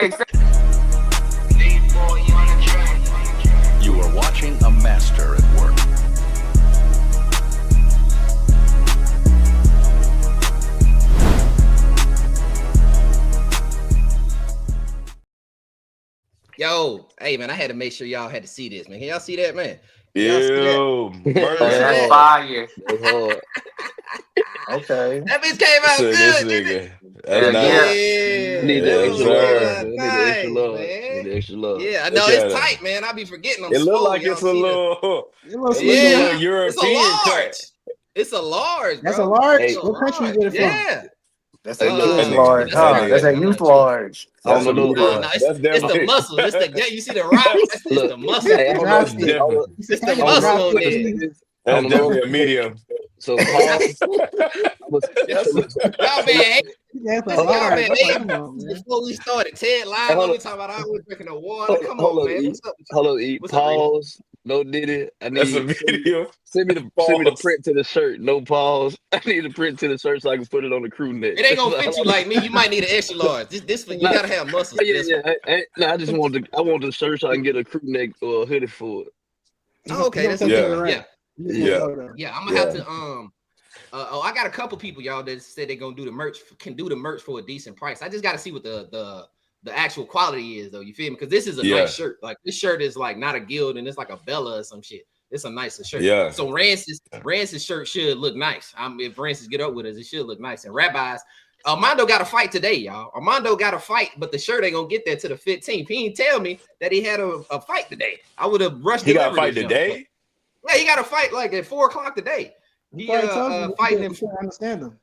You are watching a master at work. Yo, hey man, I had to make sure y'all had to see this, man. Can y'all see that, man? Ew, That's fire. Okay. That bitch came out good, this didn't nigga. it? That's nice. Yeah. Need the extra love. Need the Nice, extra love. man. Need the extra love. Yeah, I know it's tight, man. I be forgetting I'm It look swole. like Y'all it's a see little, It looks it's a Yeah. little European It's a large. cut. It's a large, bro. That's a large. Hey, What country you get it from? Yeah. That's Hey, a look, youth that nigga- large, that's huh? that That's a nigga- youth large. I don't That's know a no No, that's it's the definitely muscle. It's the you see the rock? It's Look, the muscle. hey, I don't know. That's I definitely don't- It's the I don't know muscle what on this there. is. I that's don't know. definitely a medium. So Paul, That's Y'all been hating. That's a Listen, y'all large. been Come hating on, man. before we started. Ted live Hey, hold on me up. talking about I was drinking the water. Come hold on, up, man. E. What's up? Hold on, E. What's up, E? Pause. No Diddy. I that's a need medium. send me the Pause. print to the shirt. No pause. I need a print to the shirt so I can put it on the crew neck. It ain't gonna fit you like me. You might need an extra large. This you Nah, gotta have muscles. Yeah, for this I just want the shirt so I can get a crew neck or a hoodie for it. one. Oh, okay, that's take Yeah. care of the rent. yeah, You just Yeah. gonna go there. yeah. I'm gonna have to I got a couple people, y'all, that said they're gonna do the merch, can do the merch for a decent price. I just gotta see what the actual quality is, though. You feel me? Because this is a Yeah. nice shirt. Like this shirt is like not a guild and it's like a Bella or some shit. It's a nicer shirt. Yeah. So Rance's shirt should look nice. If Rance's get up with us, it should look nice. And Rabbi's, Armando got a fight today, y'all. Armando got a fight, but the shirt ain't gonna get there to the 15th. He didn't tell me that he had a fight today. I would have rushed. He got a delivered fight this young. today? Yeah, he got a fight like at 4:00 today. He Probably told you fighting you him. can't understand them.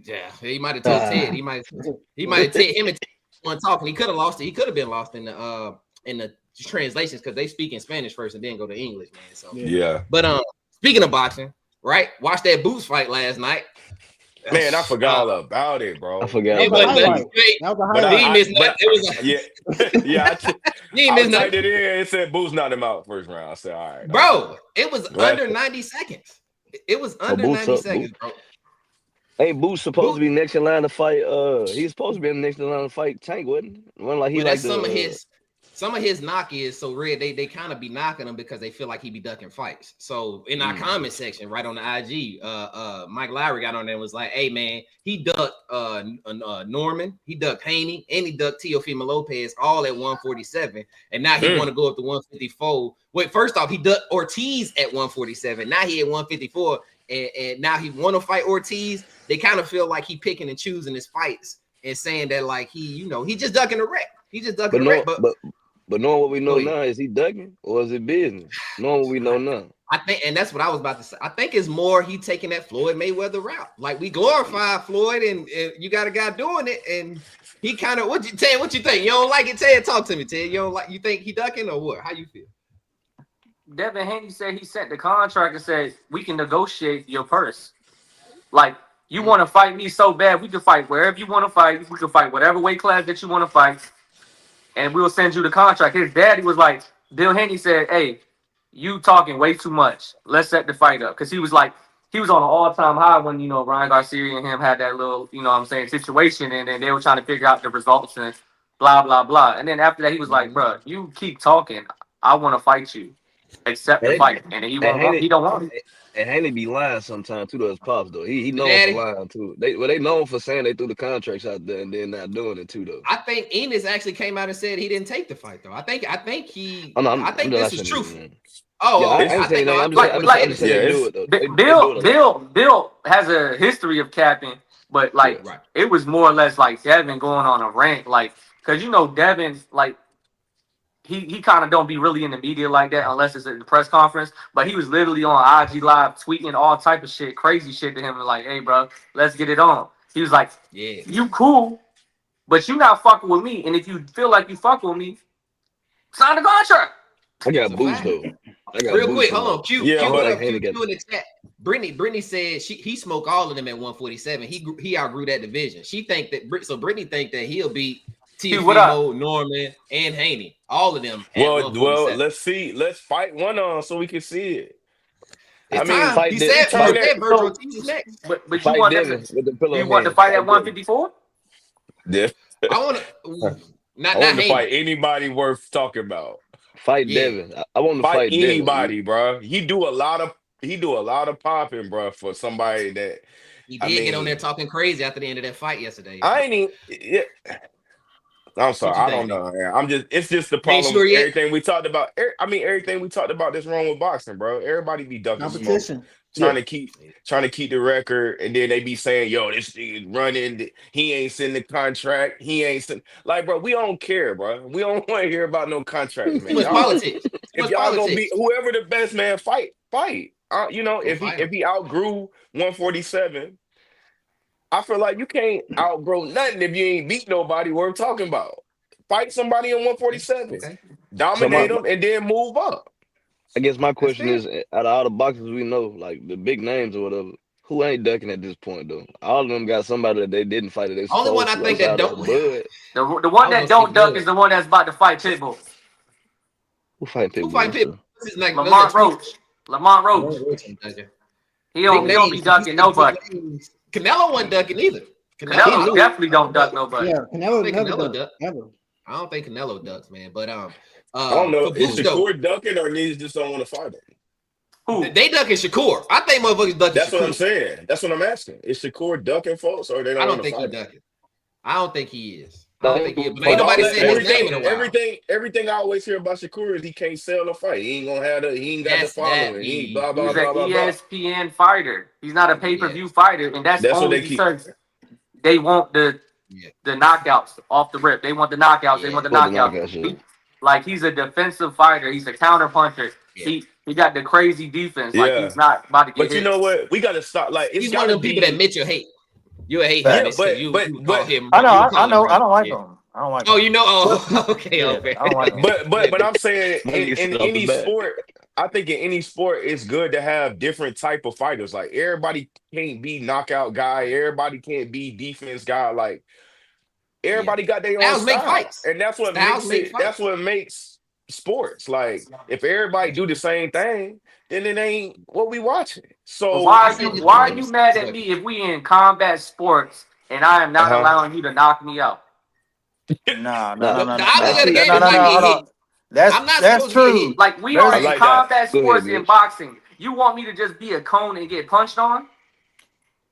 Yeah, he might have told Ted. He might have Ted him and Ted one talking. He could have lost it. He could have been lost in the translations because they speak in Spanish first and then go to English, man. So Yeah. but speaking of boxing, right? Watched that Boots fight last night. Man, I forgot all about it, bro. I forgot. Hey, That was but a highlight. hey, That was a But highlight. he I- missed but- nothing. It was Yeah. he I missed typed nothing. it in. It said Boots knocked him out first round. I said, all right. Bro, it was Right. under 90 seconds. It was under Boots 90 up, seconds, bro. Hey, Boots supposed Boots- to be next in line to fight. He's supposed to be next in line to fight Tank, wasn't he? One like he But like that's some of his knock is so Red. They kind of be knocking him because they feel like he be ducking fights. So in our comment section, right on the IG, Mike Lowry got on there and was like, "Hey man, he ducked Norman, he ducked Haney, and he ducked Teofimo Lopez all at 147, and now he want to go up to 154. Wait, first off, he ducked Ortiz at 147. Now he at 154, and now he want to fight Ortiz. They kind of feel like he picking and choosing his fights and saying that like he just ducking the wreck. He just ducking the wreck, But knowing what we know Go ahead. now, is he ducking or is it business? Knowing what we know now. I think, and that's what I was about to say. I think it's more he taking that Floyd Mayweather route. Like we glorify Floyd, and you got a guy doing it, and he kind of what you think? You don't like it, Ted? Talk to me, Ted. You think he ducking or what? How you feel? Devin Haney said he sent the contract and said we can negotiate your purse. Like you want to fight me so bad, we can fight wherever you want to fight. We can fight whatever weight class that you want to fight, and we'll send you the contract. His daddy was like, Bill Haney said, "Hey, you talking way too much. Let's set the fight up." Because he was on an all-time high when, Ryan Garcia and him had that little, situation, and then they were trying to figure out the results and blah, blah, blah. And then after that, he was like, bro, you keep talking. I want to fight you. Accept the fight. And he don't want it. And Haney be lying sometimes too to his pops though. He known Daddy. for lying too. They known for saying they threw the contracts out there and then not doing it too though. I think Enos actually came out and said he didn't take the fight though. I think he. Oh, no, I think I'm this just is saying, truthful. man. Oh, Yeah, I okay. ain't saying that. I'm just saying they do it though. They do it a lot. Bill has a history of capping, but right. it was more or less like Devin going on a rant, like because Devin like he kind of don't be really in the media like that unless it's at the press conference. But he was literally on IG Live tweeting all type of shit, crazy shit to him, and like, hey, bro, let's get it on. He was like, yeah, you cool, but you not fucking with me. And if you feel like you fuck with me, sign the contract. I got boost though. Real quick, hold on. Q in the chat. Brittany said he smoked all of them at 147. He outgrew that division. She think that Brittany think that he'll beat Teofimo, Norman, and Haney. All of them. Well, let's see. Let's fight one on so we can see it. It's time. He said Vergil Ortiz is next. But you want to fight at 154? Yeah. I want to not I want to hate. fight anybody worth talking about. Fight Yeah. Devin. I want to Fight fight Devin. anybody, bro. He do a lot of popping, bro, for somebody that He did get on there talking crazy after the end of that fight yesterday. I ain't even. Yeah. I'm sorry, you I think, don't know. Man. It's just the Ain't problem sure with yet? everything we talked about. Everything we talked about that's wrong with boxing, bro. Everybody be ducking smoke, Competition. trying to keep the record, and then they be saying, "Yo, this nigga running. He ain't sending the contract. He ain't send." Like, bro, we don't care, bro. We don't want to hear about no contracts, Too man. much Y'all, politics. Too if much y'all gonna politics. be whoever the best man, fight. You know, Go if fight him. he outgrew 147. I feel like you can't outgrow nothing if you ain't beat nobody worth talking about. Fight somebody in 147, Okay. dominate them, and then move up. I guess my question fair. is, out of all the boxers we know, like the big names or whatever, who ain't ducking at this point though? All of them got somebody that they didn't fight that they Only one supposed I to think that outside of don't. Bud. The one I that was don't gonna say duck Bud. is the one that's about to fight Pitbull. Who fight Who Pitbull? fight Pitbull? So? What's his name? Lamont Roach. Lamont Roach. He don't be ducking nobody. Canelo wasn't ducking either. Canelo definitely don't duck nobody. Yeah, Canelo think never Canelo duck. Ever. I don't think Canelo ducks, man. But I don't know. for Is Boots though, Shakur ducking or niggas just don't want to fight him? Who? they ducking Shakur. I think motherfuckers ducking That's Shakur. what I'm saying. That's what I'm asking. Is Shakur ducking folks or they don't I don't want to think he fight him? ducking. I don't think he is. I don't think he is. But ain't nobody said his name in a while. Everything I always hear about Shakur is he can't sell a fight. He ain't gonna have he ain't got the following. He ain't blah blah He's blah an blah blah. ESPN fighter. He's not a pay-per-view fighter, and that's what only they keep. because they want the knockouts off the rip. They want the knockouts. They want the knockouts. Like he's a defensive fighter. He's a counter puncher. He got the crazy defense. Like he's not about to get But hit. you know what? We gotta stop. Like it's He's one of them people that Mitchell hate. You hate him. Yeah, but you call him. I know. I don't like him. I don't like him. Oh, you know. Oh, okay. Yeah, Okay. I don't like him. But I'm saying in off any the bat. sport, I think in any sport it's good to have different type of fighters. Like everybody can't be knockout guy. Everybody can't be defense guy. Like everybody got their own Styles make style, fights. and that's what Styles makes make it. fights. That's what makes sports. Like if everybody do the same thing, then it ain't what we watching. So why are you mad at me if we in combat sports and I am not allowing you to knock me out? No. That's true. Like we are in combat sports in boxing. You want me to just be a cone and get punched on?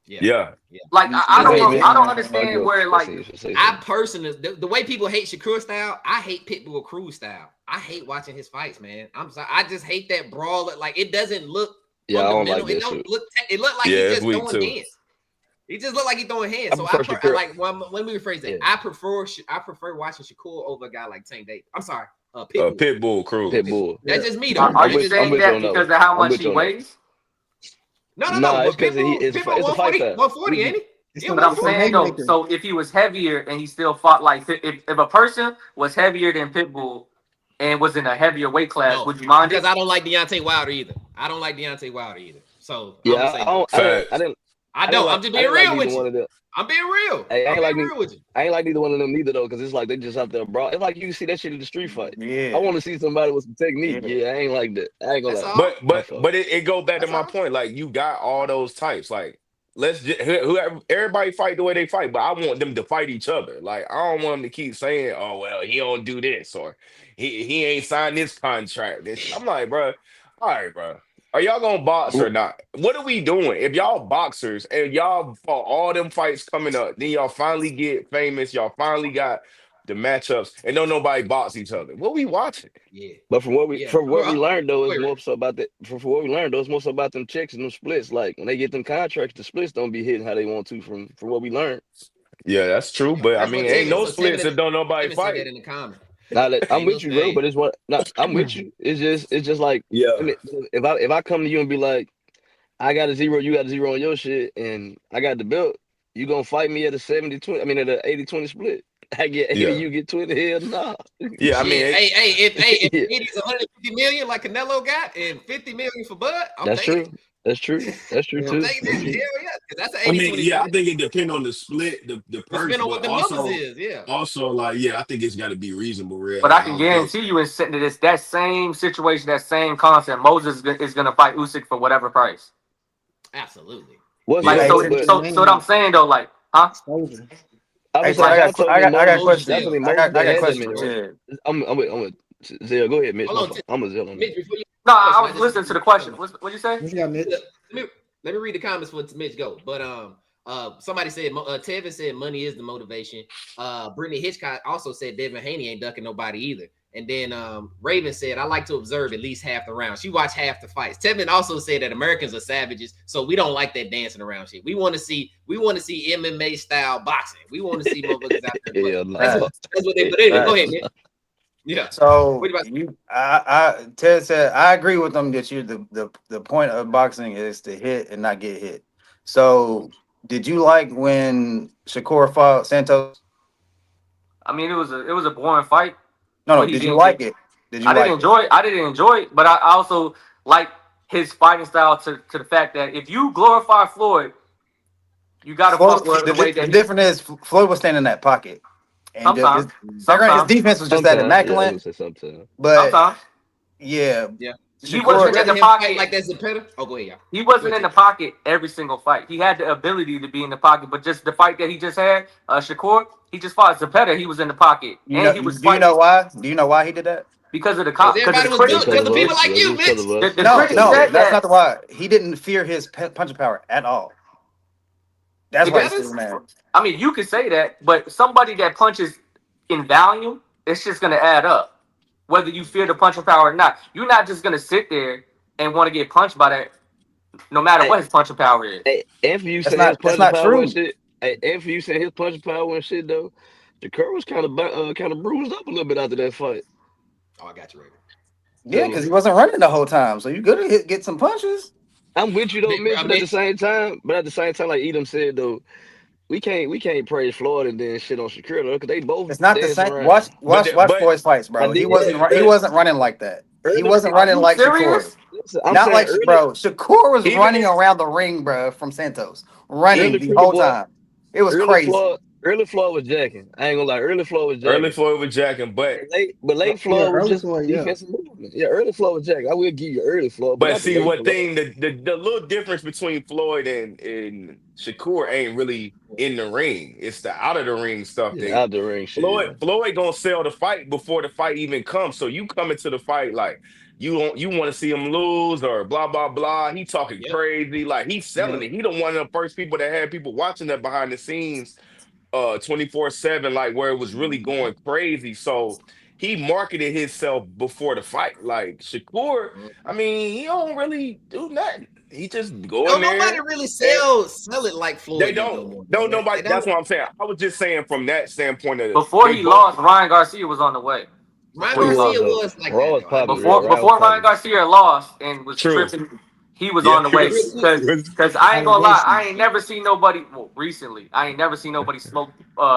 Yeah. Like I don't understand where like I personally the way people hate Shakur style, I hate Pitbull Cruz style. I hate watching his fights, man. I'm sorry. I just hate that brawl. Like it doesn't look fundamental. It don't look. It look like he's just throwing hands. He just look like he's throwing hands. So I like. Well, let me rephrase that. I prefer watching Shakur over a guy like Tank Davis. I'm sorry, Pitbull. Pitbull Cruz. Pitbull. That's just me though. Are you saying that because of how much he weighs? No. It's because it's a fight style. 140, ain't he? But I'm saying though, so if he was heavier and he still fought like if a person was heavier than Pitbull and was in a heavier weight class, would you mind? Because I don't like Deontay Wilder either. So I don't. I'm just being real with you. I'm being real. Hey, I ain't like neither one of them neither though, because it's like they just out there brawl. It's like you see that shit in the street fight. Yeah. I want to see somebody with some technique. Yeah, I ain't like that. I ain't gonna lie. But it goes back to my point. Like you got all those types. Like let's just whoever everybody fight the way they fight, but I want them to fight each other. Like I don't want them to keep saying, "Oh well, he don't do this," or he ain't signed this contract. I'm like, bro, all right, bro. Are y'all gonna box or not? What are we doing? If y'all boxers and y'all fought all them fights coming up, then y'all finally get famous, y'all finally got the matchups, and don't nobody box each other. What we watching? Yeah. But from what we learned though, it's more so about that. From what we learned though, it's more so about them checks and them splits. Like when they get them contracts, the splits don't be hitting how they want to. From what we learned. Yeah, that's true. But I mean, ain't no splits if don't nobody fight. That in the comments. Now that I'm with you, bro, but it's what I'm with you. It's just like if I come to you and be like, I got a 0, you got a 0 on your shit, and I got the belt, you gonna fight me at a 70-20? I mean at a 80-20 split. I get 80, you get 20. Hell no. Yeah, I mean, if 80's 150 million like Canelo got, and 50 million for Bud, That's true. That's true too. That's an 80-20 I think it depends on the split, the purse, depending on what the numbers is. Yeah. Also, like, I think it's got to be reasonable, real. But I can guarantee you, in that same situation, that same concept, Moses is gonna fight Usyk for whatever price. Absolutely. So what I'm saying though, like, huh? Hey, was so I saying, got a question. definitely I got a had them question in for there. Ted. I'm with Zell. Go ahead, Mitch. Hold on, I'm a Zell on that. Mitch, before you No, I question, was listening to the question. What'd you say? What you got, Mitch? let me read the comments for Mitch go. But somebody said Tevin said money is the motivation. Brittany Hitchcock also said Devin Haney ain't ducking nobody either. And then Raven said, I like to observe at least half the round. She watched half the fights. Tevin also said that Americans are savages, so we don't like that dancing around shit. We want to see MMA style boxing. We want to see motherfuckers out there. That's what they put in. Go ahead, man. Yeah. So Ted said I agree with them that the point of boxing is to hit and not get hit. So did you like when Shakur fought Santos? I mean, it was a boring fight. No. Did you like it? I didn't enjoy it, but I also like his fighting style to the fact that if you glorify Floyd, you got to fuck with the way that the difference is Floyd was standing in that pocket. And sometimes his defense was just that immaculate. But sometimes. Yeah. He wasn't in the pocket like that's better. Oh, go ahead, y'all. He wasn't in the pocket every single fight. He had the ability to be in the pocket, but just the fight that he just had, Shakur, he just fought Zepeda. He was in the pocket, do you know why? Do you know why he did that? Because of the everybody was built because of people like you, Mitch. No, that's not the why. He didn't fear his punching power at all. That's why he's man. I mean, you could say that, but somebody that punches in volume, it's just going to add up. Whether you fear the punching power or not, you're not just going to sit there and want to get punched by that, no matter what his punching power is. And for you saying his punching power and shit, and for you saying his punching power and shit though, Shakur was kind of bruised up a little bit after that fight. Oh, I got you, Raven. Yeah, because he wasn't running the whole time, so you gotta get some punches. I'm with you though, Mitch, but at the same time, like Edom said though, we can't praise Floyd and then shit on Shakur though, because they both. It's not the same. Around. Watch Floyd's fights, bro. He wasn't running like that. He wasn't running like Shakur. Not like bro. Shakur was running around the ring, bro, from Santos, running the whole time. It was crazy. Early Floyd was jacking. I ain't gonna lie. Early Floyd was jacking, but late Floyd was just defensive movement. Yeah, early Floyd was jacking. I will give you early Floyd. But see, one thing, the little difference between Floyd and Shakur ain't really in the ring. It's the out of the ring stuff. Out the ring shit. Floyd gonna sell the fight before the fight even comes. So you come into the fight like you want to see him lose or blah blah blah. He talking crazy, like he's selling it. He don't one of the first people that had people watching that behind the scenes 24/7, like where it was really going crazy. So he marketed himself before the fight. Like Shakur, I mean, he don't really do nothing. He just go in there. Nobody really sell it like Floyd. They don't. No, nobody. That's what I'm saying. I was just saying from that standpoint of before he lost, Ryan Garcia was on the way. Ryan Garcia was like that. Before Ryan Garcia lost and was tripping. He was on the way because I ain't gonna lie, I ain't never seen nobody. Well, recently, I ain't never seen nobody smoke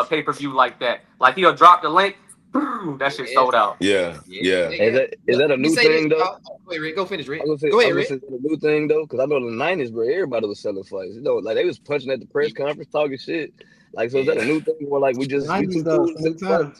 pay-per-view like that. Like he'll drop the link, boom, that shit sold out. Yeah. Is that a new thing though? Wait, Rick, go finish, Rick. Go ahead, Rick. Is that a new thing though? Because I know in the 90s, bro, everybody was selling fights. You know, like they was punching at the press conference, talking shit. Like, so is that a new thing where like we too cool?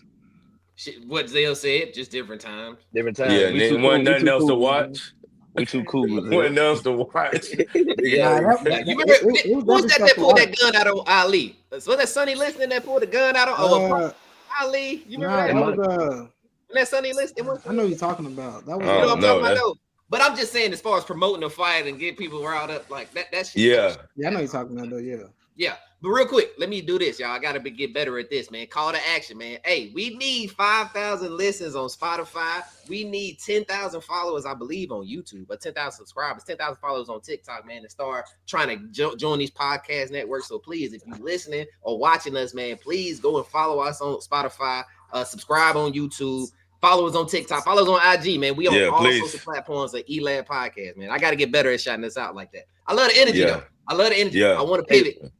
What Zell said, just different times. Different times. Yeah, there wasn't nothing else to watch. We too cool. What else to watch? You remember who's that pulled that gun out of Ali? So that Sonny Liston that pulled the gun out of Ali? You remember that? That Sonny Liston. I know you're talking about. That was you know what I'm talking about though. But I'm just saying, as far as promoting the fight and get people riled up like that, that's yeah, I know you're talking about though. Yeah. But real quick, let me do this, y'all. I gotta get better at this, man. Call to action, man. Hey, we need 5,000 listens on Spotify. We need 10,000 followers, I believe, on YouTube, but 10,000 subscribers, 10,000 followers on TikTok, man, to start trying to join these podcast networks. So please, if you're listening or watching us, man, please go and follow us on Spotify, subscribe on YouTube, follow us on TikTok, follow us on IG, man. We on all social platforms of ELAB Podcast, man. I got to get better at shouting this out like that. I love the energy, though. I love the energy. Yeah. I want to pivot.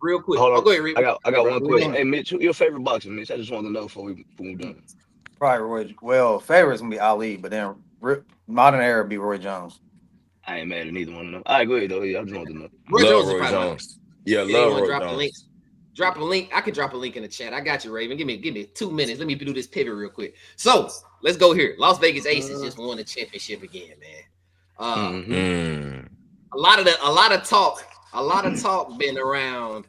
real quick. Hold on. Go ahead, Rick. I got one question. Hey, Mitch, who your favorite boxer, Mitch? I just want to know before we done. Probably Roy. Well, favorite's gonna be Ali, but then modern era would be Roy Jones. I ain't mad at neither one of them. All right, go ahead though. I just want to know. Roy Jones. Yeah, love Roy Jones. Drop a link. I can drop a link in the chat. I got you, Raven. Give me 2 minutes. Let me do this pivot real quick. So let's go here. Las Vegas Aces just won the championship again, man. A lot of talk been around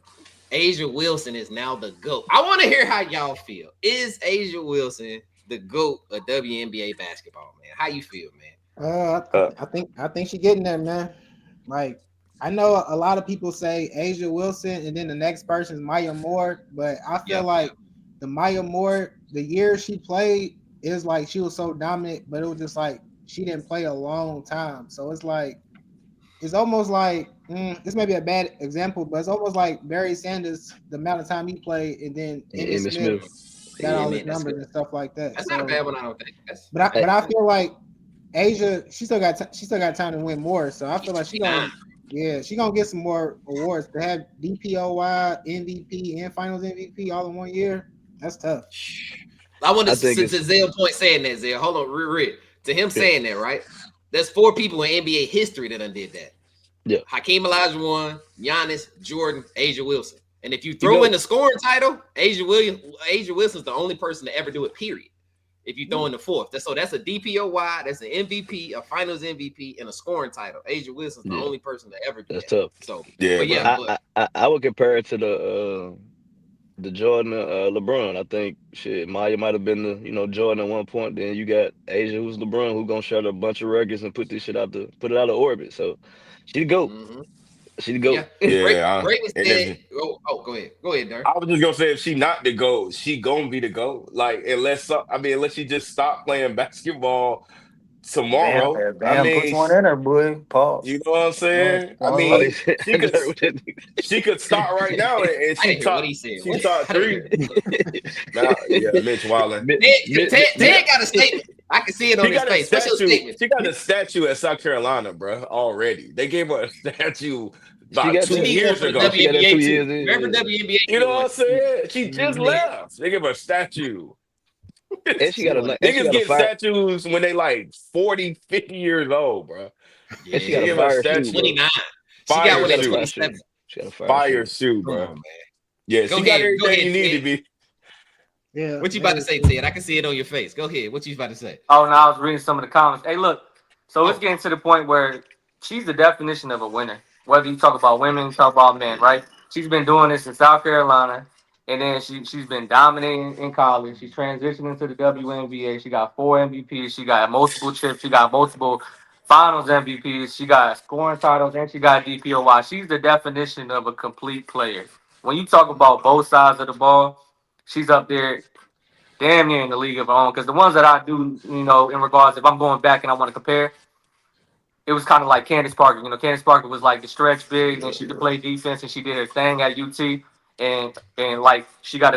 Asia Wilson is now the GOAT. I want to hear how y'all feel. Is Asia Wilson the GOAT of WNBA basketball, man? How you feel, man? I think she's getting there, man. Like, I know a lot of people say Asia Wilson, and then the next person is Maya Moore, but I feel like the Maya Moore, the year she played, is like she was so dominant, but it was just like she didn't play a long time. So it's like, it's almost like this may be a bad example, but it's almost like Barry Sanders, the amount of time he played, and then Emmitt Smith got all his numbers and stuff like that. That's not a bad one, I don't think. But I feel like Asia, she still got time to win more. So I feel like she's gonna get some more awards. To have DPOY, MVP, and Finals MVP all in 1 year, that's tough. I want to since Zell point saying that, Zell. Hold on, real. To him saying that, right? There's 4 people in NBA history that undid that. Yeah. Hakeem Olajuwon, Giannis, Jordan, Asia Wilson. And if you throw in the scoring title, Asia Wilson's the only person to ever do it, period. If you throw in the 4th. That's a DPOY, that's an MVP, a Finals MVP, and a scoring title. Asia Wilson's the only person to ever do that. That's tough. So, I would compare it to the Jordan LeBron. I think Maya might have been the Jordan at one point. Then you got Asia, who's LeBron, who's gonna shut a bunch of records and put it out of orbit. So she the GOAT. She the GOAT. Yeah. Go ahead, Darren. I was just gonna say, if she not the GOAT, she gonna be the GOAT. Like unless she just stop playing basketball tomorrow. Put one in her, boy. Pause. You know what I'm saying? She could start right now and she top 3. Mitch Waller. Ted got a statement. I can see it on his face. What's your statement? She got a statue at South Carolina, bro. Already, they gave her a statue about 2 years ago. Remember WNBA? You know what I'm saying? She just left. They gave her a statue. And she got niggas get statues when they like 40, 50 years old, bro. Yeah, and she got a fire shoe, 29. She got one at 27. She got a fire shoe, bro. Man. Yeah, she got everything you need to be. Yeah. What you about to say, Ted? I can see it on your face. Go ahead. What you about to say? Oh, no, I was reading some of the comments. Hey, look. So it's getting to the point where she's the definition of a winner. Whether you talk about women, talk about men, right? She's been doing this in South Carolina. And then she's been dominating in college. She's transitioning to the WNBA. She got 4 MVPs. She got multiple chips. She got multiple Finals MVPs. She got scoring titles, and she got DPOY. She's the definition of a complete player. When you talk about both sides of the ball, she's up there damn near in the league of her own. Because the ones that I do, in regards, if I'm going back and I want to compare, it was kind of like Candace Parker. Candace Parker was like the stretch big, and she could play defense, and she did her thing at UT. And like she got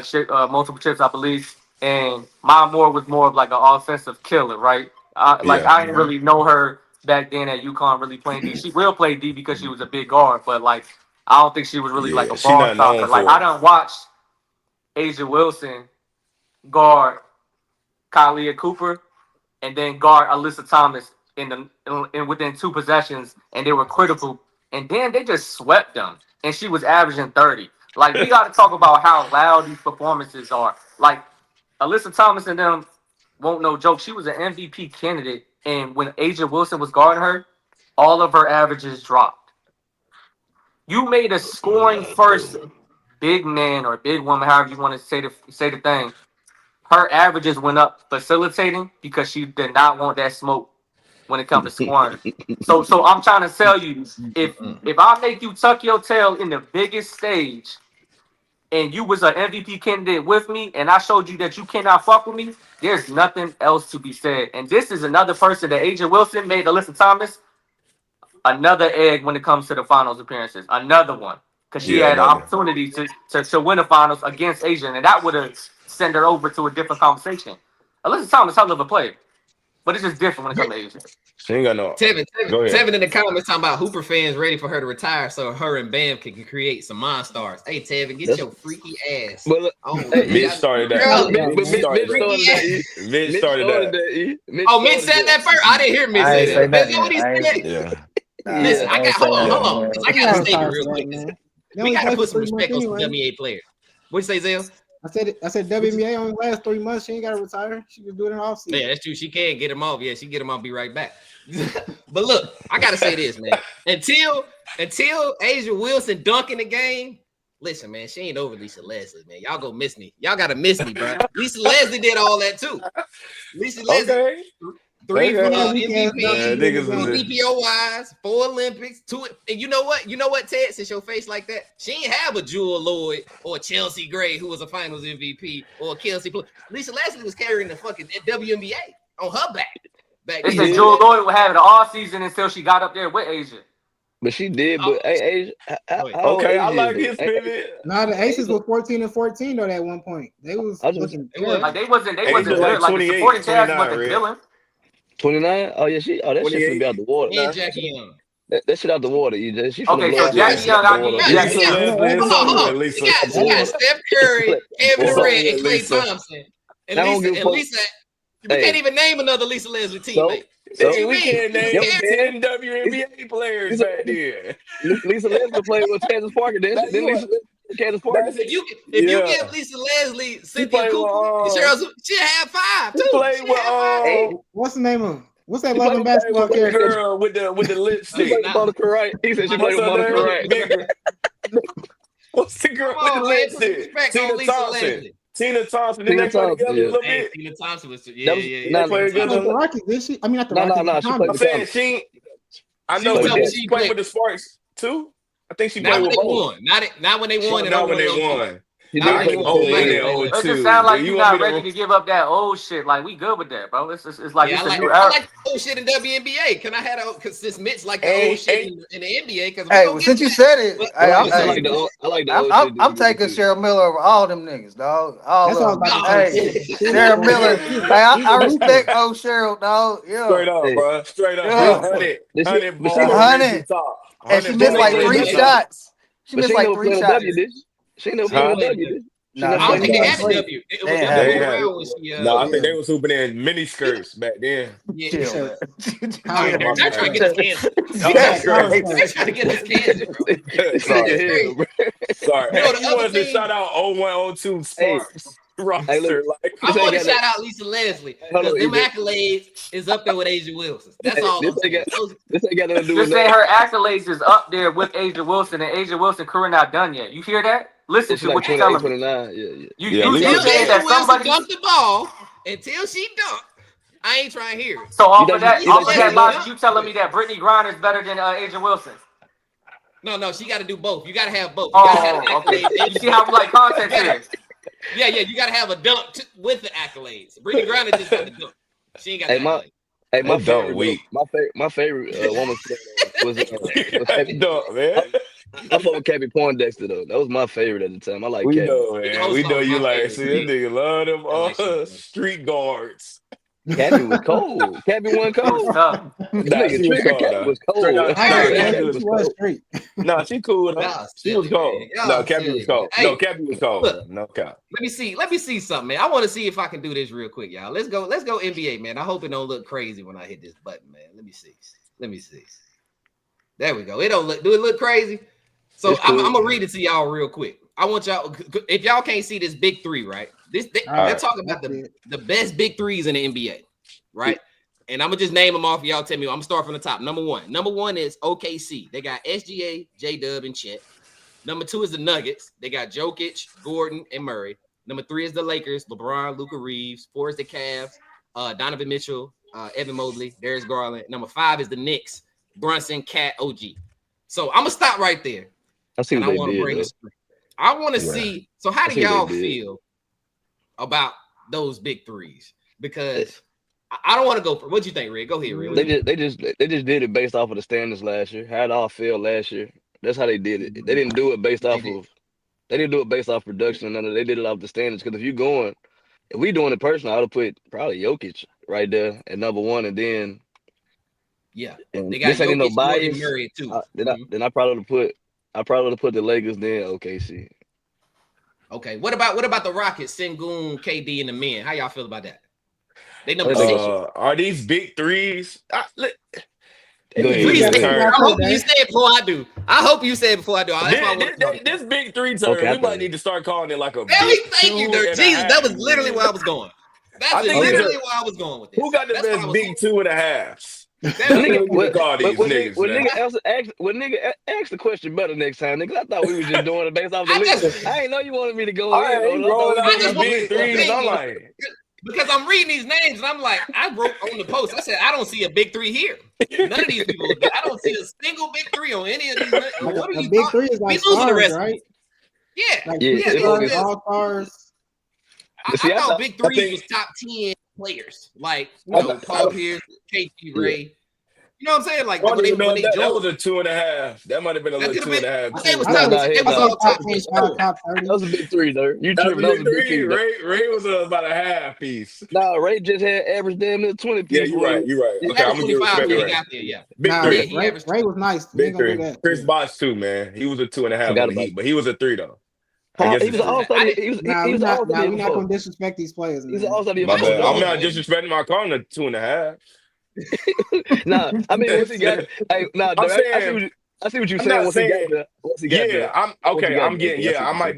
multiple chips, I believe. And Maya Moore was more of like an offensive killer, right? I didn't really know her back then at UConn really playing D. She will play D because she was a big guard, but like I don't think she was really like a ball stopper. Like I done watched Asia Wilson guard Bailey and Cooper, and then guard Alyssa Thomas in within 2 possessions, and they were critical. And then they just swept them, and she was averaging 30. Like, we got to talk about how loud these performances are. Like, Alyssa Thomas and them won't no joke. She was an MVP candidate, and when Asia Wilson was guarding her, all of her averages dropped. You made a scoring first big man or big woman, however you want to say the thing. Her averages went up facilitating because she did not want that smoke when it comes to scoring. So I'm trying to tell you, if I make you tuck your tail in the biggest stage and you was an MVP candidate with me and I showed you that you cannot fuck with me, there's nothing else to be said. And this is another person that Asia Wilson made Alyssa Thomas another egg when it comes to the finals appearances. Another one. Because she had an opportunity to win the finals against Asia, and that would have sent her over to a different conversation. Alyssa Thomas, hell of a player. But it's just different when it comes to Asia. She ain't got no. Tevin in the comments talking about Hooper fans ready for her to retire so her and Bam can create some monstars. Hey, Tevin, get your freaky ass. Well, Mitch started that. Mitch started that. Oh, Mitch said that first? I didn't hear Mitch say that. That's what he said. Yeah. Listen, hold on. I got to statement real quick. We got to put some respect on some WNBA players. What you say, Zell? I said WNBA only lasts 3 months. She ain't got to retire. She can do it in off season. Yeah, that's true. She can get him off. Yeah, she get him off. Be right back. But look, I gotta say this, man. Until Asia Wilson dunking the game, Listen, man, she ain't over Lisa Leslie, man. Y'all go miss me. Y'all gotta miss me, bro. Lisa Leslie did all that too. Lisa Leslie, 3 MVP, 3 DPOYs, 4 Olympics, 2. And you know what? You know what, Ted? Since your face like that, she ain't have a Jewel Lloyd or Chelsea Gray, who was a Finals MVP, or Kelsey. Lisa Leslie was carrying the fucking WNBA on her back. They said Jewel Lloyd would have it all season until she got up there with Asia. But she did, but hey, okay, I like his pivot. No, the Aces were 14 and 14 though. At one point, they was looking. Like they wasn't good. Like the supporting cast wasn't killing. 29. Oh yeah, that shit finna be out the water. And Jackie Young. That shit out the water, EJ. She okay, so Jackie Young, Lisa, she got Steph Curry, Kevin Durant, and Klay Thompson, and Lisa. We can't even name another Lisa Leslie teammate. So we can't name 10 WNBA players back there. Lisa Leslie played with Kansas Parker. Then Lisa Kansas Parker. If you give Lisa Leslie, Cynthia Cooper, she'll have 5 too. Played with what's the name of? What's that loving basketball character? Girl with the lipstick. Monica Wright. He said she played with Monica Wright. What's the girl with the lipstick? Tina Thompson. Tina Thompson. Did they play together a little bit? Tina Thompson was They played together. The Rockets, did she? I mean, not the Rockets. I'm saying she. I know, but did she play with the Sparks too? I think she played with both. Not when they won. Not when they won. It just sound like you're not ready to give up that old shit. Like we good with that, bro. It's like it's a new era. I like the old shit in WNBA. Can I have that? Because since Mitch like the old shit in the NBA. Hey, since you said it, I like the old shit. I'm taking Cheryl Miller over all them niggas, dog. All of them. Hey, Cheryl Miller. Hey, I respect old Cheryl, dog. Yeah. Straight up, bro. Straight up. 100. And she missed like 3 shots. She missed like 3 shots. She never played a W. I don't think they had a W. No, I think they was hooping in mini skirts back then. Yeah. They're trying to get us cancer. They're trying to get us cancer, bro. Sorry. You wanted to shout out 0102 Sparks. Roster, I want to shout out Lisa Leslie because them accolades is up there with Asia Wilson. That's all. This ain't got nothing to do with that. Her accolades is up there with Asia Wilson, and Asia Wilson career not done yet. You hear that? Listen to what you're telling me. You saying that somebody dunked the ball until she dunked. I ain't trying to hear it. So off of that logic, you telling me that Brittany Griner is better than Asia Wilson? No, she got to do both. You got to have both. You got to have accolades. You see how like context is. Yeah, you gotta have a dunk with the accolades. Brittany Griner just got the dunk. She ain't got the accolades. My favorite woman was Cappy Dunk, man. I fought with Cappy Poindexter though. That was my favorite at the time. I like Cappy. We know you like. See, this nigga love them street guards. Cappy was cold. Cappy wasn't cold. She was cold. No, she cool. She was cold. No, Cappy was cold. No, Cappy was cold. No cap. Let me see something, man. I want to see if I can do this real quick, y'all. Let's go NBA, man. I hope it don't look crazy when I hit this button, man. Let me see. There we go. Do it look crazy? So I'm gonna read it to y'all real quick. I want y'all, if y'all can't see this big 3, right? They're talking about the best big 3s in the NBA, right? And I'm gonna just name them off. Y'all tell me. I'm gonna start from the top. Number one is OKC. They got SGA, J-Dub, and Chet. Number 2 is the Nuggets. They got Jokic, Gordon, and Murray. Number 3 is the Lakers. LeBron, Luka Reeves. 4 is the Cavs. Donovan Mitchell, Evan Mobley, Darius Garland. Number 5 is the Knicks. Brunson, Cat, OG. So I'm gonna stop right there. I want to see. So how do y'all feel about those big 3s? Because I don't want to go for. What do you think, Red? Go ahead, Red. They just did it based off of the standards last year. How it all felt last year. That's how they did it. They didn't do it based off of. They didn't do it based off production. None of they did it off the standards. Because if we doing it personal, I would have put probably Jokic right there at number 1, and then. Yeah, and they got this ain't no bias. Murray too. Then I probably would have put the Lakers, then OKC. Okay, what about the Rockets? Sengun, KD, and the men. How y'all feel about that? They number 6. Are these big 3s? Please, I hope you say it before I do. This big 3 turn, we might need to start calling it like a. Thank you, Dirk. Jesus, that was literally where I was going. That's literally where I was going with this. Who got the best big 2.5s? That's what we call these niggas. When nigga ask the question better next time, nigga. I thought we was just doing it based off the list. I ain't know you wanted me to go in. I just big threes. I'm like, because I'm reading these names and I'm like, I wrote on the post. I said, I don't see a big three here. None of these people. I don't see a single big three on any of these. What are you big three is like stars, the rest, right? Yeah, all stars. I thought big three was top 10 players, like Paul Pierce, KG Ray. You know what I'm saying? Like when they that was a 2.5. That might have been a little 2.5. It was all top 10. That was a big three, though. That was a big three. Ray was about a half piece. Nah, Ray just had average damn near 20 people. Yeah, you're right. Okay, I'm gonna give respect to Ray. Big three. Ray was nice. Big three. Chris Bosh too, man. He was a 2.5 on the Heat, but he was a 3 though. He was all-star. We're not gonna disrespect these players. He's all-star. I'm not disrespecting my calling a 2.5. Nah, I mean, once he got, I see what you're saying. Once he got there. I'm okay. I'm getting.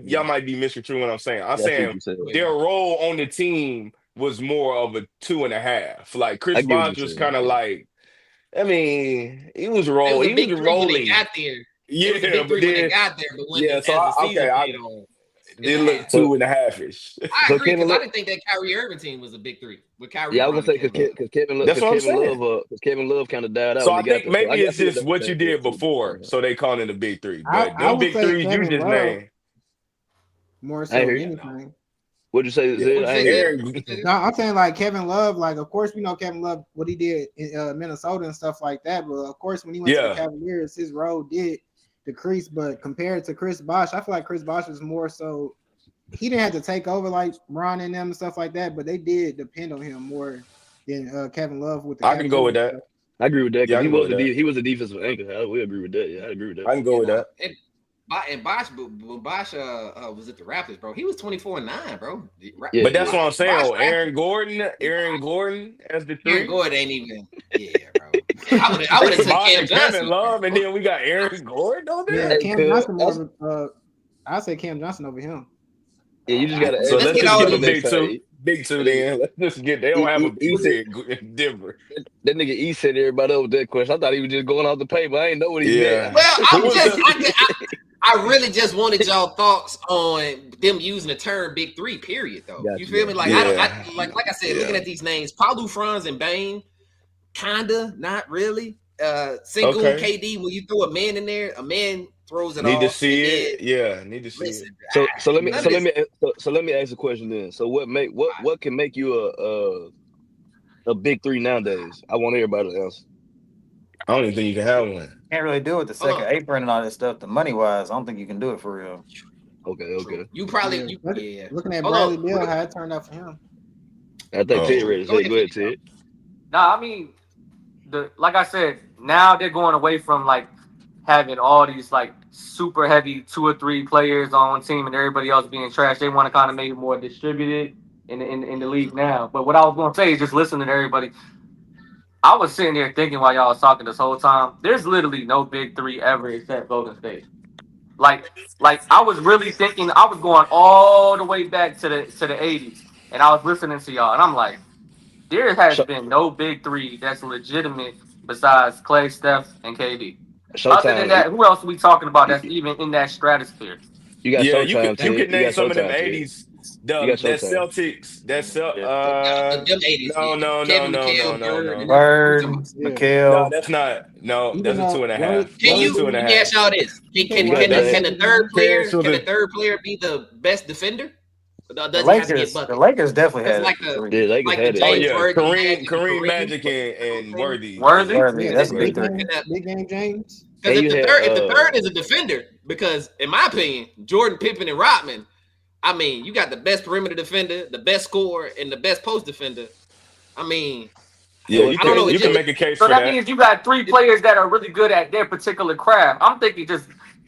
Y'all might be misconstruing what I'm saying. I'm saying their role on the team was more of a 2.5. Like Chris Bosh was kind of like, I mean, he was rolling. He was rolling. Got there. Yeah, but then when they got there, but when they look 2.5-ish. I agree because I didn't think that Kyrie Irving team was a big three. With Kyrie, I was gonna say because Kevin Love kind of died out. So I think maybe it's just what you did before, so they call it a big three. But them big threes you just named. More so than anything. What'd you say? No, I'm saying like Kevin Love. Like, of course, we know Kevin Love what he did in Minnesota and stuff like that. But of course, when he went to the Cavaliers, his role did decrease. But compared to Chris Bosh, I feel like Chris Bosh was more so. He didn't have to take over like Ron and them and stuff like that, but they did depend on him more than Kevin Love. With the I can go with that. I agree with that. Yeah, he was a defensive anchor. We agree with that. Yeah, I agree with that. I can go with that. And Bosh was at the Raptors, bro. He was 24-9, bro. Yeah, but that's what I'm saying. Aaron Gordon as the three. Aaron Gordon ain't even. Yeah, bro. I would have took Cam Johnson. Love, and then we got Aaron Gordon on there. Yeah, Cam Johnson over. I say Cam Johnson over him. Yeah, you just gotta. So let's just give him big two. Big two then. Let's just get. They don't have a big in Denver. That nigga E said everybody over that question. I thought he was just going off the paper. I ain't know what he said. Well, I really just wanted y'all thoughts on them using the term big three, period, though. You feel me? Like, like I said, looking at these names, Paul Franz and Bane, kinda, not really. Single KD, when you throw a man in there, a man throws it off. Need to see it. Yeah, need to see it. So let me ask a question then. So what can make you a big three nowadays? I want everybody to answer. I don't even think you can have one. Can't really do it the second apron and all that stuff. The money wise, I don't think you can do it for real. Okay. You probably looking at Bradley Beal, how it turned out for him. I think Ted ready to say. Go ahead, Ted. Nah, I mean, like I said, now they're going away from like having all these like super heavy 2 or 3 players on one team and everybody else being trash. They want to kind of make it more distributed in the league now. But what I was going to say is just listening to everybody. I was sitting there thinking while y'all was talking this whole time, there's literally no big three ever except Golden State. Like I was really thinking, I was going all the way back to the 80s, and I was listening to y'all, and I'm like, there has been no big three that's legitimate besides Clay, Steph, and KD. Other than that, who else are we talking about that's even in that stratosphere? You got you can name some of them 80s. The Celtics. Them 80s. No. Bird, McHale. No, that's not. No, that's a 2.5. Can I ask y'all this? Can the third player be the best defender? The Lakers definitely had Kareem, Magic, and Worthy. That's a big three. Big game James. Because if the third is a defender, because in my opinion, Jordan, Pippen, and Rodman, I mean, you got the best perimeter defender, the best scorer, and the best post defender. I mean, I don't know. You can make a case for that. So that means you got 3 players that are really good at their particular craft. I'm thinking just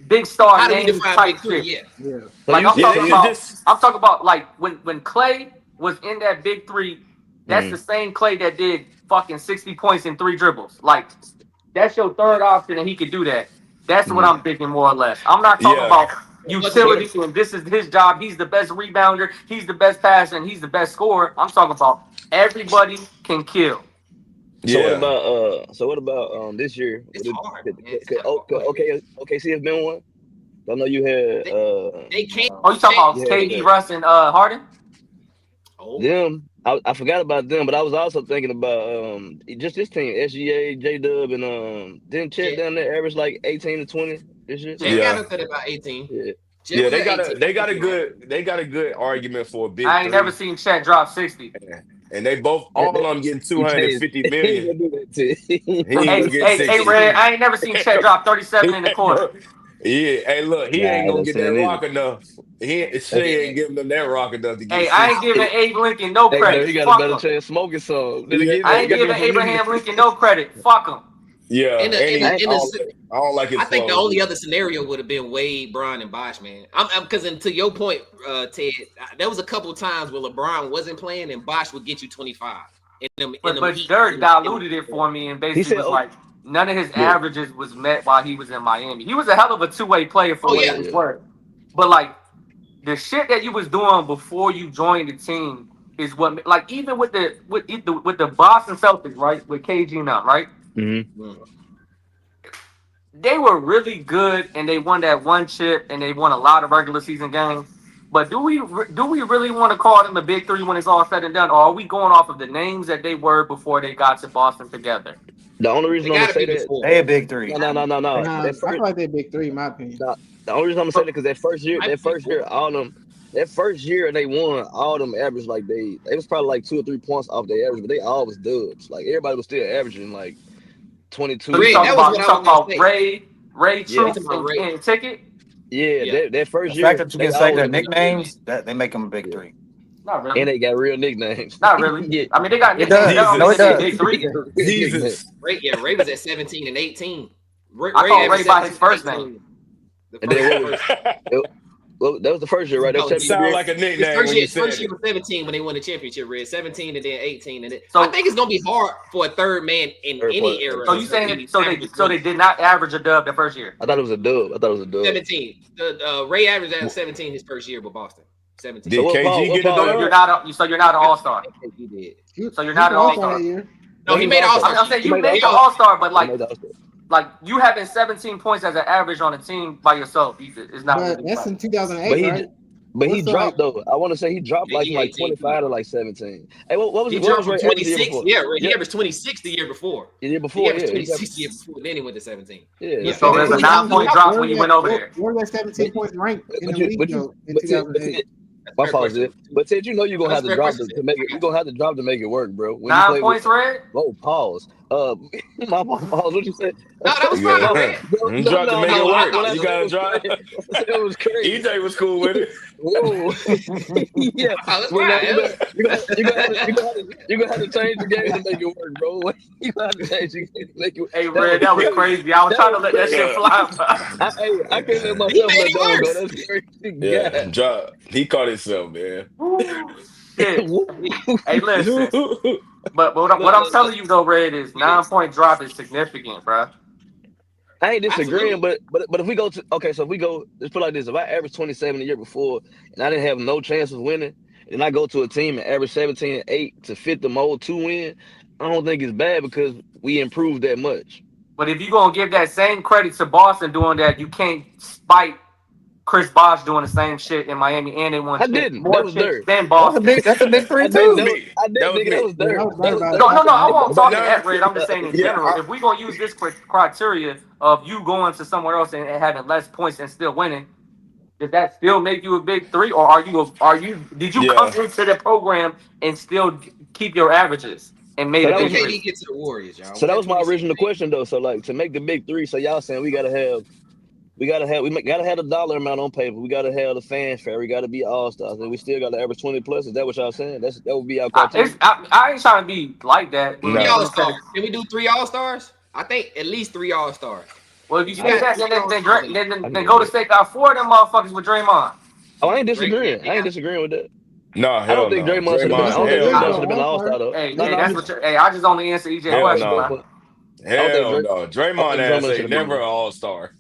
big star name type shit. Yeah. Like I'm talking about like when Clay was in that big three, that's the same Clay that did fucking 60 points in 3 dribbles. Like that's your third option, and he could do that. That's what I'm thinking more or less. I'm not talking about utility, and this is his job. He's the best rebounder. He's the best passer, and he's the best scorer. I'm talking about everybody can kill. So what about this year? It's hard. Okay, see, it's been one. I know you had they can't. Oh, you talking about KD, Russ, and Harden? Them. I forgot about them, but I was also thinking about just this team, SGA, J Dub, and didn't Chet down there average like 18 to 20 this year? Yeah, got up about 18. Yeah, they got a good argument for a big. I ain't never seen Chet drop 60. And they both all of them getting 250 million. Hey, Red, I ain't never seen Chet drop 37 in the quarter. Yeah, hey, look, he ain't gonna get that rock enough. She ain't giving them that rock enough to get. Hey, I ain't giving Abe Lincoln no credit. He got a better chance smoking some. I ain't giving Abraham Lincoln no credit. Fuck him. Yeah, I don't like it. I think the only other scenario would have been Wade, Bron, and Bosh, man. Because to your point, Ted, there was a couple of times where LeBron wasn't playing and Bosh would get you 25. But Dirk diluted it for me and basically was like, none of his averages was met while he was in Miami. He was a hell of a two-way player for what it was worth. But like the shit that you was doing before you joined the team is what, like, even with the Boston Celtics, right, with KG now, right? Mm-hmm. They were really good and they won that one chip and they won a lot of regular season games. But do we really want to call them a big three when it's all said and done, or are we going off of the names that they were before they got to Boston together? The only reason I'm gonna say that they a big three. No. I feel like they're big three, in my opinion. The only reason I'm gonna say that because that first year they won, all them average like they was probably like 2 or 3 points off their average, but they all was dubs. Like everybody was still averaging like 22. So you talking about Ray Truth and Ticket? Yeah, that first year. The fact that you can say their nicknames, that they make them a big three. Not really. And they got real nicknames. Not really. I mean, they got nicknames. Big three. Jesus. Ray was at 17 and 18. I call Ray by his first name. Well, that was the first year, right? That sound like a nickname. First year was 17 when they won the championship, Red. 17 and then 18. And so I think it's gonna be hard for a third man in any era. So you saying so they did not average a dub the first year? I thought it was a dub. 17. Ray averaged at 17 his first year with Boston. 17. Did KG get a dub? You're not an all-star. He did. So you're not an all-star. No, he made an all-star. I'm saying you made an all-star, but like you having 17 points as an average on a team by yourself, it's not. But that's in 2008, right? But he dropped though. I want to say he dropped like 25 to like 17. Hey, what was he what dropped was 26? Yeah, he averaged 26 the year before. The year before, he averaged 26 the year before. Then he went to 17. Yeah. So there's a 9-point drop when he went over there. Where was that 17 points ranked in the league though in 2008? My fault, but Ted, you know you're gonna have to drop to make it. You're gonna have to drop to make it work, bro. When 9 points, Red. Oh, pause. My pause. What you said? No, that was fine, man. You dropped to make it work. You gotta drop. It was crazy. EJ was cool with it. Whoa. Yeah. You're gonna have to change the game to make it work, bro. You gonna have to change the game to make it work. Hey, Red, that was crazy. I was trying to let that shit fly. I can't let myself let go, bro. That's crazy. Yeah, drop. He caught himself, man. Hey, listen. But what I'm telling you though, Red, is 9-point drop is significant, bro. I ain't disagreeing, but if we go to let's put it like this: if I averaged 27 the year before and I didn't have no chance of winning, and I go to a team and average 17 and 8 to fit the mold to win, I don't think it's bad because we improved that much. But if you're gonna give that same credit to Boston doing that, you can't spite Chris Bosh doing the same shit in Miami, and they won. I didn't. More that was dirt. Than Boston. That's a big three too. That was dirt. No, I won't talk at Red. I'm just saying in general. If we're gonna use this criteria of you going to somewhere else and having less points and still winning, does that still make you a big three, or did you come into the program and still keep your averages and made it? He gets to the Warriors, y'all. So that was my original question though. So like to make the big three, so y'all saying we gotta have the dollar amount on paper. We gotta have the fanfare. We gotta be all-stars, and we still gotta average 20 plus. Is that what y'all saying? That would be our criteria. I ain't trying to be like that. No. Can we do 3 all-stars? I think at least 3 all-stars. Well, if you say that, then go to stake out 4 of them motherfuckers with Draymond. Oh, I ain't disagreeing. I ain't disagreeing with that. No, I don't think Draymond should have been an all-star though. I just only answer EJ question. Hell no. Draymond ain't never an all-star.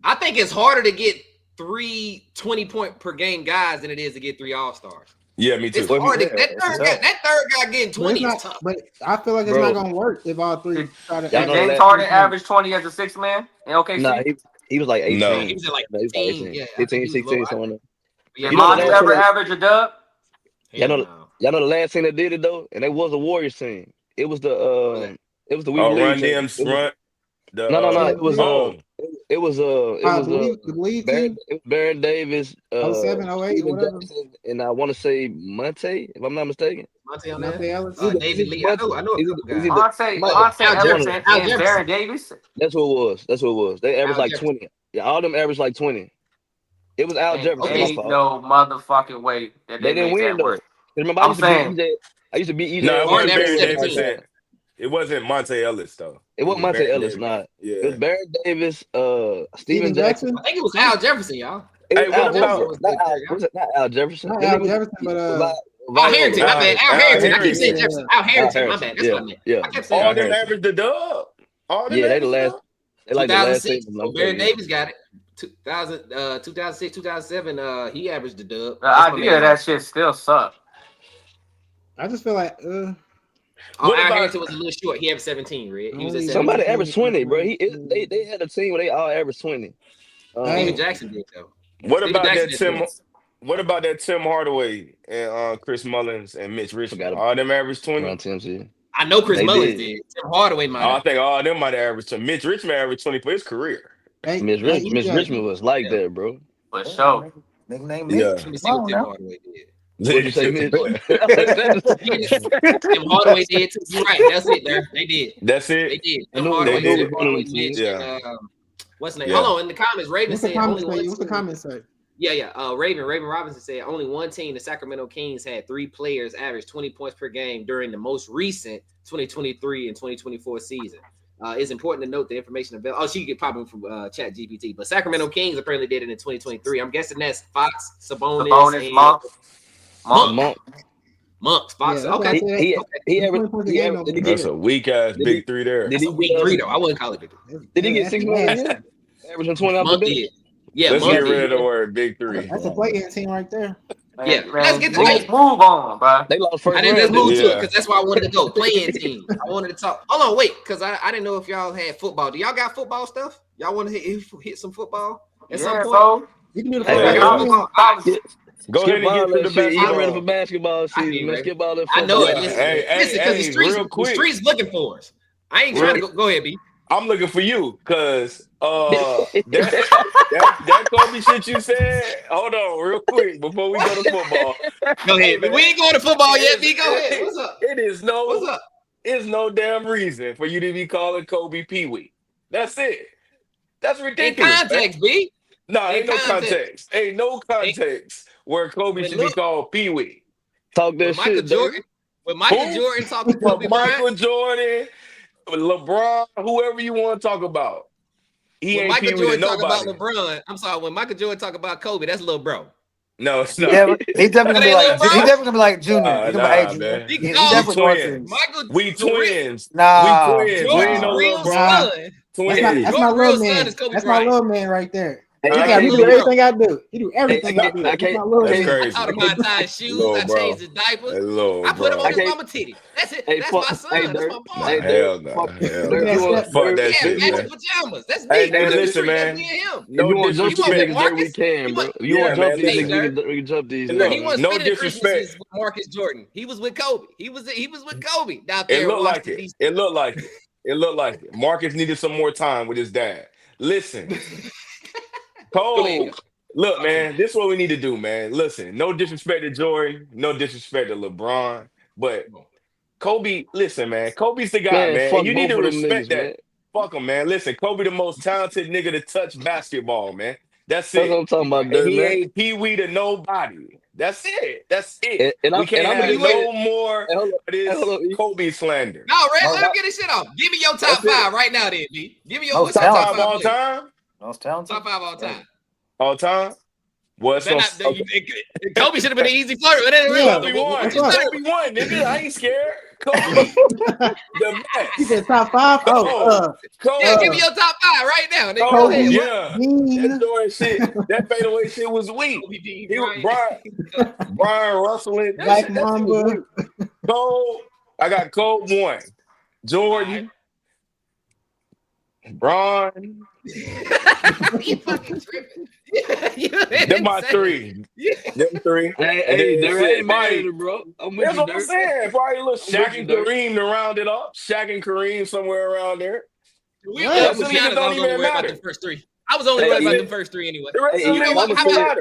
I think it's harder to get 3 20-point per game guys than it is to get 3 all-stars. Yeah, me too. It's hard. Yeah, That third guy getting 20 is tough. But I feel like it's not gonna work if all three try to. Did James Harden average 20 as a sixth man in OKC? Nah, he was like 18. No. He was at like No, he was like 15. 18. Yeah, 15, 16, something like that. Yeah, Did Monty ever average a dub? Y'all know the last team that did it though, and it was a Warriors team. It was the Run Dm's run. No. It was the Bleed team. It was Baron Davis, 07, 08, whatever. Jackson, and I want to say Monte, if I'm not mistaken. Monte on that. Ellis. David Lee. I know a couple guys. Monte Ellis and Baron Davis. That's what it was. They averaged like 20. Yeah, all of them averaged like 20. It was Al Jefferson. Ain't no motherfucking way that they didn't win though. Remember, I used to beat EJ. No, it wasn't Baron Davis. It wasn't Monte Ellis though. It wasn't Monte Ellis, nah. Yeah. It was Baron Davis, Steven Jackson. I think it was Al Jefferson, y'all. It was not Al Jefferson. Not Al Jefferson, but Al Harrington, my bad. Al Harrington. I keep saying Jefferson. Al Harrington, my bad. That's what I meant. Yeah. I kept saying all them averaged the dub. They the last. They like the last season. So Baron Davis got it. 2006, 2007. He averaged the dub. The idea of that shit still sucks. I just feel like. Al Harrington was a little short. He averaged 17, Red. He was at 17. Somebody averaged 20, bro. They had a team where they all averaged 20. Steven Jackson did though. What about that Tim Hardaway and Chris Mullins and Mitch Richmond? All them averaged 20. I know Chris Mullins did. Tim Hardaway might. I think all them might have averaged 20. Mitch Richmond averaged 20 for his career. Mitch Richmond was like that, bro. For sure. Nickname Yeah. Let me see what Tim Hardaway did. What'd you say, Mitch? Tim Hardaway did too. You're right. That's it. They did. That's it. They did. They Tim Hardaway did. Mitch. Yeah. What's the name? Hold on. In the comments, Raven said only one. What's the comment say? Yeah. Raven Robinson said only one team, the Sacramento Kings, had 3 players average 20 points per game during the most recent 2023 and 2024 season. It's important to note the information available. Oh, she could pop in from Chat GPT, but Sacramento Kings apparently did it in 2023. I'm guessing that's Fox, Sabonis, and Monk. Fox. Yeah, okay. He averaged. That's a weak ass big 3 there. That's a weak 3 though. I wouldn't call it big 3. Did he get 6 million? Averaging 20 off the bench. Yeah, let's get rid of the word big 3. That's a play-in team right there. Yeah, let's get move on, bro. They lost first. I didn't just move to it because that's why I wanted to go play-in team. I wanted to talk. Hold on, wait, because I didn't know if y'all had football. Do y'all got football stuff? Y'all want to hit some football at some point? Bro. You can do the football. Go ahead and get through the basketball. You ready for basketball season? Let's get ball. I know it. Listen, because the streets looking for us. I ain't trying to go ahead, B. I'm looking for you because that Kobe shit you said. Hold on, real quick before we go to football. Go ahead. We ain't going to football yet, B. Go ahead. What's up? What's up? It's no damn reason for you to be calling Kobe Pee Wee. That's it. That's ridiculous. In context, B. No, ain't no context. Ain't no context where Kobe should be called Pee Wee. Talk that shit, Jordan. When Michael Jordan talking to Kobe Michael Jordan, LeBron, whoever you want to talk about. When Michael Jordan talk about LeBron, I'm sorry. When Michael Jordan talk about Kobe, that's little bro. No, it's not. Yeah, he's definitely gonna be like Junior. Man. We twins. Nah, we twins. We ain't no little bro. That's my little man. That's my little man right there. He do everything I do. He do everything I do. That's crazy. I taught him how to tie shoes. I changed his diapers. I put him on his mama titty. That's it. That's my son. That's my boy. Hell no. Fuck that shit, man. Pajamas. That's me. Hey, listen, man. No disrespect. We can, bro. You want to jump these niggas? We can jump these. No disrespect. With Marcus Jordan. He was with Kobe. He was with Kobe. It looked like it. It looked like it. It looked like it. Marcus needed some more time with his dad. Listen. Cole, look, man, this is what we need to do, man. Listen, no disrespect to Jordan, no disrespect to LeBron, but Kobe, listen, man, Kobe's the guy, man. You need to respect that. Man. Fuck him, man. Listen, Kobe the most talented nigga to touch basketball, man. That's it. That's what I'm talking about, dude, he man. ain't Pee-wee to nobody. That's it. That's it. And we can't have no more of this Kobe slander. No, Red, let him get his shit off. Give me your top 5 right now, then, B. Give me your top 5 all time. Top 5 all time. All time? Well, so Kobe should have been an easy flirt, but it Kobe won. Kobe won, nigga. I ain't scared. Kobe, the best. He said top 5. Kobe. Yeah, give me your top 5 right now. Nigga. Kobe, yeah. That Jordan shit, that fadeaway shit was weak. He was Brian Russell and Black Mamba. Cole. I got Cole 1. Jordan. Bron. You fucking tripping. Them my 3. Them 3. Hey, shit, Mike, bro. I'm with That's you, what I'm saying. Probably a little Shaq and Kareem to round it up. Shaq and Kareem somewhere around there. To be honest, I was only worried about the first 3. I was only worried about the first 3 anyway. You know what? How about,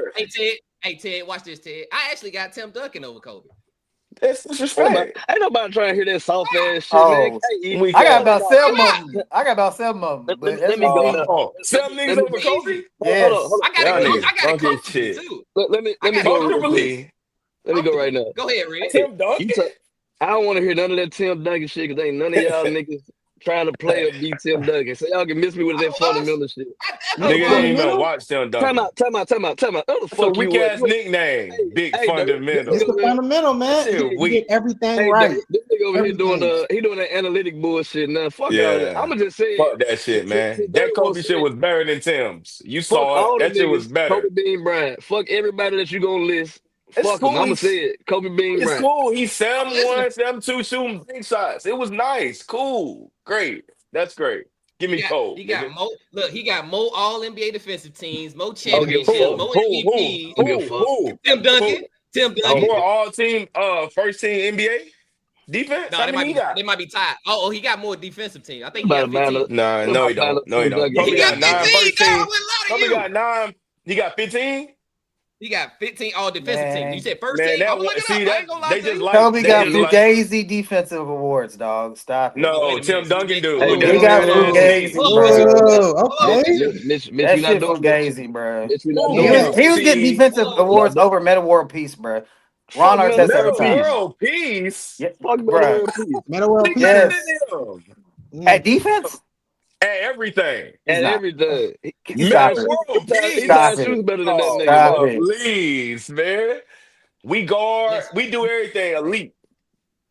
hey, Ted, watch this, Ted. I actually got Tim Duncan over Kobe. That's disrespect. Ain't nobody trying to hear that soft ass shit, Oh, man. I got about 7 of them. I got about 7 of them. Let me go. 7 niggas over Kobe? Yes. I got a coach too. Let me go right now. Go ahead, Red. Tim Duncan? I don't want to hear none of that Tim Duncan shit because ain't none of y'all niggas trying to play or beat Tim Duncan. So y'all can miss me with that fundamental shit. Nigga ain't even watch Tim Duncan. Time out. That's a weak ass nickname. Big fundamental. It's the fundamental, man. You get everything right. This nigga over here doing that analytic bullshit now. Fuck all that. I'ma just say fuck that shit, man. That Kobe shit was better than Tim's. You saw it. That shit was better. Kobe Bean Bryant. Fuck everybody that you gonna list. Fuck cool. him. I'ma say it. Kobe Bean Bryant. It's cool. He's 7-1, 7-2 shooting big shots. It was nice. Cool. Great. That's great. Give me Cole. He got more All NBA defensive teams, more championships, more MVPs. Tim Duncan. More all team, first team NBA defense. No, they might be tied. Oh, he got more defensive team. I think he got 15. No, he don't. He got 9 first team. Kobe got 9. He got 15. He got 15 all defensive teams. You said first team. Kobe got Fugazi defensive awards, dog. Stop it. No, Tim Duncan do. He got Fugazi, bro. Okay. Mitch, that shit Fugazi, bro. He was getting defensive awards over Meta World Peace, bro. Ron Artest every time. Meta World Peace? Yeah, bro. Meta World Peace? Yes. At defense? At everything. At everything. Stop it. Stop it. Better than that nigga. Please, man. We guard. We do everything elite.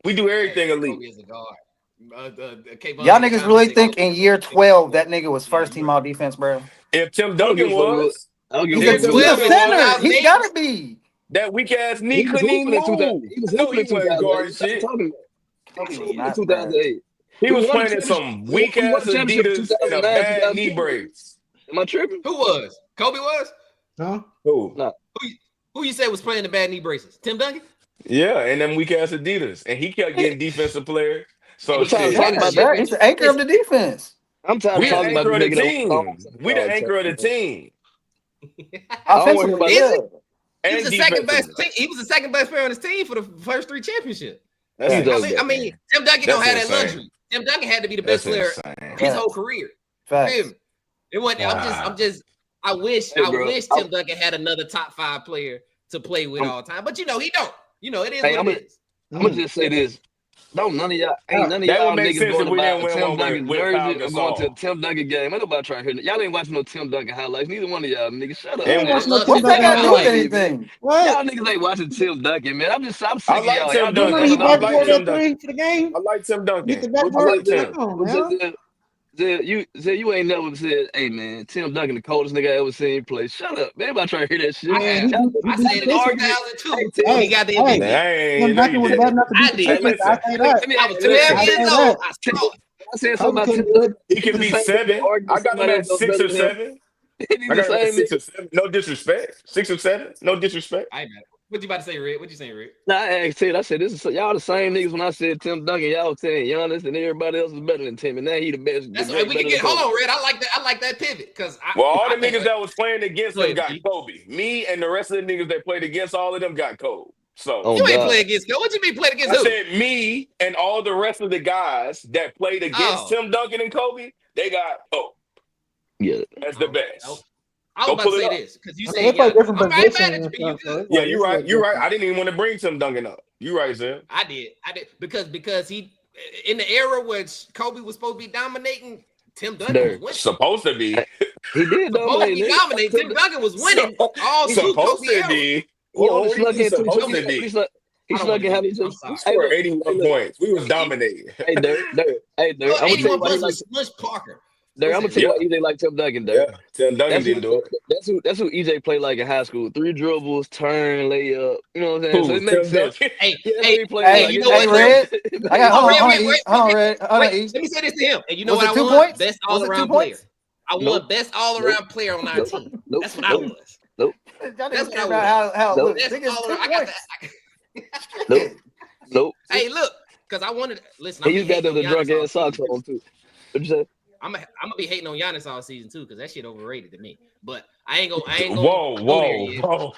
Y'all niggas really think in year 12 that nigga was first team all defense, bro? If Tim Duncan was, he's a center. He gotta be. That weak ass knee couldn't even move. He was guard shit. 2008. He was playing in some weak ass Adidas and a bad knee brace. Am I tripping? Who was? Kobe was? Huh? Who? No. Who you said was playing the bad knee braces? Tim Duncan? Yeah, and them weak ass Adidas. And he kept getting defensive player. So he's the anchor of the defense. I'm tired of talking about the team. We the anchor of the team. Offensively, He was the second best. He was the second best player on his team for the first 3 championships. I mean, Tim Duncan don't have that luxury. Tim Duncan had to be the best player his whole career. It wasn't. I wish Tim Duncan had another top 5 player to play with all the time. But he don't. It is what it is. I'm gonna just say this. None of y'all niggas going to buy Tim Duncan jersey or going to a Tim Duncan game. Ain't nobody trying to hear that. Y'all ain't watching no Tim Duncan highlights. Neither one of y'all niggas. Shut up. What they got to do with anything? Y'all niggas ain't watching Tim Duncan, man. I'm sick of y'all. Tim Duncan. I like Tim Duncan. You ain't never said, hey man, Tim Duncan the coldest nigga I ever seen play. Shut up, man. Everybody trying to hear that shit. I said in 2002. He got the MVP. Tim Duncan was bad enough to I did. I say that. I was 12 years old. I said something about Tim Duncan. He can be 7. I got him at 6 or 7. I got him at 6 or 7. No disrespect. 6 or 7. No disrespect. What you about to say, Rick? What you saying, Rick? Nah, I said this is y'all the same niggas when I said Tim Duncan. Y'all was saying Giannis and everybody else is better than Tim, and now he the best. That's right. We can get hold on, Red. I like that pivot because all the niggas that was playing against them got Kobe. Me and the rest of the niggas that played against all of them got Kobe. So you ain't playing against Kobe. What you mean playing against who? I said me and all the rest of the guys that played against Tim Duncan and Kobe, they got Kobe. Yeah, that's the best. I was about to say this because you said different positions. Yeah, you're right. I didn't even want to bring Tim Duncan up. You're right, Zim. I did because he in the era where Kobe was supposed to be dominating, Tim Duncan was supposed to be. He did dominate. He dominated. Tim Duncan was winning all two Supposed Kobe to eras. be. Well, he supposed to He be. snuck in how many times. We scored 81 points. We was dominating. Hey, Dirk. I'm gonna tell you why he like Smush Parker. Dirk, I'm gonna tell you why EJ like Tim Duncan, Dirk. Yeah, Tim Duncan didn't do it. That's who EJ played like in high school. 3 dribbles, turn, layup. You know what I'm saying? So it makes sense. Hey, you know what, Red? I got hold on, Red. Let me say this to him. And you know what I won? Best all-around player. I won best all-around player on our team. That's what I was. That's what I was. How Nope. Hey, look, because I wanted. Listen, he got the drunk ass socks on too. What'd you say? I'm gonna be hating on Giannis all season too, because that shit overrated to me. But I ain't gonna Whoa.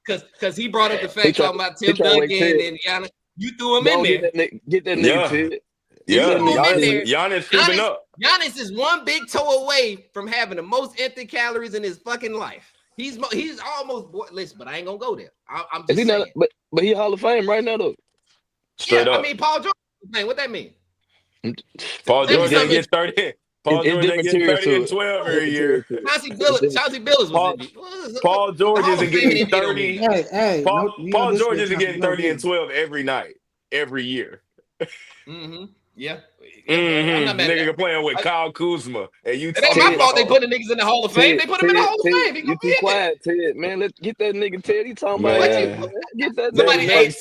Because he brought up the fact talking about Tim Duncan and Giannis. You threw him in there. Get that nigga Ted. Yeah, Giannis creeping up. Giannis is one big toe away from having the most empty calories in his fucking life. He's almost listen, but I ain't gonna go there. I'm just saying. Not, but he Hall of Fame right now though. Straight up. I mean, Paul George. What that mean? Paul George didn't get 30. Paul George didn't get 30 and 12 every year. Chauncey Billups was Paul George isn't getting 30. Paul George isn't getting 30 and 12 every night, every year. Mm-hmm. Yeah. Nigga playing with Kyle Kuzma. And you it ain't my fault they put the niggas in the Hall of Fame. They put him in the Hall of Fame. You too quiet, Ted. Man, let's get that nigga Ted. He talking about get that somebody Ted.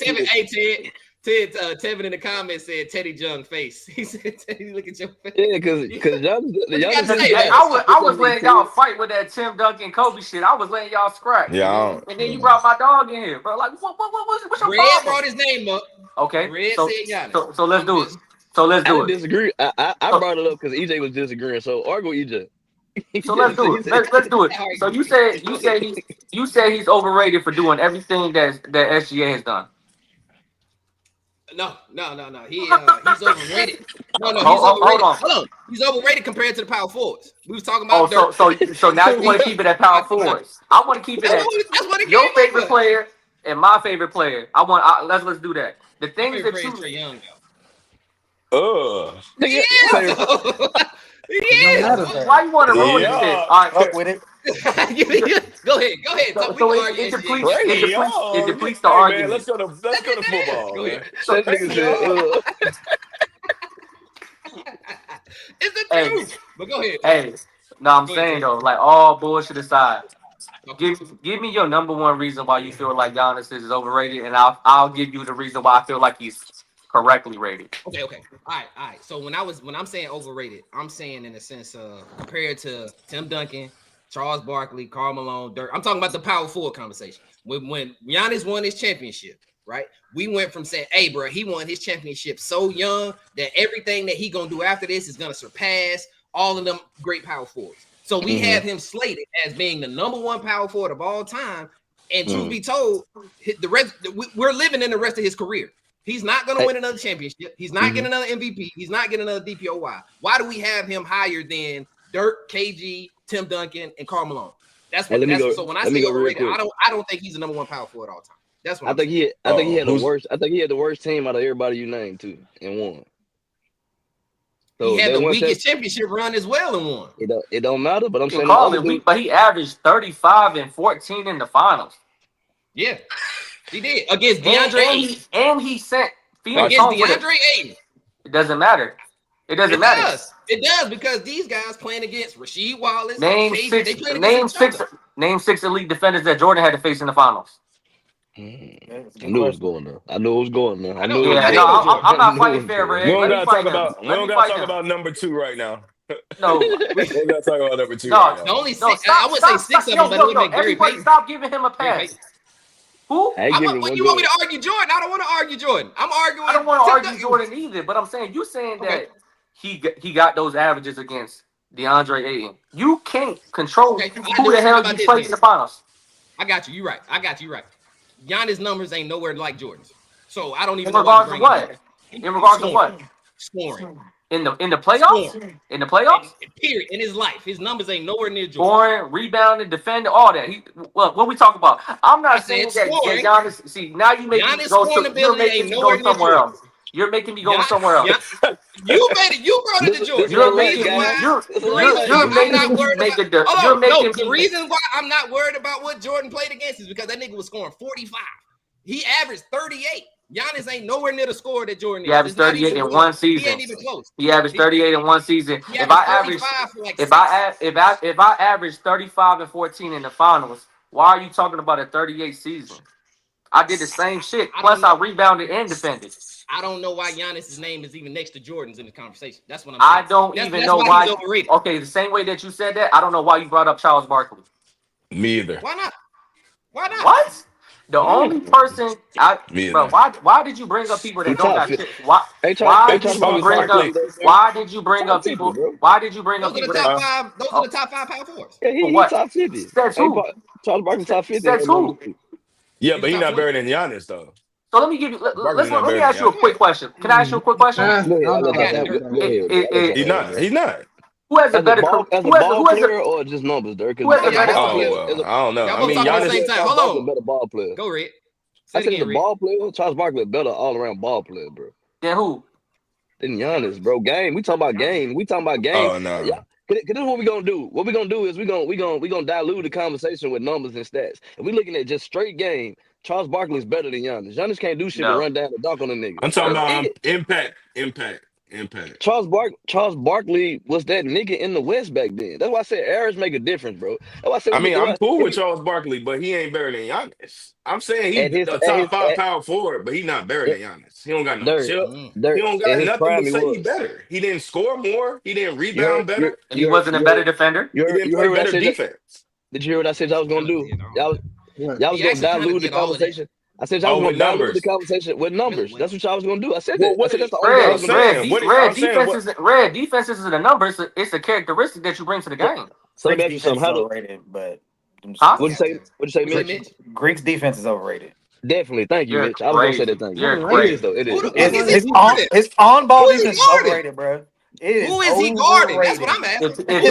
Tevin in the comments said Teddy Jung face. He said Teddy, look at your face. Yeah, because y'all I was letting y'all fight with that Tim Duncan Kobe shit. I was letting y'all scrap. Yeah. And then you brought my dog in here, bro. Like what's your Red problem? brought his name up. Okay. Red said Giannis. So let's do it. I didn't disagree. I brought it up because EJ was disagreeing. So argue EJ. So let's do it. Let's do it. So you said he's overrated for doing everything that SGA has done. No. He's overrated. No, he's overrated. Hold on. He's overrated compared to the power forwards. We was talking about. So now you want to keep it at power forwards. I want to keep it at your favorite player and my favorite player. Let's do that. The things that you. Young, yeah. Why you want to ruin this shit? All right, fuck with it. Go ahead. So it depletes the argument. Man, let's go to football. Go ahead. It's the truth. But go ahead. Hey, I'm saying though, like all bullshit aside, give me your number one reason why you feel like Giannis is overrated, and I'll give you the reason why I feel like he's correctly rated. Okay. All right. So when I'm saying overrated, I'm saying in the sense of compared to Tim Duncan, Charles Barkley, Karl Malone, Dirk. I'm talking about the power forward conversation. When Giannis won his championship, right? We went from saying, hey, bro, he won his championship so young that everything that he gonna do after this is gonna surpass all of them great power forwards. So we have him slated as being the number one power forward of all time. And truth be told, we're living in the rest of his career. He's not going to win another championship. He's not getting another MVP. He's not getting another DPOY. Why do we have him higher than Dirk, KG, Tim Duncan, and Karl Malone? So when I say overrated, I don't think he's the number one power forward all time. That's what I think he had the worst. I think he had the worst team out of everybody you named too, and won. So he had the weakest championship run as well and won. It don't matter, but I'm saying call it weak, but he averaged 35 and 14 in the finals. Yeah. He did against DeAndre Ayton. And he sent Phoenix against DeAndre Ayton. It doesn't matter. It matter. It does because these guys playing against Rasheed Wallace. Name six elite defenders that Jordan had to face in the finals. I knew it was going there. I'm not fighting fair, Red. We don't gotta talk about number 2 right now. No, we don't gotta talk about number 2. No, right now. Only 6. I would say 6 of them, but it would make Gary Payton. Stop giving him a pass. Who? When you want me to argue Jordan, I don't want to argue Jordan. I'm arguing. I don't want to argue Jordan either, but I'm saying that he got those averages against DeAndre Ayton. You can't control who the hell you play in the finals. I got you. You're right. Giannis' numbers ain't nowhere like Jordan's. So I don't even know what. In regards to what? Scoring. In the playoffs? Scoring. In the playoffs? Period. In his life. His numbers ain't nowhere near Jordan. Scoring, rebounding, defending, all that. What we talk about? I'm not saying that Giannis. See, now you make me go somewhere else. You're making me go somewhere else. You made it. You brought it to Jordan. You're making the reason why I'm not worried about what Jordan played against is because that nigga was scoring 45. He averaged 38. Giannis ain't nowhere near the score that Jordan is. He averaged 38 in one season. He ain't even close. He averaged 38 in one season. If I average 35 and 14 in the finals, why are you talking about a 38 season? I did the same shit. Plus, I rebounded and defended. I don't know why Giannis' name is even next to Jordan's in the conversation. That's what I'm saying. I don't even know why. Okay, the same way that you said that, I don't know why you brought up Charles Barkley. Me either. Why not? Why not? What? The only person, bro. Why did you bring up people that don't got shit? Why did you bring up people? Why did you bring up people that? Those are the top 5 power forwards. Yeah, he's top 50. That's who. Charles Barkley top 50. That's who. Yeah, but he's not better than Giannis though. So let me give you. Let me ask you a quick question. Can I ask you a quick question? He's not. Who has a better ball player or just numbers, Dirk? I don't know. I mean, Giannis. Hold on. Better ball player. Go Red. I said the ball player. Charles Barkley a better all around ball player, bro. Then who? Then Giannis, bro. Game. We talking about game. Oh no. Yeah. Cause this is what we gonna do. What we gonna do is we gonna dilute the conversation with numbers and stats. If we looking at just straight game, Charles Barkley is better than Giannis. Giannis can't do shit but run down the dunk on the nigga. I'm talking about impact. Charles Barkley was that nigga in the West back then. That's why I said errors make a difference, bro. That's why I said I'm cool with Charles Barkley, but he ain't better than Giannis. I'm saying he's the top 5 power forward, but he's not better than Giannis. He don't got no chip. He don't got nothing to say he's better. He didn't score more. He didn't rebound better. And he wasn't a better defender. You play better defense. Did you hear what I said y'all was gonna do? Y'all was gonna dilute the conversation. I said y'all was gonna dilute the conversation with numbers. That's what y'all was gonna do. I said that. That's the only thing. Red defenses is the numbers. It's a characteristic that you bring to the game. So let me ask you something. Overrated, but what'd you say, Mitch? Greek's defense is overrated. Definitely. Thank you, Mitch. I was gonna say that thing. It is though. It is. His on-ball defense is overrated, bro. Who is he guarding? That's what I'm asking. If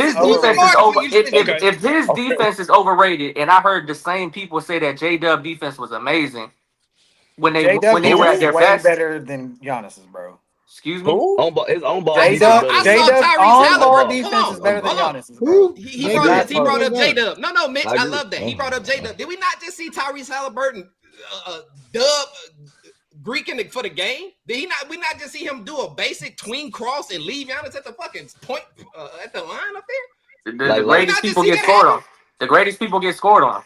his defense is overrated, and I heard the same people say that J-Dub defense was amazing when they were at their best, better than Giannis's, bro. Excuse me. His own ball. J-Dub on-ball defense is better than Giannis's. He brought up J-Dub. No, Mitch, I love that. He brought up J-Dub. Did we not just see Tyrese Halliburton dub Greek for the game? Did we not just see him do a basic tween cross and leave Giannis at the fucking point at the line up there? The greatest people get scored on. The greatest people get scored on.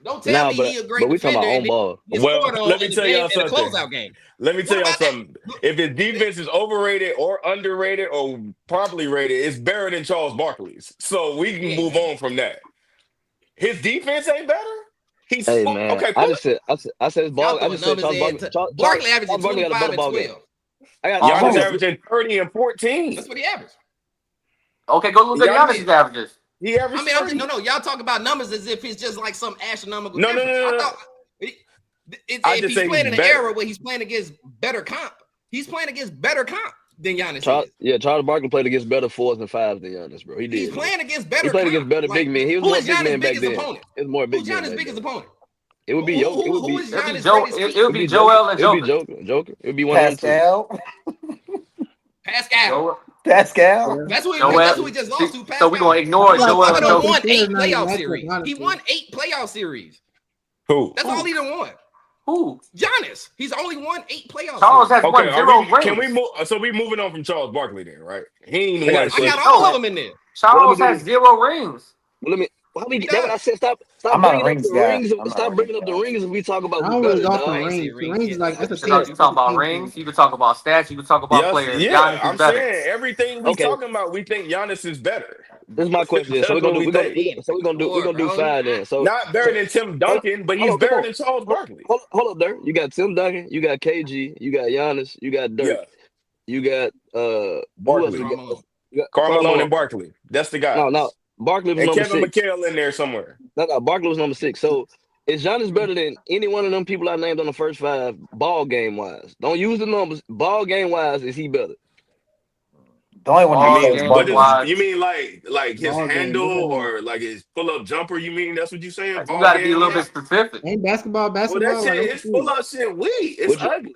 Don't tell me he a great defender. But we talking about on ball. Well, let me tell y'all something. Let me tell y'all something. If his defense is overrated or underrated or properly rated, it's better than Charles Barkley's. So we can move on from that. His defense ain't better? Hey man, okay, I said his ball. I just said Charles Barkley averaging 25 and 12. Giannis averaging 30 and 14. That's what he averaged. Okay, go look at Giannis' averages. He averaged. I mean, no. Y'all talk about numbers as if it's just like some astronomical. No. I thought if he's playing in an era where he's playing against better comp, he's playing against better comp than Giannis. Charles Barkley played against better 4s and 5s than Giannis, bro. He did. He's playing against better. He played against better big men. He was more big man back then. It was more big. Who's Giannis' biggest opponent? It would be Joker. It would be Joel and Joker. Joker. It would be one of them two. Pascal. That's who we just lost to. Pascal. So we're gonna ignore Joel and Joker. Won 8 playoff series. He won 8 playoff series. Who? That's all he done won. Who? Giannis. He's only won 8 playoffs. Charles has won 0 rings. Can we move? So we moving on from Charles Barkley then, right? He ain't I got all of them in there. Charles has 0 rings. Well, that's what I said. Stop bringing up the rings. Stop bringing up the rings if we talk about who's better. Rings is like that's a thing. You talk about rings. You can talk about stats. You can talk about players. Yeah, I'm saying everything we talking about. We think Giannis is better. This is my question. So we're gonna do 5 then. So not better than Tim Duncan, but he's better than Charles Barkley. Hold up, Dirk. You got Tim Duncan. You got KG. You got Giannis. You got Dirk. You got Barkley. Carmelo and Barkley. That's the guy. No. Barkley was and number Kevin 6. McHale in there somewhere. No, Barkley was number 6. So is Giannis better than any one of them people I named on the first 5 ball game wise? Don't use the numbers. Ball game wise, is he better? The only one you mean like his handle or like his pull-up jumper? You mean that's what you saying? You got to be a little bit specific. Ain't basketball. Well, that shit, his pull-up shit weak. It's ugly.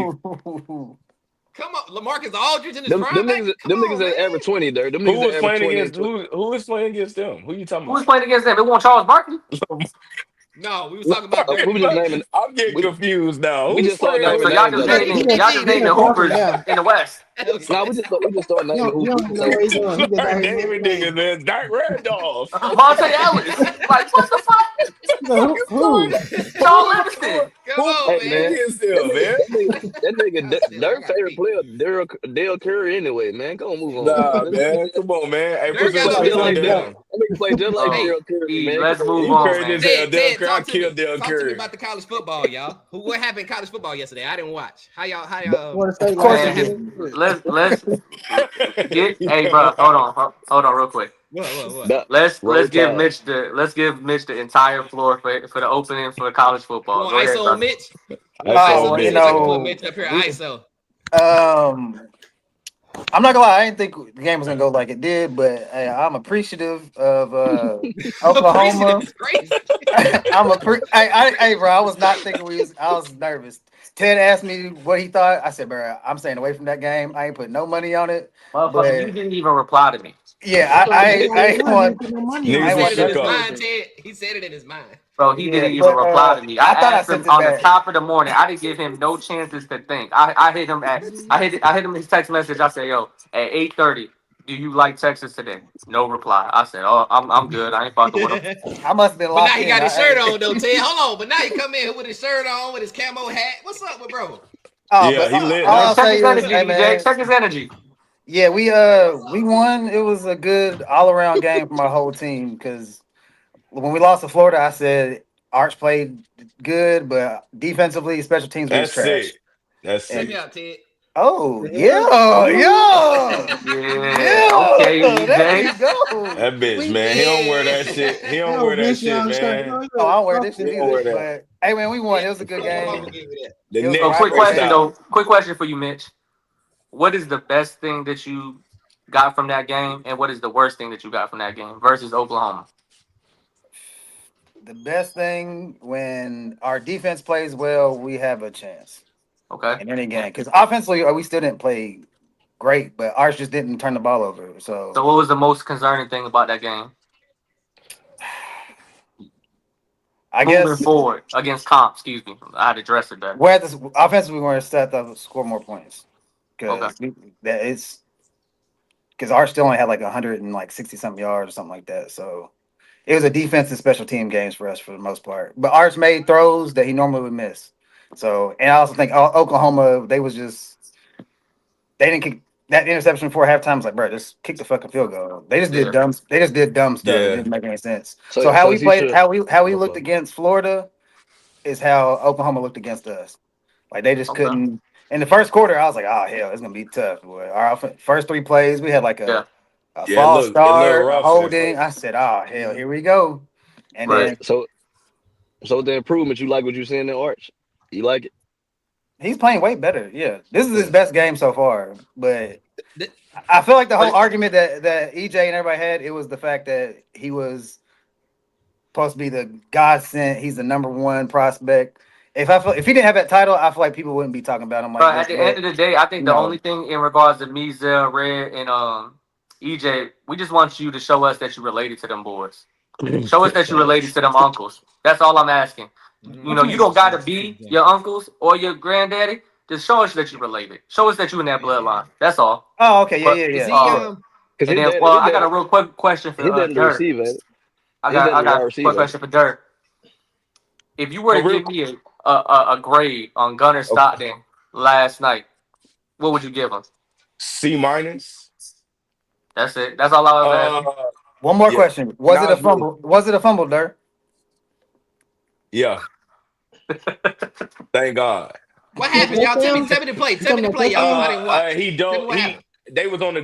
think Come on, LaMarcus Aldridge in his Them prime. niggas that average 20, there. Them Who niggas was that average playing 20 against who is playing against them? Who you talking Who was about? playing against them? It wasn't Charles Barkley. No, we was talking about We Derrick just Rose. naming. I'm getting We, confused now. we Who's just start playing naming So with y'all names just at this naming point. the Hoopers in the West. We just start naming You who don't even know what he's doing. He just out Start here naming nicknames. niggas, man. Dyke Randolph. Monte Ellis. Like what the fuck? So who? Sean Livingston. Come Who on, Hey playing man. man, against that them, nigga, man? that nigga, I still, I their gotta favorite pee. player, Dale Curry anyway, man. Go on, move on, Nah, man. man. Come on, man. Hey, put Derrick some got no Play respect just on like defensive Dale. them. player. That nigga play just like Bro, Dale Curry, man. let's Come on, move You on, crazy man. as hell. Ted, Dale Ted, Curry. I talk to killed me. Dale Talk to me Curry. about the college football, y'all. What happened in college football yesterday? I didn't watch. How y'all Florida State Of course lost he Man, did. again. let's get. Hey, Yeah. bro, hold on, real quick. What? Duh. Let's Roll give Tide. Mitch the entire floor for the opening for college You football. want Go ahead, ISO on brother. Mitch? ISO ISO Oh, Mitch. Mitch, So I can man. put Mitch up here. ISO. um, I'm not gonna lie. I didn't think the game was gonna go like it did, but hey, I'm appreciative of Appreciative Oklahoma. is crazy. Hey, bro, I was not thinking I was nervous. Ted asked me what he thought. I said, bro, I'm staying away from that game. I ain't putting no money on it. Motherfucker, you But didn't even reply to me. yeah, He ain't want. didn't put no money He on Niggas I it. ain't is said want it in shook his nothing. up. mind, Ted. He said it in his mind. Bro, he Yeah, didn't even but reply to me. I I thought I asked him sent it on the back. top of the morning. I didn't give him no chances to think. I hit him his text message. I said, yo, at 8:30, do you like Texas today? No reply. I said, oh, I'm good. I ain't fucking with him. I must have been But now locked he in. got his shirt on though, Ted. Hold on. But now he come in with his shirt on, with his camo hat. What's up with bro? Yeah, But he lit all Man, I'll now. check say his is, energy, hey DJ. man, Check his energy. yeah, we won. It was a good all around game from our whole team because when we lost to Florida, I said Arch played good, but defensively, special teams we was That's trash. sick. That's Check me And sick. out, Ted. oh The hell? yeah, yeah, Yeah. Okay, yeah, there DJ. you go. That bitch, We man. He don't wear that Yeah. shit. He don't No, wear that Vince shit, Young shirt. man. oh, I don't wear this He shit don't either. wear that. But hey man, we won. Yeah, It was a good I'm game. gonna give you that. The It was a So Nick quick rivalry question game. freestyle. though. Quick question for you, Mitch. What is the best thing that you got from that game, and what is the worst thing that you got from that game versus Oklahoma? The best thing when our defense plays well, we have a chance Okay. in any game. Because offensively, we still didn't play great, but ours just didn't turn the ball over. So So what was the most concerning thing about that game? I Moving guess forward against comp, excuse me. I had to address it better. we're at this offensively, we want to set up score more points Okay. because that it's because ours still only had like 160 something yards or something like that. So it was a defensive special team games for us for the most part. But ours made throws that he normally would miss. So and I also think Oklahoma they didn't kick that interception before halftime. Was like, bro, just kick the fucking field goal. They just did Yeah. dumb. They just did dumb stuff. It Yeah. didn't make any sense. So, So how so we is he played, should. how we My looked fault. against Florida is how Oklahoma looked against us. Like they just Okay. couldn't. In the first quarter, I was like, oh hell, it's gonna be tough. Boy. Our first three plays, we had like Yeah. a Yeah, false it looked start, a rough at holding. I first. said, oh hell, here we go. And Right. then So the improvement, you like what you seeing in Arch? You like it? he's playing way better. Yeah, this is his Mm. best game so far. But Th- I feel like the whole But argument that EJ and everybody had, it was the fact that he was supposed to be the God sent. He's the number one prospect. If he didn't have that title, I feel like people wouldn't be talking about him like but at this. the end of But the day, I think the only no, thing in regards to me, Zell, Red, and EJ, we just want you to show us that you're related to them boys. Show us that you're related to them uncles. That's all I'm asking. You know, you don't gotta be your uncles or your granddaddy. Just show us that you're related. Show us that you're in that bloodline. That's all. oh okay, But Is yeah. he Because and his then dad, well, I got a real quick question for his dad the Dirk. receiver. Ain't it? I His got dad I the wide got a quick receiver. question for Dirk. If you were Oh, to real give me a grade on Gunnar okay. Stockton last night, what would you give him? C minus. That's it. That's all I was Uh, asking. One more yeah. question: Was it a Nas really. fumble? Was it a fumble, Dirk? Yeah. Thank God. what No happened, y'all? Tell me, touchdown? tell me the play. You Tell me talking the about play, y'all, because I touchdown? didn't watch. He Tell me don't what happened. they was on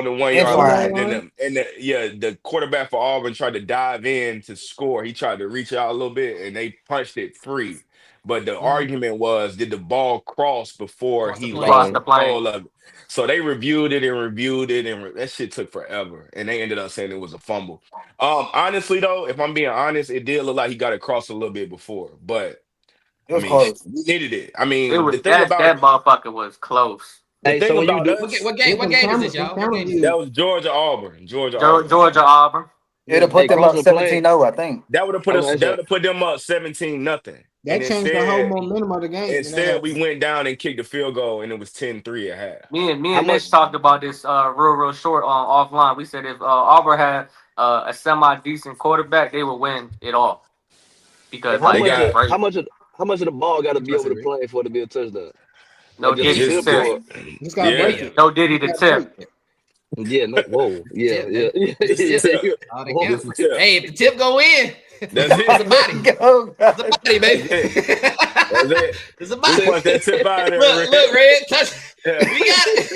the 1 Inch yard Goal line, line and then line. line? the quarterback for Auburn tried to dive in to score. He tried to reach out a little bit, and they punched it free. But the argument was, did the ball cross before Across the he plane. lost Across the plane. control of it? So they reviewed it and reviewed it, and that shit took forever. And they ended up saying it was a fumble. Honestly though, if I'm being honest, it did look like he got across a little bit before, but It was close. We needed it. I It mean, was the thing that about motherfucker was close. the Hey, thing so when you about do, us, What game is this, y'all? What game is that this? was Georgia Auburn. Georgia Auburn. Georgia Auburn. It'll put hey, them up crossing the plane, 17-0, I think. That would have put I'm us. gonna ask That y'all. would have put them up 17-0. That And changed the whole momentum of the game. instead we went down and kicked the field goal, and it was 10-3 at half. Me How and much? Mitch talked about this real short on offline. We said if Auburn had a semi decent quarterback, they would win it all because And how like They much? it's got great. How much of the ball got to be over the Impressive, plane for it to be a touchdown? No Like just a Diddy the just, tip tip. or? Just gotta break it. No Diddy the Just gotta tip. break it. Yeah. No. Whoa. Yeah. Tip, Yeah. baby. Yeah. just a tip. All that Whoa. counts. Just a tip. Hey, if the tip go in, That's it's a it. body. Go, It's a body, baby. That's it. That's it. It's a We body. punch that tip out of there, Look, Red, touch. Yeah. We got it.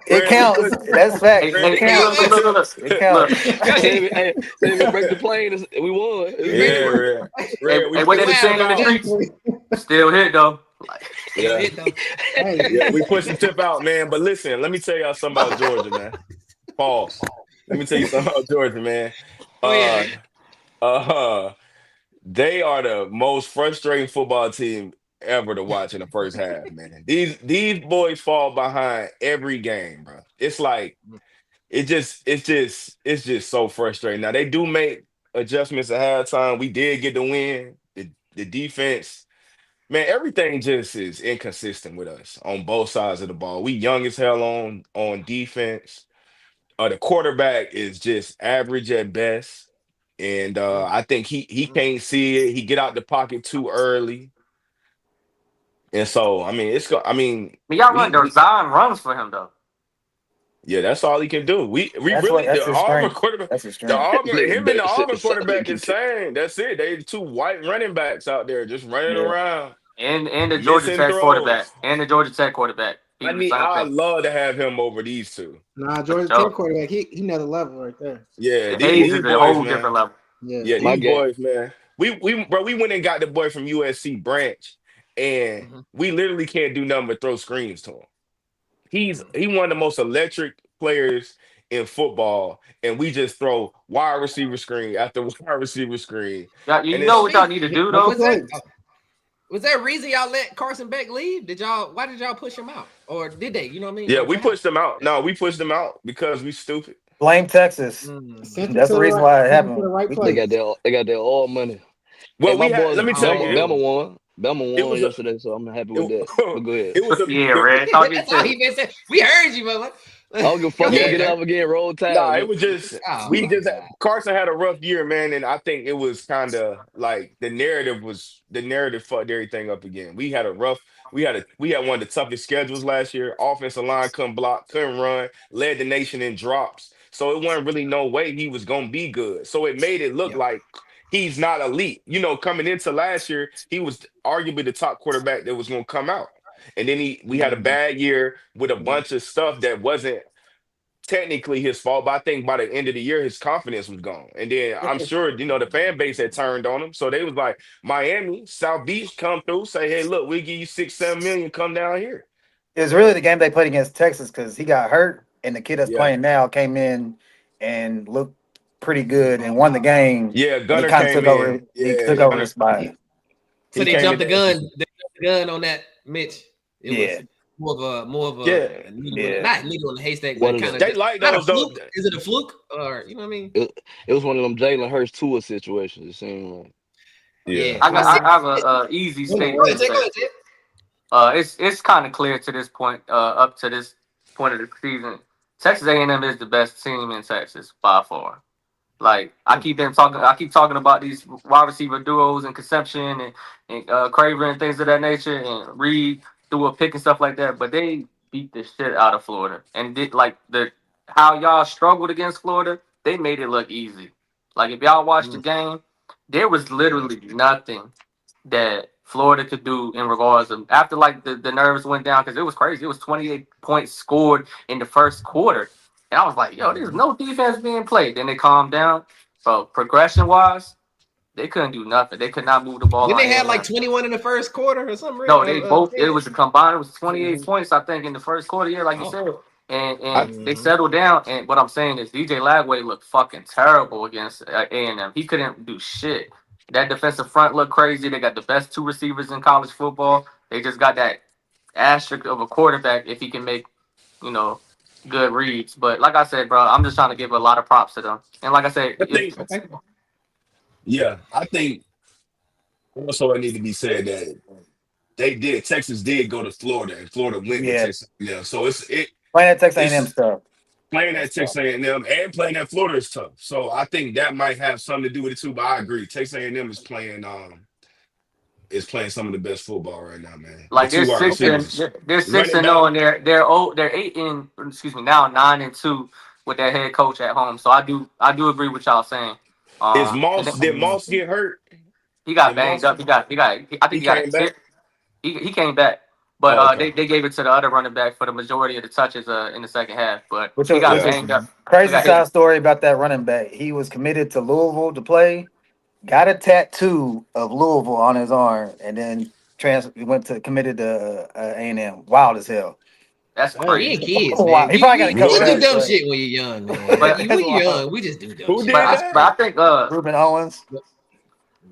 It counts. That's fact. Hey, It hey, counts. look. It counts. Hey, we break the plane. We won. Yeah, Red. Red, we Hey, put what they the be saying tip in the out. streets? Still hit though. Still Yeah. hit though. Yeah, we pushed the tip out, man. But listen, let me tell y'all something about Georgia, man. Pause. Let me tell you something about Georgia, man. Oh yeah. They are the most frustrating football team ever to watch in the first half, man. These boys fall behind every game, bro. It's like it's just so frustrating. Now they do make adjustments at halftime. We did get the win. The defense, man, everything just is inconsistent with us on both sides of the ball. We young as hell on defense. The quarterback is just average at best. And I think he can't see it. He get out the pocket too early. And so, I mean, But y'all run we Zion runs for him though. yeah, that's all he can do. We That's really that's the his Auburn strength. quarterback, That's his the strength. Auburn him and the Auburn Something quarterback can is saying that's it. They the two white running backs out there just running Yeah. around, And the Georgia missing Tech quarterback. throws. And the Georgia Tech quarterback. He do the same I thing. love to have him over these two. Nah, For Georgia sure. Tech quarterback, he another level right there. Yeah, Hayes these is a boys, whole man. different level. Yeah. Yeah, My these game. boys, man. We went and got the boy from USC Branch, and we literally can't do nothing but throw screens to him. He one of the most electric players in football, and we just throw wide receiver screen after wide receiver screen. Y'all, And you know it's what y'all need to do Make though? a play. Was there a reason y'all let Carson Beck leave? Why did y'all push him out? Or did they? You know what I mean? yeah, Like, we what pushed them out. No, we pushed them out because we stupid. Blame Texas. happened? That's the reason why it Send him to happened. the right They place. got their all money. Well, And my we had. boys, Let me tell Bama, you, Bama won. Bama it won was a. yesterday, so I'm happy with that. But go ahead. It was a. Yeah, Red. Talk your That's all he shit. been saying. We heard you, mother. I don't give a fuck. Go He gonna ahead, get it man. up again. Roll Tide. Nah, it was just Oh we my just God. Carson had a rough year, man, and I think it was kind of like the narrative fucked everything up again. We had one of the toughest schedules last year. Offensive line couldn't block, couldn't run, led the nation in drops. So it wasn't really no way he was gonna be good. So it made it look Yeah. like he's not elite. You know, coming into last year, he was arguably the top quarterback that was gonna come out. And then we had a bad year with a bunch of stuff that wasn't technically his fault, but I think by the end of the year, his confidence was gone. And then I'm sure, the fan base had turned on him. So they was like, Miami, South Beach, come through, say, hey, look, we'll give you 6-7 million, come down here. It was really the game they played against Texas because he got hurt, and the kid that's Yeah. playing now came in and looked pretty good and won the game. Yeah, And he Gunner kind of came took over. in. He Yeah, took over Gunner. his spot. So He they came jumped the in gun. there. They jumped the gun on that, Mitch. It Yeah. was more of a Yeah. not needle in the haystack, What but is kind it? of They like not a those, though. fluke. Is it a fluke or you know what I mean? It was one of them Jalen Hurts tour situations. It seemed like. Yeah. I have a easy Go statement ahead, to Jay, go say. ahead, Jay. It's kind of clear to this point, up to this point of the season. Texas A&M is the best team in Texas by far. Like I keep talking about these wide receiver duos and Conception and Craver and things of that nature, and Reed threw a pick and stuff like that. But they beat the shit out of Florida, and did like how y'all struggled against Florida. They made it look easy. Like if y'all watched the game, there was literally nothing that Florida could do in regards of after like the nerves went down because it was crazy. It was 28 points scored in the first quarter. And I was like, yo, there's no defense being played. Then they calmed down. So progression wise, they couldn't do nothing. They could not move the ball. Didn't on they have any like line. 21 in the first quarter or something? No, they both it was a combined, it was 28 Mhm. points, I think, in the first quarter, yeah, like you said. And I- they settled down. And what I'm saying is DJ Lagway looked fucking terrible against A&M. He couldn't do shit. That defensive front look crazy. They got the best 2 receivers in college football. They just got that asterisk of a quarterback if he can make, good reads. But like I said, bro, I'm just trying to give a lot of props to them. And like I said, I think, I think also it need to be said that Texas did go to Florida, and Florida went to Texas. Yeah, so playing at Texas A&M stuff. Playing at Texas A&M and playing at Florida is tough. So I think that might have something to do with it too. But I agree, Texas A&M is playing some of the best football right now, man. Like they're 6-0, and they're 8 in, now 9-2 with their head coach at home. So I do agree with y'all saying. Did Moss get hurt? He got banged up. I think he got a tip. He came back, but they gave it to the other running back for the majority of the touches in the second half. But he got banged up. Crazy side story about that running back. He was committed to Louisville to play, got a tattoo of Louisville on his arm, and then committed to A&M. Wild as hell. That's crazy. Kids, man. He probably got a couple. You do dumb shit when you're young, man. When you're young, we just do dumb shit. Who did that? But I think Ruben Owens.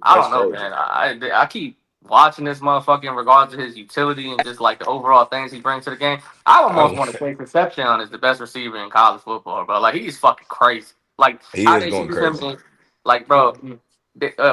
I don't know, man. I keep watching this motherfucker in regards to his utility and just like the overall things he brings to the game. I almost want to say Concepcion is the best receiver in college football, bro. Like he's fucking crazy. Like he is going crazy. Like, bro,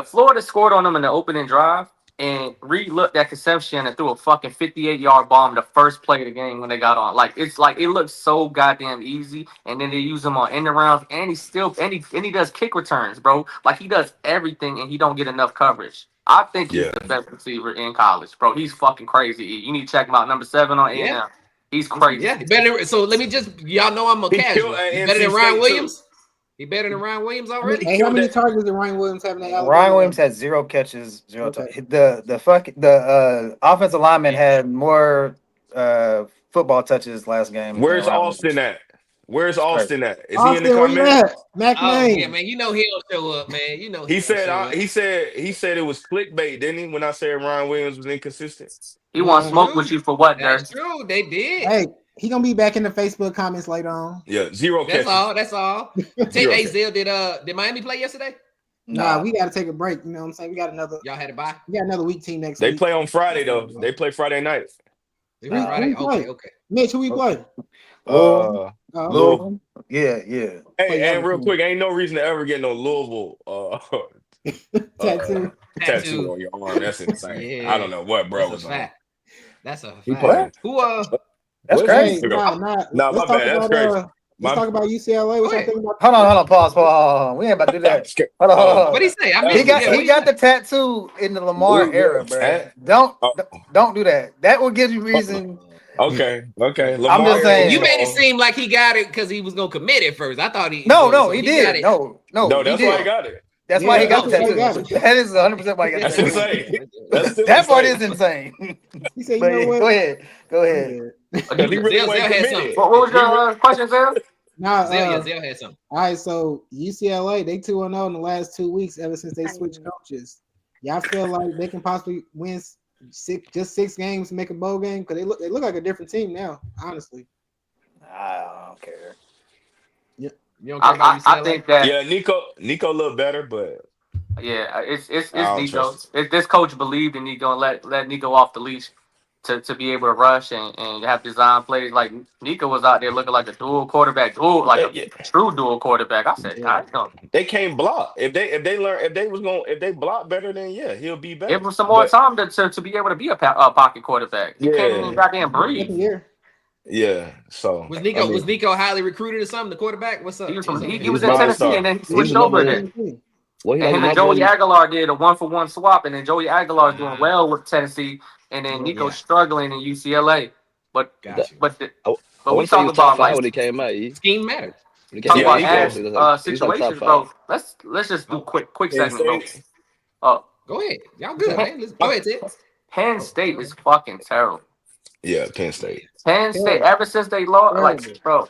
Florida scored on them in the opening drive, and Reed looked at Concepcion and threw a fucking 58-yard bomb the first play of the game when they got on. Like it looks so goddamn easy, and then they use him on end arounds, and he does kick returns, bro. Like he does everything, and he don't get enough coverage. I think he's the best receiver in college, bro. He's fucking crazy. You need to check him out. Number 7 on A&M. Yeah. He's crazy. Yeah, better. So let me y'all know I'm a casual. He better than Ryan Williams. He better than Ryan Williams already. Hey, how many targets did Ryan Williams have in the Alabama? Ryan Williams had 0 catches, 0 touches. The offensive lineman had more football touches last game. Where's Austin at? Is he in the comments? Yeah, man. You know he don't show up, man. You know he said it was clickbait, didn't he? When I said Ryan Williams was inconsistent, he want to smoke with you for what? That's true. They did. Hey. He gonna be back in the Facebook comments later on. Yeah, 0 catches. That's all. Hey, Zell, did Miami play yesterday? Nah, we gotta take a break. You know what I'm saying? We got another. Y'all had to buy. We got another week team next week. They play on Friday though. They play Friday night. Friday? Okay. Mitch, who we play? Louisville. Yeah. Hey, and real quick, ain't no reason to ever get no Louisville tattoo on your arm. That's insane. Yeah. I don't know what bro was on. That's a fact. Who That's crazy. No, my bad. That's crazy. Let's talk about UCLA. What y'all think about? Hold on. Pause. We ain't about to do that. Hold on. What he say? He got the tattoo in the Lamar era, bro. Don't do that. That will give you reason. Okay. Lamar I'm just saying. You made it seem like he got it because he was gonna commit it first. I thought he. No, he did. No. That's why he got it. That's why he got the tattoo. That is 100% why he got the tattoo. That's insane. That part is insane. He said, you know what? Go ahead. He really had something. What was your question, Zell? Zell had something. All right, so UCLA, they 2-0 in the last 2 weeks ever since they switched coaches. Y'all feel like they can possibly win 6 games to make a bowl game? Because they look like a different team now, honestly. I don't care. You don't care about UCLA? I think that Nico looked better, but it's Nico. This coach believed in Nico and let Nico off the leash to be able to rush and have design plays. Like Nico was out there looking like a dual quarterback, true dual quarterback. I said, they can't block. If they block better, then he'll be better. Give him some more time to be able to be a pocket quarterback. He can't even goddamn breathe. Yeah. So was Nico highly recruited or something? The quarterback? What's up? He was in Tennessee and then he switched over there. Him and Joey Aguilar did a 1-for-1 swap, and then Joey Aguilar is doing well with Tennessee, and then Nico's struggling in UCLA. But we talk about when he came out. Scheme matters. Talk about situations, bro. Let's just do quick segment, bro. Go ahead, y'all good, man. Go ahead, Ted. Penn State is fucking terrible. Yeah, Penn State. Ever since they lost, bro.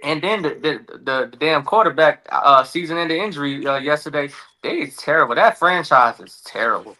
And then the damn quarterback season-ending injury yesterday, they is terrible. That franchise is terrible.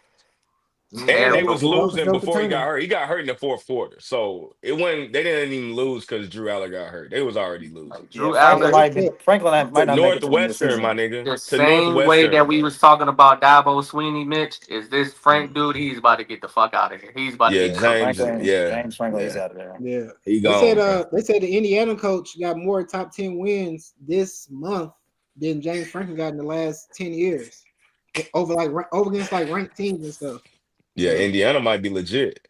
And they was Welcome losing to before he got fraternity. hurt. He got hurt in the fourth quarter, so it wasn't. They didn't even lose because Drew Aller got hurt. They was already losing. Drew Franklin Aller. might To not make it to the end of the Northwestern, my season. nigga. The To same way that Northwestern. we was talking about Dabo Sweeney, Mitch, is this Frank dude? He's about to get the fuck out of here. He's about to Yeah, get cooked. James. James Franklin is Yeah. out of there. Yeah. He They said gone. they said the Indiana coach got more top 10 wins this month than James Franklin got in the last 10 years. Over against like ranked teams and stuff. Yeah, Indiana might be legit.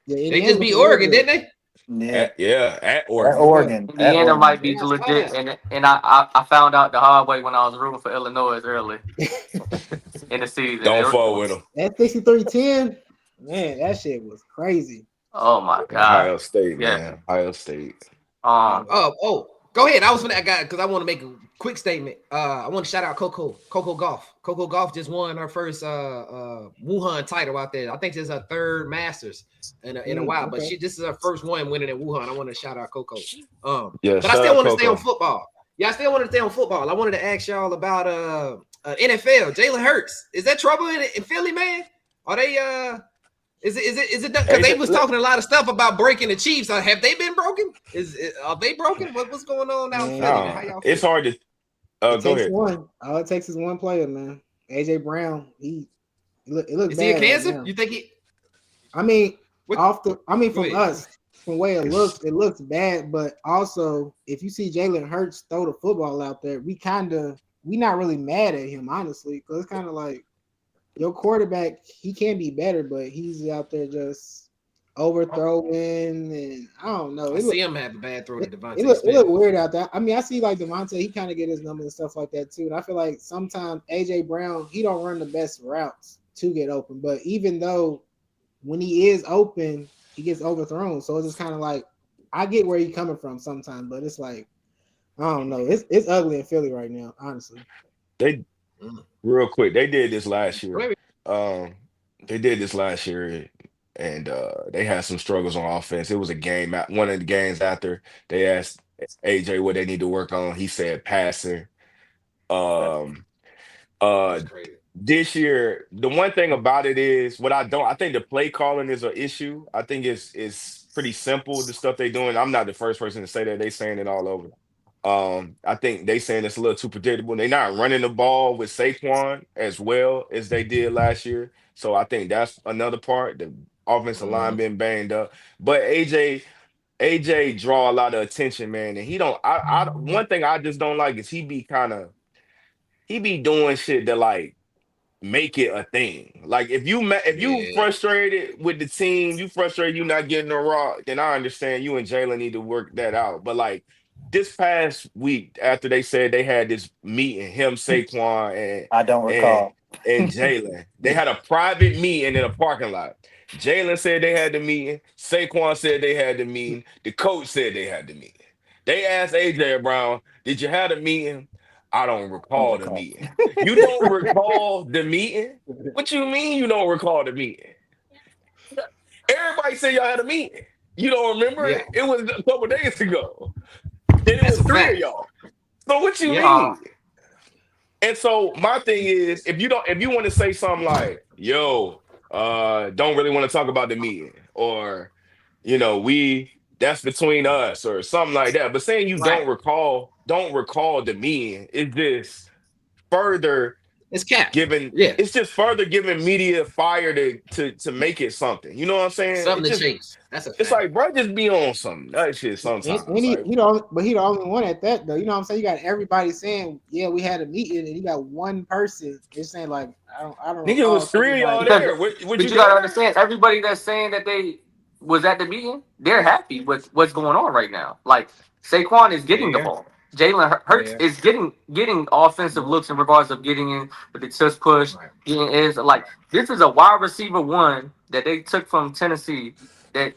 Yeah, They Indiana just beat was Oregon, good. didn't they? Yeah. At Oregon. Oregon. Indiana might be Yeah, I saw legit, that. and I found out the hard way when I was rooting for Illinois early in the season. Don't fall with them. That 63-10, man, that shit was crazy. Oh my god. Ohio State, Yeah. man. Ohio State. Go ahead. I was gonna because I want to make a quick statement. I want to shout out Coco Golf. Coco Golf just won her first Wuhan title out there. I think this is her third Masters in a while, but this is her first one winning in Wuhan. I want to shout out Coco. But I still want to stay on football. Yeah, I still want to stay on football. I wanted to ask y'all about NFL. Jalen Hurts, is that trouble in Philly, man? Are they Is it because they was talking a lot of stuff about breaking the Chiefs? Have they been broken? Are they broken? What's going on out in Philly? How y'all feel? It's hard to. Go ahead. All it takes is one player, man. AJ Brown. It looks. Is he a bad cancer? right now. You think he? From us, from the way it looks bad. But also, if you see Jalen Hurts throw the football out there, we not really mad at him, honestly, because it's kind of like your quarterback. He can be better, but he's out there just overthrowing, and I don't know. I see him have a bad throw to Devontae. It look weird out there. I mean, I see like Devontae, he kind of get his numbers and stuff like that too. And I feel like sometimes AJ Brown, he don't run the best routes to get open. But even though when he is open, he gets overthrown. So it's just kind of like I get where he's coming from sometimes, but it's like I don't know. It's ugly in Philly right now, honestly. Real quick, they did this last year. And they had some struggles on offense. It was a game, one of the games after they asked AJ what they need to work on. He said passing. This year, the one thing about it is I think the play calling is an issue. I think it's pretty simple, the stuff they're doing. I'm not the first person to say that. They saying it all over. I think they saying it's a little too predictable. They're not running the ball with Saquon as well as they did last year. So I think that's another part. The offensive line been banged up. But AJ draw a lot of attention, man. And he don't one thing I just don't like is he be doing shit that like make it a thing. Like if you frustrated with the team, you frustrated you not getting a rock, then I understand you and Jalen need to work that out. But like this past week, after they said they had this meeting, him, Saquon, and I don't recall. And Jalen, they had a private meeting in a parking lot. Jalen said they had the meeting. Saquon said they had the meeting. The coach said they had the meeting. They asked AJ Brown, "Did you have the meeting?" I don't recall the meeting. You don't recall the meeting? What you mean you don't recall the meeting? Everybody said y'all had a meeting. You don't remember it? It was a couple days ago. Then it was three of y'all. So what you mean? And so my thing is, if you want to say something like, "Yo, don't really want to talk about the meeting," or that's between us, or something like that. But saying you don't recall the meeting is just further. It's cap. It's just further giving media fire to make it something. You know what I'm saying? Something to chase. That's a fact. It's like, bro, just be on some that shit sometimes. He the only one at that though. You know what I'm saying? You got everybody saying, "Yeah, we had a meeting," and you got one person just saying like, "I don't." Think it was three of y'all there. But you gotta understand, everybody that's saying that they was at the meeting, they're happy with what's going on right now. Like Saquon is getting the ball. Jalen Hurts is getting offensive looks in regards of getting in with the tush push. Is like this is a wide receiver one that they took from Tennessee. That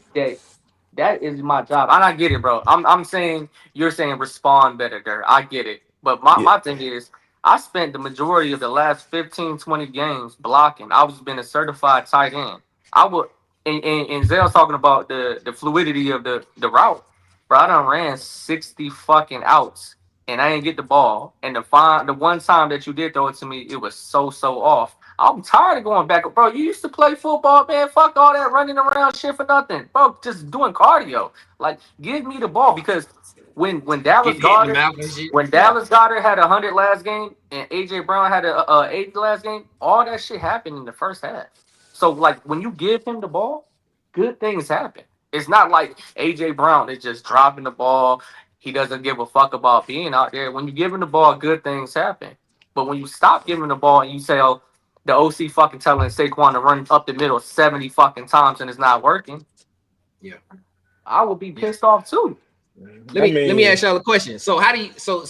is my job. And I get it, bro. I'm saying you're saying respond better there. I get it. But my thing is I spent the majority of the last 15, 20 games blocking. I was been a certified tight end. I would and Zell's talking about the fluidity of the route. Bro, I done ran 60 fucking outs and I didn't get the ball. And the one time that you did throw it to me, it was so off. I'm tired of going back. Bro, you used to play football, man. Fuck all that running around shit for nothing. Bro, just doing cardio. Like, give me the ball because when Dallas Getting hit in the Goddard mouth and shit. when Dallas Goddard had 100 last game and AJ Brown had a 80 last game, all that shit happened in the first half. So like when you give him the ball, good things happen. It's not like AJ Brown is just dropping the ball. He doesn't give a fuck about being out there. When you give him the ball, good things happen. But when you stop giving the ball and you say, "Oh, the OC fucking telling Saquon to run up the middle 70 fucking times and it's not working," Yeah, I would be pissed off too. Let me ask y'all a question. So how do you so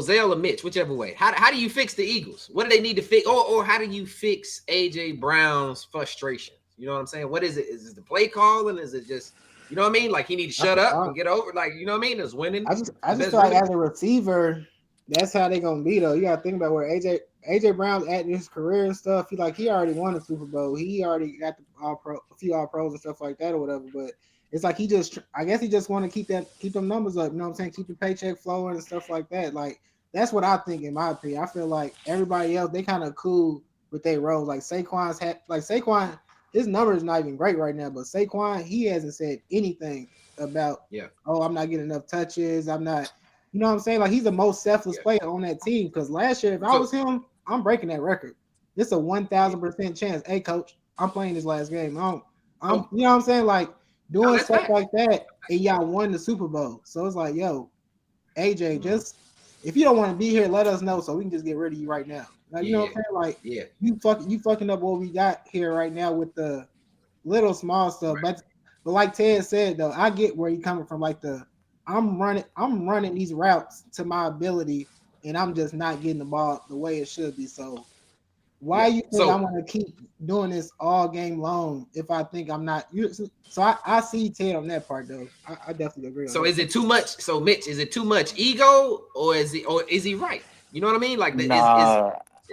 Zell or Mitch, whichever way, how do you fix the Eagles? What do they need to fix, or how do you fix AJ Brown's frustration? You know what I'm saying? What is it? Is it the play calling? Is it just, you know what I mean? Like he need to shut up and get over, like, you know what I mean? It's winning. I just feel like as a receiver, that's how they gonna be though. You gotta think about where AJ Brown's at in his career and stuff. He already won a Super Bowl. He already got a few all pros and stuff like that or whatever. But it's like I guess he just want to keep them numbers up. You know what I'm saying? Keep the paycheck flowing and stuff like that. Like that's what I think in my opinion. I feel like everybody else, they kind of cool with their roles. Like Saquon, his numbers not even great right now. But Saquon, he hasn't said anything about I'm not getting enough touches. I'm not. You know what I'm saying? Like he's the most selfless player on that team. Because last year, if I was him, I'm breaking that record. It's a 1,000% chance. Hey, coach, I'm playing this last game. You know what I'm saying? Like doing stuff like that, and y'all won the Super Bowl. So it's like, yo, AJ, just if you don't want to be here, let us know so we can just get rid of you right now. Like, you know what I'm saying? Like, you fucking up what we got here right now with the little small stuff. Right. But like Ted said though, I get where you're coming from. Like I'm running these routes to my ability, and I'm just not getting the ball the way it should be. So why you think I'm gonna keep doing this all game long if I think I'm not? So I see Ted on that part though. I definitely agree. So is it too much? So Mitch, is it too much ego, or is he right? You know what I mean? Like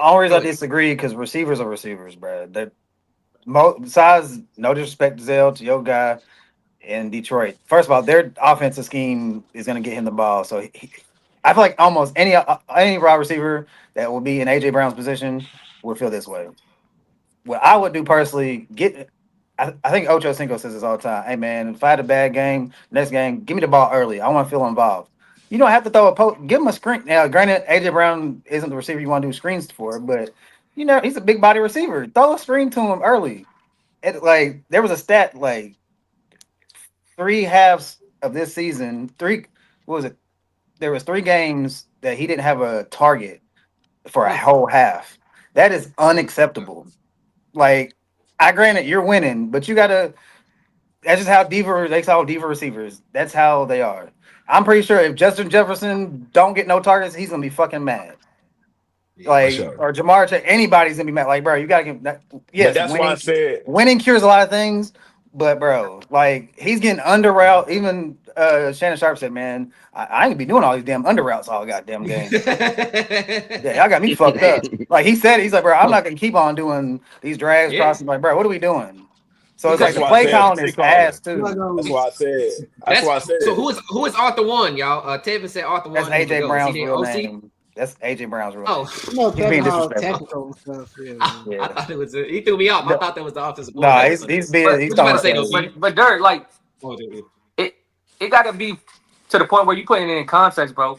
only reason I disagree because receivers are receivers, bro. Besides, no disrespect to Zell, to your guy in Detroit. First of all, their offensive scheme is going to get him the ball. So I feel like almost any wide receiver that will be in AJ Brown's position would feel this way. What I would do personally, I think Ocho Cinco says this all the time. Hey man, if I had a bad game, next game, give me the ball early. I want to feel involved. You don't have to throw give him a screen. Now, granted, AJ Brown isn't the receiver you want to do screens for, but you know he's a big body receiver. Throw a screen to him early. There was a stat like 3 halves of this season. There was 3 games that he didn't have a target for a whole half. That is unacceptable. Like, I granted you're winning, but you gotta. That's just how they call diva receivers. That's how they are. I'm pretty sure if Justin Jefferson don't get no targets, he's gonna be fucking mad. Like, or Jamar, anybody's gonna be mad. Like, bro, you gotta get that. Yes, that's why I said winning cures a lot of things. But bro, like he's getting under route. Even Shannon Sharp said, "Man, I ain't gonna be doing all these damn under routes all goddamn game." Yeah, y'all got me fucked up. Like he said, he's like, "Bro, I'm not gonna keep on doing these drags crossing." Like, bro, what are we doing? So it's like the play calling is ass too. That's why I said. So who is Arthur One, y'all? Tevin said Arthur One. That's AJ Brown's real name. That's AJ Brown's real name. Oh, he's being disrespectful stuff. I thought it was. He threw me off. I thought that was the offensive. No, he's being. He's about to say but Dirk, like it got to be to the point where you putting it in context, bro.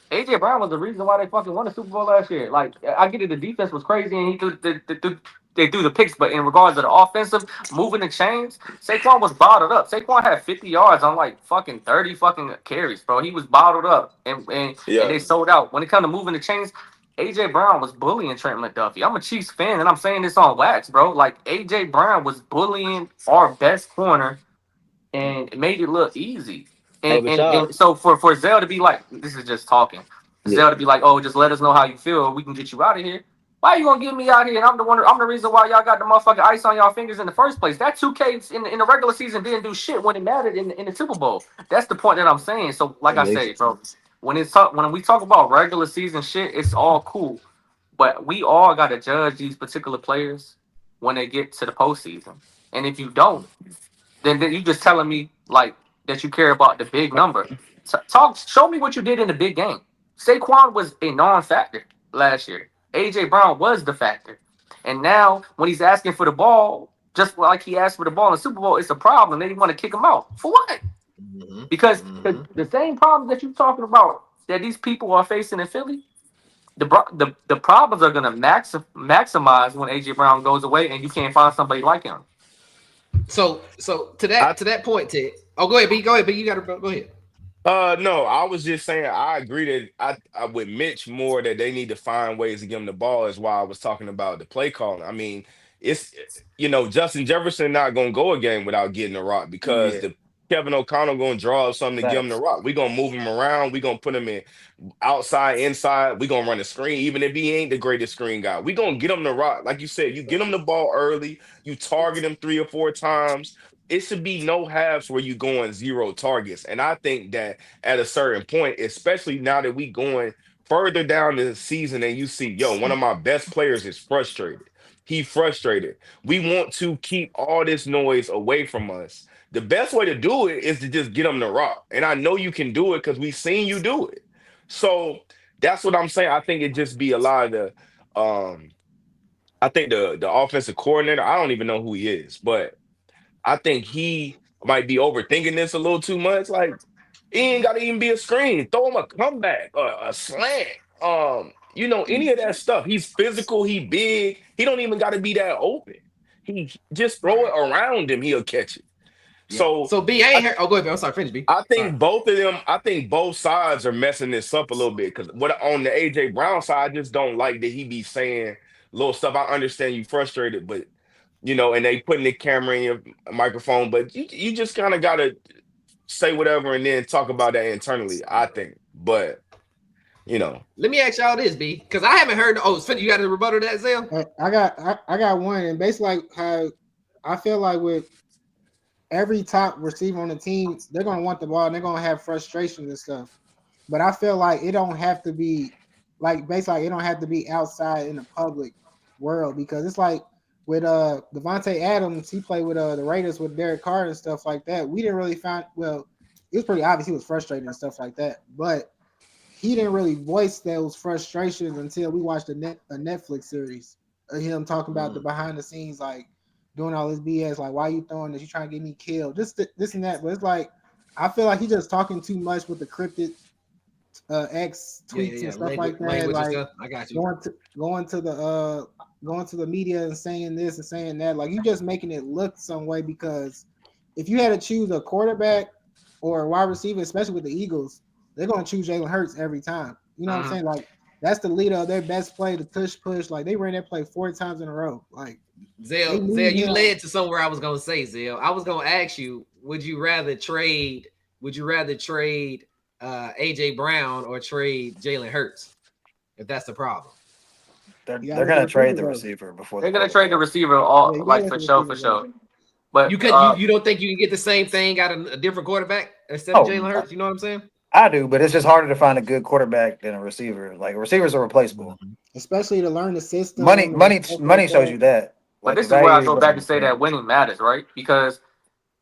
AJ Brown was the reason why they fucking won the Super Bowl last year. Like, I get it, the defense was crazy and they threw the picks, but in regards to the offensive, moving the chains, Saquon was bottled up. Saquon had 50 yards on like fucking 30 fucking carries, bro. He was bottled up and they sold out. When it comes to moving the chains, AJ Brown was bullying Trent McDuffie. I'm a Chiefs fan and I'm saying this on wax, bro. Like, AJ Brown was bullying our best corner and it made it look easy. And so for Zell to be like, this is just talking. Zell to be like, oh, just let us know how you feel. We can get you out of here. Why are you gonna get me out here? And I'm the reason why y'all got the motherfucking ice on y'all fingers in the first place. That 2K in the regular season didn't do shit when it mattered in the Super Bowl. That's the point that I'm saying. So like I said, bro, when we talk about regular season shit, it's all cool. But we all gotta judge these particular players when they get to the postseason. And if you don't, then you just telling me like that you care about the big number. Show me what you did in the big game. Saquon was a non-factor last year. AJ Brown was the factor. And now when he's asking for the ball, just like he asked for the ball in the Super Bowl, it's a problem. They want to kick him out. For what? Because the same problems that you're talking about that these people are facing in Philly, the problems are going to maximize when AJ Brown goes away and you can't find somebody like him. So to that point, Ted. Oh, go ahead, B. Go ahead, B. You got to go ahead. No, I was just saying I agree that I with Mitch more that they need to find ways to give him the ball is why I was talking about the play calling. I mean, it's Justin Jefferson not gonna go a game without getting the rock because the Kevin O'Connell gonna draw up something to give him the rock. We're gonna move him around, we're gonna put him in outside, inside, we're gonna run a screen, even if he ain't the greatest screen guy. We're gonna get him the rock. Like you said, you get him the ball early, you target him 3 or 4 times. It should be no halves where you going 0 targets. And I think that at a certain point, especially now that we going further down the season and you see, one of my best players is frustrated. He frustrated. We want to keep all this noise away from us. The best way to do it is to just get him the rock. And I know you can do it because we've seen you do it. So that's what I'm saying. I think it just be a lot of the I think the offensive coordinator, I don't even know who he is, but I think he might be overthinking this a little too much. Like, he ain't got to even be a screen. Throw him a comeback, a slant, any of that stuff. He's physical. He big. He don't even got to be that open. He just throw it around him. He'll catch it. Yeah. So B, I ain't heard. Oh, go ahead, B. I'm sorry. Finish, B. I think both of them. I think both sides are messing this up a little bit because on the AJ Brown side, I just don't like that he be saying little stuff. I understand you frustrated, but. And they putting the camera in your microphone, but you just kind of got to say whatever and then talk about that internally, I think. But, Let me ask y'all this, B, because I haven't heard. Oh, you got a rebuttal to that, Zell? I got one. And basically, like how I feel like with every top receiver on the team, they're going to want the ball and they're going to have frustrations and stuff. But I feel like it don't have to be, like, basically, it don't have to be outside in the public world because it's like, with Devontae Adams, he played with the Raiders with Derek Carr and stuff like that. We didn't really find it was pretty obvious he was frustrated and stuff like that, but he didn't really voice those frustrations until we watched a Netflix series of him talking about the behind the scenes, like doing all this BS, like why you throwing this? You trying to get me killed? Just this and that. But it's like I feel like he's just talking too much with the cryptid X tweets and stuff like that. Like stuff. I got you. Going to the media and saying this and saying that, like you just making it look some way because if you had to choose a quarterback or a wide receiver, especially with the Eagles, they're going to choose Jalen Hurts every time. You know what I'm saying? Like that's the leader of their best play, the push. Like they ran that play 4 times in a row. Like Zell, you led to somewhere I was going to say, Zell. I was going to ask you, would you rather trade AJ Brown or trade Jalen Hurts? If that's the problem. They're gonna trade the receiver before they're gonna trade the receiver for sure. But you don't think you can get the same thing out of a different quarterback instead of Jalen Hurts? You know what I'm saying? I do, but it's just harder to find a good quarterback than a receiver. Like receivers are replaceable, especially to learn the system. Money shows you that. But this is where I go back to say that winning matters, right? Because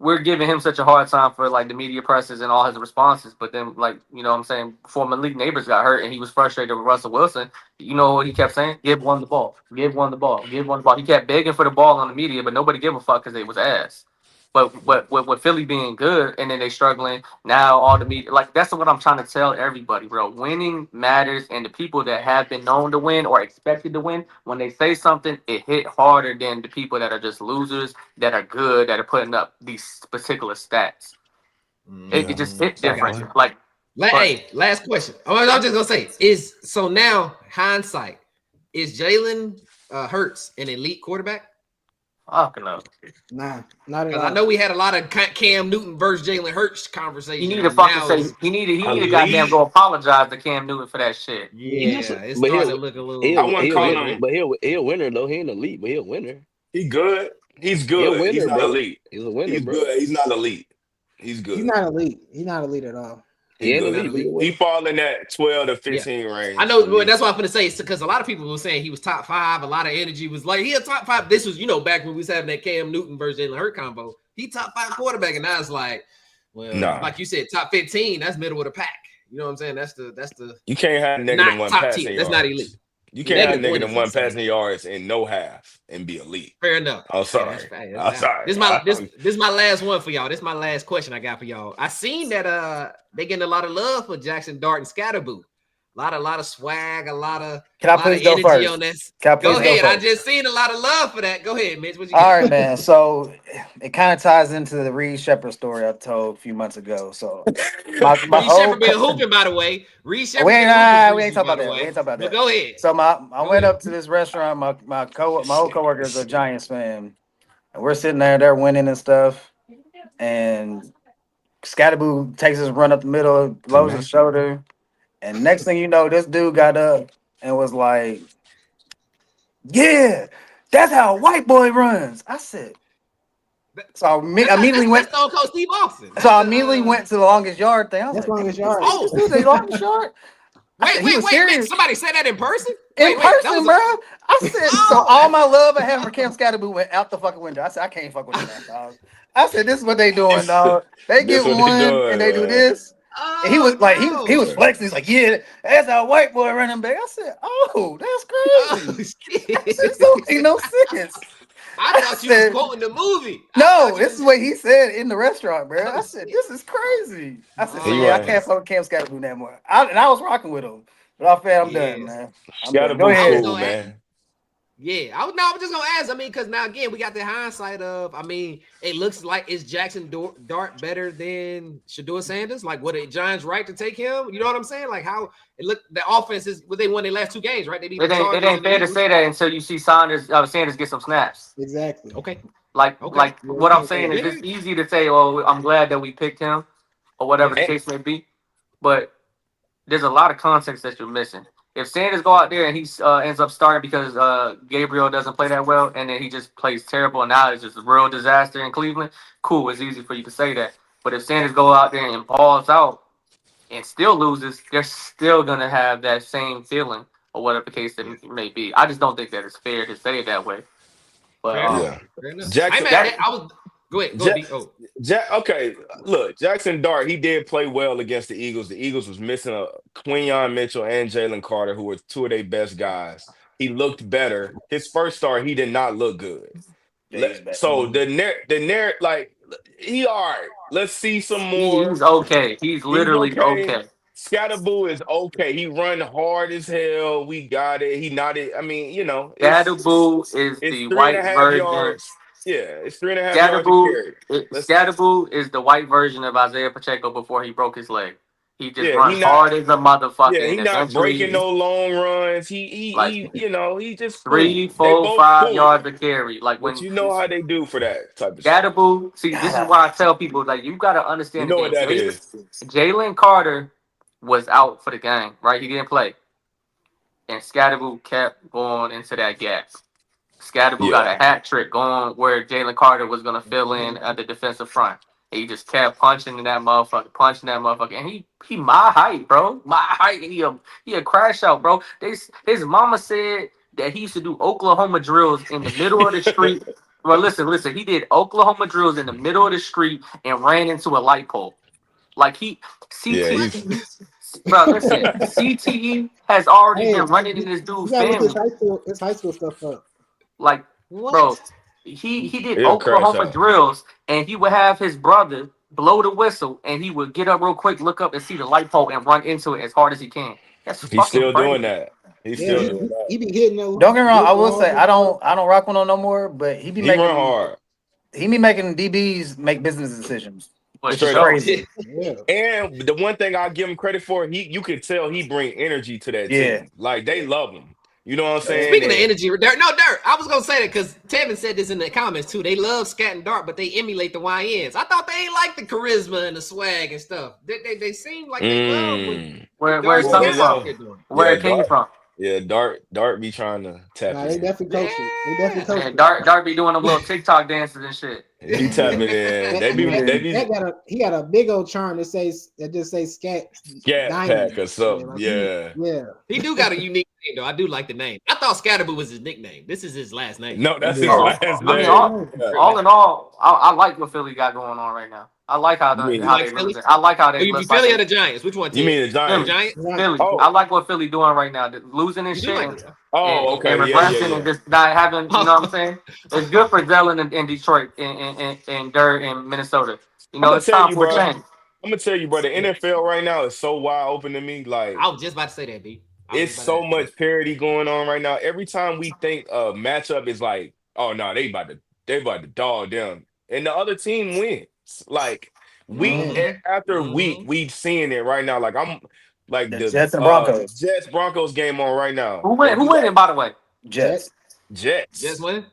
we're giving him such a hard time for like the media presses and all his responses. But then, like, what I'm saying, before Malik Neighbors got hurt and he was frustrated with Russell Wilson, you know what he kept saying? Give one the ball. Give one the ball. Give one the ball. He kept begging for the ball on the media, but nobody gave a fuck because it was ass. But with Philly being good and then they struggling, now all the media, like that's what I'm trying to tell everybody, bro. Winning matters, and the people that have been known to win or expected to win, when they say something, it hit harder than the people that are just losers, that are good, that are putting up these particular stats. It just hit different. Hey, last question. I'm just gonna say now hindsight, is Jalen Hurts an elite quarterback? Fuck no. Nah, not at all. I know we had a lot of Cam Newton versus Jalen Hurts conversation. He need to fucking say he need to goddamn go apologize to Cam Newton for that shit. Yeah, it's starting to look a little. I wouldn't call him, but he a winner though. He ain't elite, but he a winner. He good. He's good. He's not elite. He's a winner. He's good. He's not elite. He's good. He's not elite. He's not elite at all. He fall in that 12 to 15 range. I know, but that's what I'm going to say. Because a lot of people were saying he was top 5. A lot of energy was like, he a top 5. This was, back when we was having that Cam Newton versus Jalen Hurts combo. He top 5 quarterback. And now it's like, like you said, top 15, that's middle of the pack. You know what I'm saying? That's the you can't have negative one passing. That's not elite. You can't have -1 is -1 insane. passing yards in no half and be elite. Fair enough. I'm sorry. I'm sorry. This is my last one for y'all. This is my last question I got for y'all. I seen that they getting a lot of love for Jackson Dart and Scatterboo. A lot of swag, a lot of energy first? on this. Can I Go please go ahead. I first? just seen a lot of love for that. Go ahead, Mitch. What you All got? right, man. So it kind of ties into the Reed Shepherd story I told a few months ago. So my Reed whole Shepherd been hooping, by the way. Reed Shepherd we been ain't hooping, talking by about the that. way. We ain't talking about But that. go ahead. So I went up to this restaurant. My old coworker is a Giants fan, and we're sitting there. They're winning and stuff. And Scatterboo takes his run up the middle, blows his shoulder, and next thing you know, this dude got up and was like, "Yeah, that's how a white boy runs." I said. So I immediately went. That's Stone Cold Steve Austin. So I immediately went to the longest yard thing. I was That's like, longest yard. Oh, this is the longest yard. wait, Mitch, somebody said that in person? In person, bro. I said, so all my love I had for Cam Scatterboo went out the fucking window. I said, I can't fuck with that, dog. I said, this is what they doing, dog. They get one and they do this. And he was like, he was flexing. He's like, yeah, that's how a white boy running back. I said, oh, that's crazy. This don't make no sense. I thought you was quoting the movie. No, this is what he said in the restaurant, bro. I said, this is crazy. I said, so yeah, I can't fuck with Cam Scatterboo that more. I was rocking with him. But I'm done, man. Go ahead, cool, man. Yeah, I was just gonna ask. I mean, because now again, we got the hindsight of. I mean, it looks like is Jackson Dart better than Shedeur Sanders? Like, were the Giants right to take him? You know what I'm saying? Like, how it looked. The offense is. Well, they won their last 2 games, right? They beat it ain't fair to say that until you see Sanders get some snaps. Exactly. Okay. Like what I'm saying is, it's easy to say, "Oh, I'm glad that we picked him," or whatever the case may be, but there's a lot of context that you're missing. If Sanders go out there and he ends up starting because Gabriel doesn't play that well, and then he just plays terrible, and now it's just a real disaster in Cleveland, cool, it's easy for you to say that. But if Sanders go out there and balls out and still loses, they're still going to have that same feeling or whatever the case that may be. I just don't think that it's fair to say it that way. But Jackson, Go ahead. Okay, look, Jackson Dart, he did play well against the Eagles. The Eagles was missing a Quinyon Mitchell and Jalen Carter, who were 2 of their best guys. He looked better. His first start, he did not look good. So the like, he all right. Let's see some more. He's okay. He's literally okay. Scatterboo is okay. He run hard as hell. We got it. He nodded. I mean, you know, Scatterboo is the white version. Yards. Yeah, it's 3.5 yards to carry. Scatterboo is the white version of Isaiah Pacheco before he broke his leg. He just runs hard as a motherfucker. Yeah, he's not breaking no long runs. He just 3, 4, 5 yards to carry. Like, when you know how they do for that type of Scatterboo. See, this is why I tell people, like, you got to understand. You know what that is. Jalen Carter was out for the game, right? He didn't play, and Scatterboo kept going into that gap. Scatterboo got a hat trick going where Jalen Carter was going to fill in at the defensive front. He just kept punching that motherfucker. And he my height, bro. My height. And he a crash out, bro. His mama said that he used to do Oklahoma drills in the middle of the street. Well, listen. He did Oklahoma drills in the middle of the street and ran into a light pole. Like bro, listen. CTE has already been running in this dude's family. His high school stuff up. Like, bro, he did Oklahoma drills, and he would have his brother blow the whistle, and he would get up real quick, look up and see the light pole, and run into it as hard as he can. He's still doing that. He be hitting those. Don't get me wrong. I will say I don't rock with him no more, but he be making hard. He be making DBs make business decisions. Which is crazy. And the one thing I'll give him credit for, you could tell he bring energy to that team. Like, they love him. You know what I'm saying? Speaking of energy, Dirt, I was gonna say that because Tevin said this in the comments too. They love Scat and Dart, but they emulate the YNs. I thought they ain't like the charisma and the swag and stuff. They seem like they love where it's coming from. Where it came from. Yeah, Dart be trying to tap. They definitely coach it. They definitely coach it. Dart be doing them little TikTok dances and shit. He tapping in. He got a big old charm that just says Scat Pack or something. Yeah. He do got a unique name though. I do like the name. I thought Scatterboo was his nickname. This is his last name. No, that's his last name. All in all, I like what Philly got going on right now. I like how You they losing. I like how they. You Philly or the Giants? Which one? You mean the Giants? Philly. Oh. I like what Philly doing right now. Losing and shit. Like and regressing and just not having. You know what I'm saying? It's good for Zelen in Detroit and Dirt in Minnesota. You know, it's time for a change. I'm gonna tell you, bro. The NFL right now is so wide open to me. Like I was just about to say that, B. It's so much parity going on right now. Every time we think a matchup is like, oh no, they about to dog them, and the other team wins. Like week after week, we seeing it right now. Like I'm like the Jets and Broncos. Jets Broncos game on right now. Who winning, by the way? Jets winning.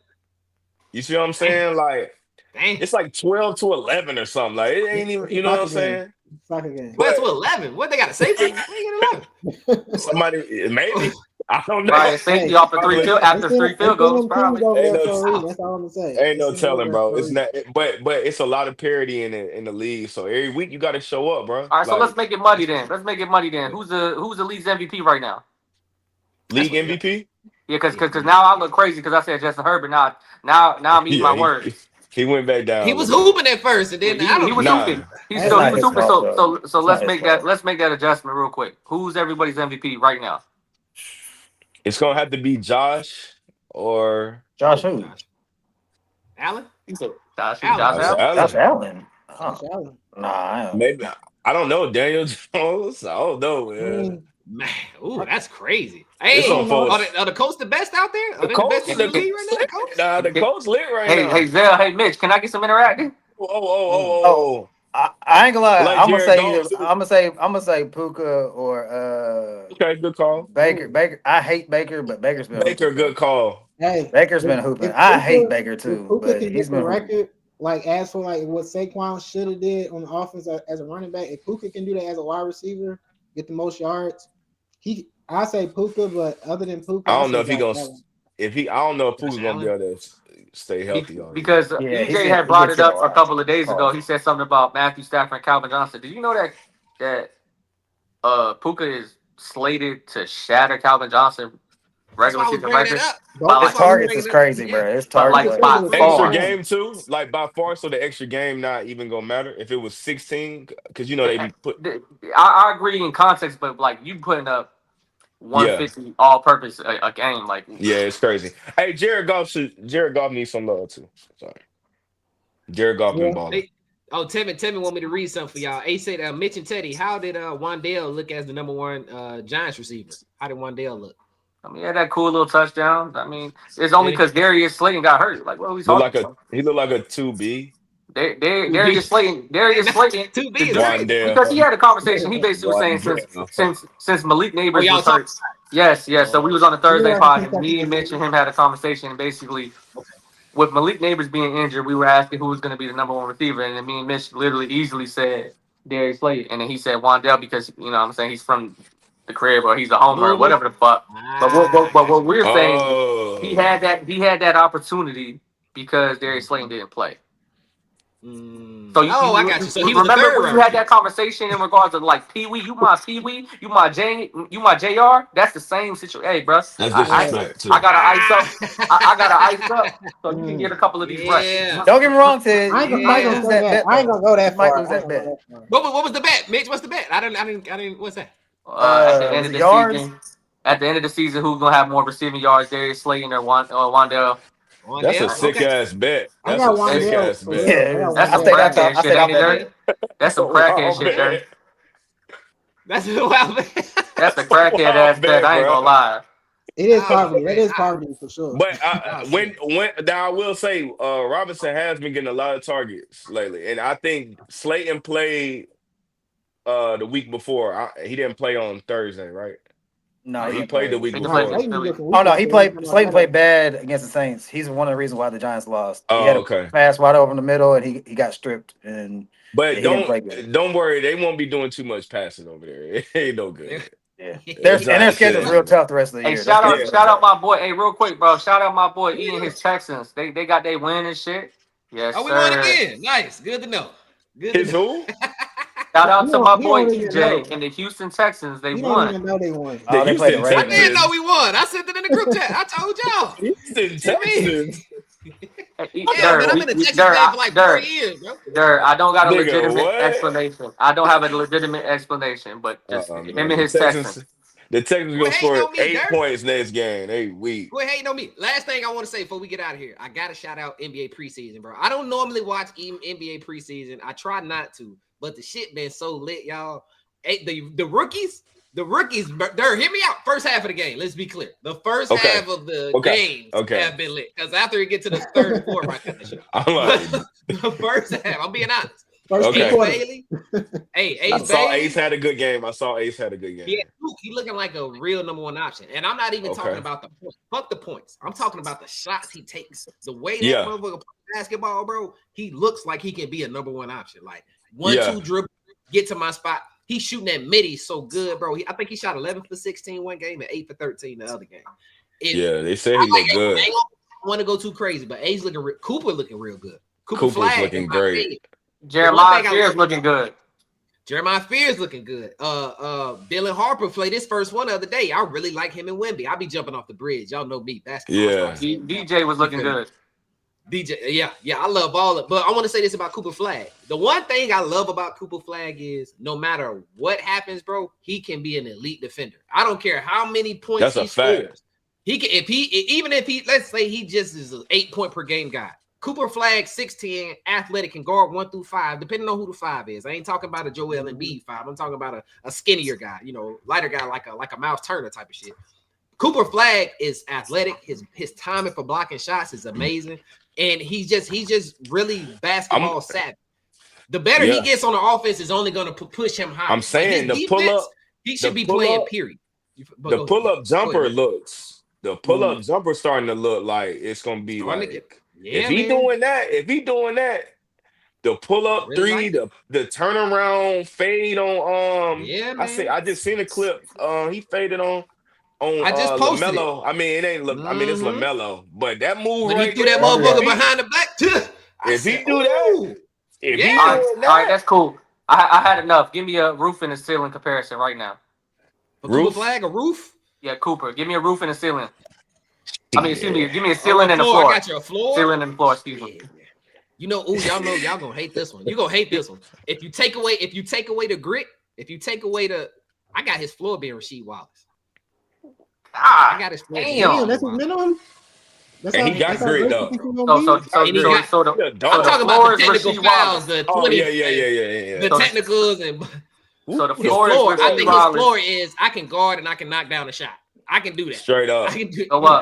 You see what I'm saying? Like it's like 12-11 or something. Like it ain't even. You know what I'm saying? 12-11. What they got a safety? Somebody maybe. I don't know. Right, safety off the after three field goals. Probably. That's all I'm gonna say. Ain't no telling, bro. It's not, but it's a lot of parity in the league. So every week you got to show up, bro. All right, so let's make it muddy then. Who's the league's MVP right now? League MVP? Yeah, because now I look crazy because I said Justin Herbert. Now I'm eating my words. He went back down. He was hooping at first, and then he was hooping. He was hooping. So let's make that adjustment real quick. Who's everybody's MVP right now? It's gonna have to be Josh or Josh who? Allen? Josh Allen. Josh Allen. Nah, maybe I don't know. Daniel Jones. I don't know, man. Ooh, that's crazy. Hey, are the Colts the best out there? Are the best in the league right now? The Colts lit right now. Hey, Zell. Hey, Mitch. Can I get some interacting? Oh. I ain't gonna lie. Like I'm gonna say Puka or okay, good call. Baker. I hate Baker, but Baker's been good call. Hey, Baker's been hooping. I hate Baker too, but he's been record. Like as for like what Saquon should have did on the offense as a running back, if Puka can do that as a wide receiver, get the most yards, I say Puka, but other than Puka, I don't know if he gonna. I don't know if Puka's gonna be able to stay healthy because EJ had brought it up a couple of days ago. He said something about Matthew Stafford and Calvin Johnson. Did you know that Puka is slated to shatter Calvin Johnson regular season record? His targets is crazy, bro. His targets extra game too, like by far. So the extra game not even gonna matter if it was 16, because they be put. I agree in context, but like you putting up 150 all-purpose a game, like it's crazy. Hey, Jared Goff needs some love too. Sorry, Jared Goff been balling. Tevin want me to read something for y'all. A said, Mitch and Teddy, how did Wandale look as the number one Giants receiver? How did Wandale look? I mean, he had that cool little touchdown. I mean, it's only because Darius Slayton got hurt. Like, what are we talking about? He looked like a 2B. Darius Slayton, 2B because he had a conversation. He basically was saying since Malik Neighbors was hurt. Yes. So we was on the Thursday pod, and me and Mitch and him had a conversation. And basically, with Malik Neighbors being injured, we were asking who was going to be the number one receiver, and then me and Mitch literally easily said Darius Slayton, and then he said Wandale because what I'm saying, he's from the crib or he's a homer or whatever the fuck. But what we're saying, he had that opportunity because Darius Slayton didn't play. So I got you. So he was remember when you had that conversation in regards to like Pee Wee, you my JR. That's the same situation. Hey, bro, I gotta ice up so you can get a couple of these reps. Don't get me wrong, Ted. I ain't gonna go that far. What was the bet, Mitch? What's the bet? I didn't. What's that? At the end of the season. At the end of the season, who's gonna have more receiving yards, Darius Slayton or Wandale? That's a sick ass bet. That's a sick ass bet. Yeah, that's some crackhead shit, ain't it, Dirty? That's some crackhead shit, Dirty. That's a wild bet. That's a crackhead ass bet. I ain't gonna lie. It is poverty. It is poverty for sure. But when I will say, Robinson has been getting a lot of targets lately, and I think Slayton played the week before. He didn't play on Thursday, right? No, he played the week before. Oh no, Slayton played bad against the Saints. He's one of the reasons why the Giants lost. Oh, he had a pass wide over in the middle, and he got stripped. But don't worry, they won't be doing too much passing over there. It ain't no good. Yeah, their schedule's real tough the rest of the year. Shout out my boy. Hey, real quick, bro. Shout out my boy Ian, his Texans. They got their win and shit. Yes, we won again. Nice, good to know. His who? Shout out to my boy TJ and the Houston Texans. They won. Even know they won. They played the Ravens. I didn't know we won. I sent it in the group chat. I told y'all. Houston Texans. Yeah, man, I've been a Texas fan for like 4 years, bro. I don't got a Nigga, legitimate what? explanation. I don't have a legitimate explanation, but just him and his Texans. The Texans gonna score 8 points next game. They weak. Quit hating on me. Last thing I want to say before we get out of here, I gotta shout out NBA preseason, bro. I don't normally watch NBA preseason. I try not to, but the shit been so lit, y'all. The rookies, hear me out. First half of the game, let's be clear. The first half of the games have been lit. Because after you get to the third and fourth, I cut the shit. The first half, I'm being honest. Bailey. I saw Ace had a good game. Yeah, he looking like a real number one option. And I'm not even talking about the points. Fuck the points. I'm talking about the shots he takes. The way that motherfucker plays basketball, bro, he looks like he can be a number one option. Like 1-2 dribble, get to my spot. He's shooting that midi so good, bro. I think he shot 11 for 16 one game and 8 for 13 the other game. They say he looked good. I don't want to go too crazy, but A's looking Cooper looking real good. Cooper's Flagg looking great. Jeremiah Fears looking good. Jeremiah Fears looking good. Dylan Harper played his first one the other day. I really like him and Wemby. I'll be jumping off the bridge. Y'all know me. Basketball. Yeah. DJ was looking good. DJ, yeah, I love all of it. But I want to say this about Cooper Flagg. The one thing I love about Cooper Flagg is no matter what happens, bro, he can be an elite defender. I don't care how many points he scores. He can, even if he, let's say he just is an 8-point per game guy. Cooper Flagg, 6'10", athletic, can guard 1 through 5, depending on who the 5 is. I ain't talking about a Joel Embiid 5. I'm talking about a skinnier guy, lighter guy like a Miles Turner type of shit. Cooper Flagg is athletic. His timing for blocking shots is amazing, and he's just really basketball savvy. The better he gets on the offense is only going to push him higher. I'm saying the pull up, he should be playing. Period. The pull up jumper looks. The pull up jumper starting to look like it's going to be like. If he doing that, the pull up three, the turnaround fade on I just seen a clip. He faded on I just posted LaMelo. It. I mean, it ain't it's LaMelo, but that move when he threw that motherfucker behind the back. If he do that, all right, that's cool. I had enough. Give me a roof and a ceiling comparison right now. Cooper Flagg, a roof? Yeah, Cooper. Give me a roof and a ceiling. I mean, excuse me. Give me a ceiling and a floor. I got you a floor. Ceiling and floor. Excuse me. Y'all know y'all gonna hate this one. You gonna hate this one. If you take away the grit, I got his floor being Rasheed Wallace. I got his floor. Damn, that's his minimum. And he got grit though. I'm talking about the technical fouls, the 20. Yeah. The technicals and so the floor is I think his floor is I can guard and I can knock down a shot. I can do that. Straight up. I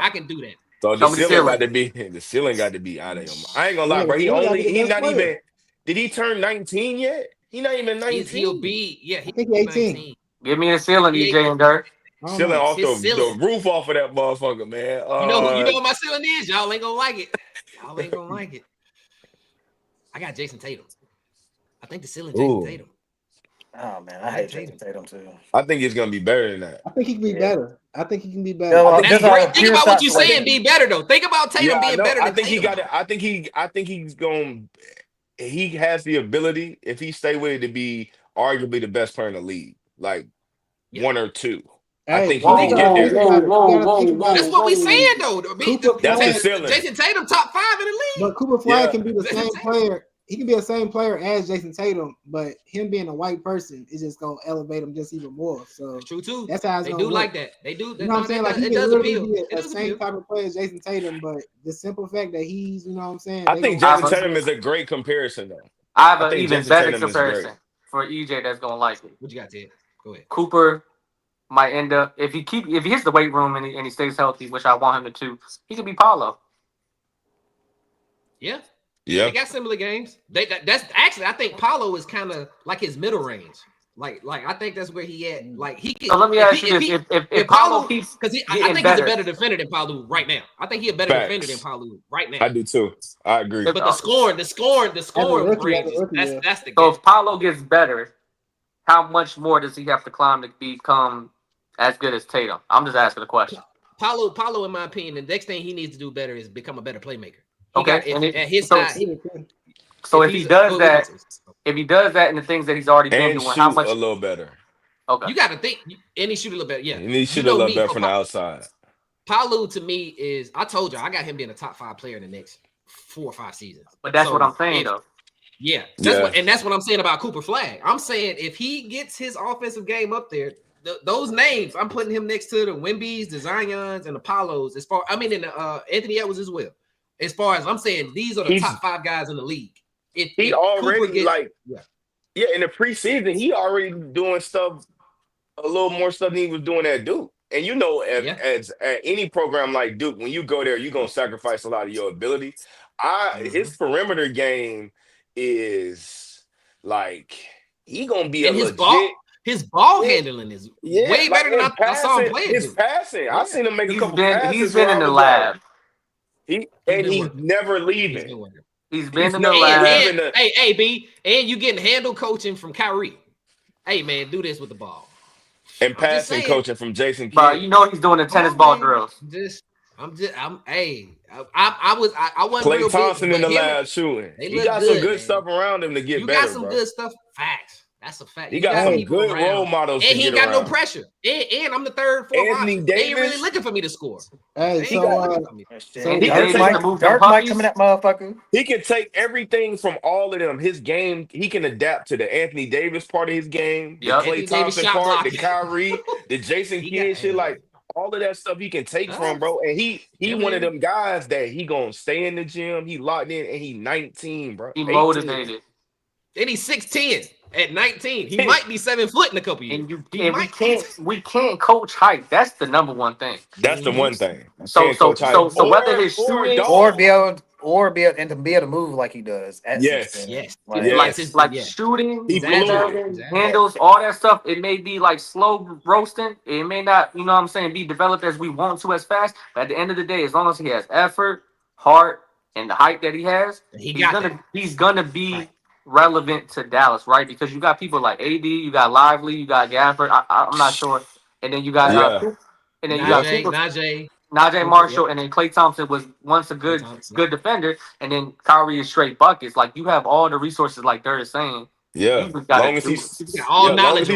can do that. So the ceiling got to be out of him. I ain't gonna lie, bro. He's not even. Did he turn 19 yet? He's not even 19. He'll be. Yeah, I think 18. Give me a ceiling, EJ and Dirk. Ceiling off the roof off of that motherfucker, man. You know what my ceiling is? Y'all ain't gonna like it. I got Jason Tatum. I think the ceiling Jason Tatum. Oh man, I hate Jason Tatum too. I think he's gonna be better than that. I think he can be better. Think about what you're saying. Be better though. Think about Tatum being better. I think he got it. I think he's going. He has the ability, if he stay with it, to be arguably the best player in the league, like 1 or 2. I think he can get there. That's what we saying though. That's the ceiling. Jason Tatum top 5 in the league. But Cooper Flagg can be the same player. He can be the same player as Jason Tatum, but him being a white person is just gonna elevate him just even more. So true too. That's how it's they do like that. They do. You know what I'm saying? Like he can literally be the same type of player as Jason Tatum, but the simple fact that he's, you know what I'm saying? I think Jason Tatum is a great comparison though. I have an even better comparison for EJ that's gonna like it. What you got, Ted? Go ahead. Cooper might end up if he hits the weight room and he stays healthy, which I want him to do, he could be Paulo. Yeah. Yeah, they got similar games. That's actually, I think Paulo is kind of like his middle range. Like I think that's where he at. Like he can. So let me ask you this: if Paulo keeps, because I think he's a better defender than Paulo right now. I think he's a better defender than Paulo right now. I do too. I agree. But the scoring range. That's the. So if Paulo gets better, how much more does he have to climb to become as good as Tatum? I'm just asking the question. Paulo, in my opinion, the next thing he needs to do better is become a better playmaker. At his size. So if he does that, and the things that he's already been doing, how much a little better? Okay, you got to think, and he shoot a little better. Yeah, and he shoot a little better from the outside. Paulo to me is, I told you, I got him being a top 5 player in the Knicks. 4 or 5 seasons. But that's what I'm saying, though. Yeah, that's what I'm saying about Cooper Flagg. I'm saying if he gets his offensive game up there, those names, I'm putting him next to the Wembys, the Zions, and Apollos. And Anthony Edwards as well. As far as I'm saying, these are the top 5 guys in the league. If already gets, in the preseason, he already doing stuff, a little more stuff than he was doing at Duke. And you know, as at any program like Duke, when you go there, you're gonna sacrifice a lot of your ability. His perimeter game is like he gonna be and a his legit. His ball handling is way better than I saw him play. His passing, I've seen him make a couple passes. He's been in the lab. He's never leaving. He's been in the lab. Hey, B, and you getting handle coaching from Kyrie. Hey, man, do this with the ball. And passing coaching from Jason Kidd. Bro, you know he's doing the tennis ball drills. I wasn't Klay real Thompson big, in the lab shooting. He got good, some good stuff around him to get better. You got some good stuff. Facts. That's a fact. He got some good role models. And he ain't got no pressure. And I'm the 3rd, 4th. Anthony Davis. They ain't really looking for me to score. Hey, Dark Mike coming that motherfucker. He can take everything from all of them. His game, he can adapt to the Anthony Davis part of his game, the Klay Thompson part, the Kyrie, the Jason Kidd shit, like all of that stuff he can take from, bro. And he one of them guys that he gonna stay in the gym. He locked in, and he 19, bro. He motivated. And he's 6'10". At 19, he might be 7 foot in a couple years. We can't coach height. That's the number one thing. That's the one thing. So whether his shooting or be able to move like he does. Yes. Like shooting, handles, all that stuff. It may be like slow roasting. It may not, you know what I'm saying, be developed as we want to as fast. But at the end of the day, as long as he has effort, heart, and the height that he has, he's gonna be relevant to Dallas, right? Because you got people like AD, you got Lively, you got Gafford. I'm not sure, and then you got Najee Marshall, and then Klay Thompson was once a good defender, and then Kyrie is straight buckets. Like you have all the resources, like they're saying. Yeah, as long as he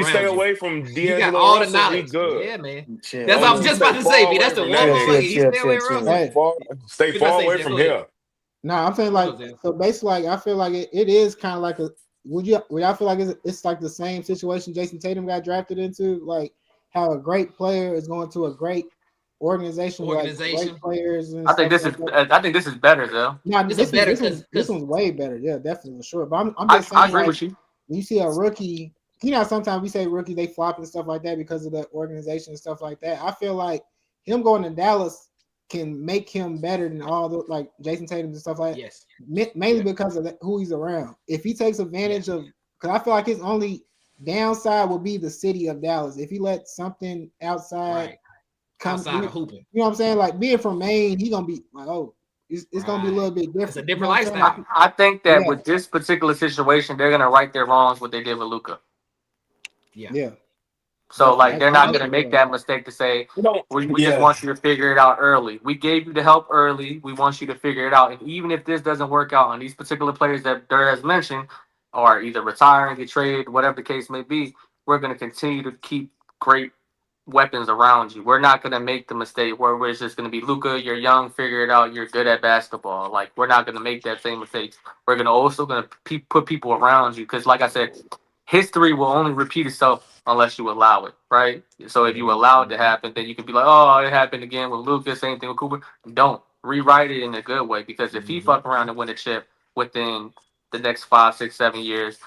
stay away from D'Angelo all the Russell, knowledge. He's good. Yeah, man. That's what I was just about to say. B. That's the one motherfucker. He stay away from Stay far away from here. No, I'm saying like so basically like I feel like it is kind of like a would y'all feel like it's like the same situation Jason Tatum got drafted into, like how a great player is going to a great organization. Like great players and I think this is better though. No, this is better. This one's way better. Yeah, definitely for sure. But I'm just saying, I agree with you. When you see a rookie, you know, sometimes we say rookie they flop and stuff like that because of the organization and stuff like that. I feel like him going to Dallas can make him better than all the like Jason Tatum and stuff like that. Yes. Mainly because of who he's around. If he takes advantage of, because I feel like his only downside will be the city of Dallas. If he let something outside come, of hooping, you know what I'm saying? Like being from Maine, he gonna be like, oh, it's gonna be a little bit different. It's a different lifestyle. I think that with this particular situation, they're gonna right their wrongs what they did with Luka. Yeah. So, like, they're not going to make that mistake to say, we just want you to figure it out early. We gave you the help early. We want you to figure it out. And even if this doesn't work out on these particular players that Durr has mentioned, or either retire and get traded, whatever the case may be, we're going to continue to keep great weapons around you. We're not going to make the mistake where it's just going to be, Luka, you're young, figure it out, you're good at basketball. Like, we're not going to make that same mistake. We're going to also put people around you because, like I said, history will only repeat itself unless you allow it, right? So if you allow it to happen, then you can be like, oh, it happened again with Lucas, same thing with Cooper. Don't. Rewrite it in a good way, because if he fuck around and win a chip within the next 5, 6, 7 years,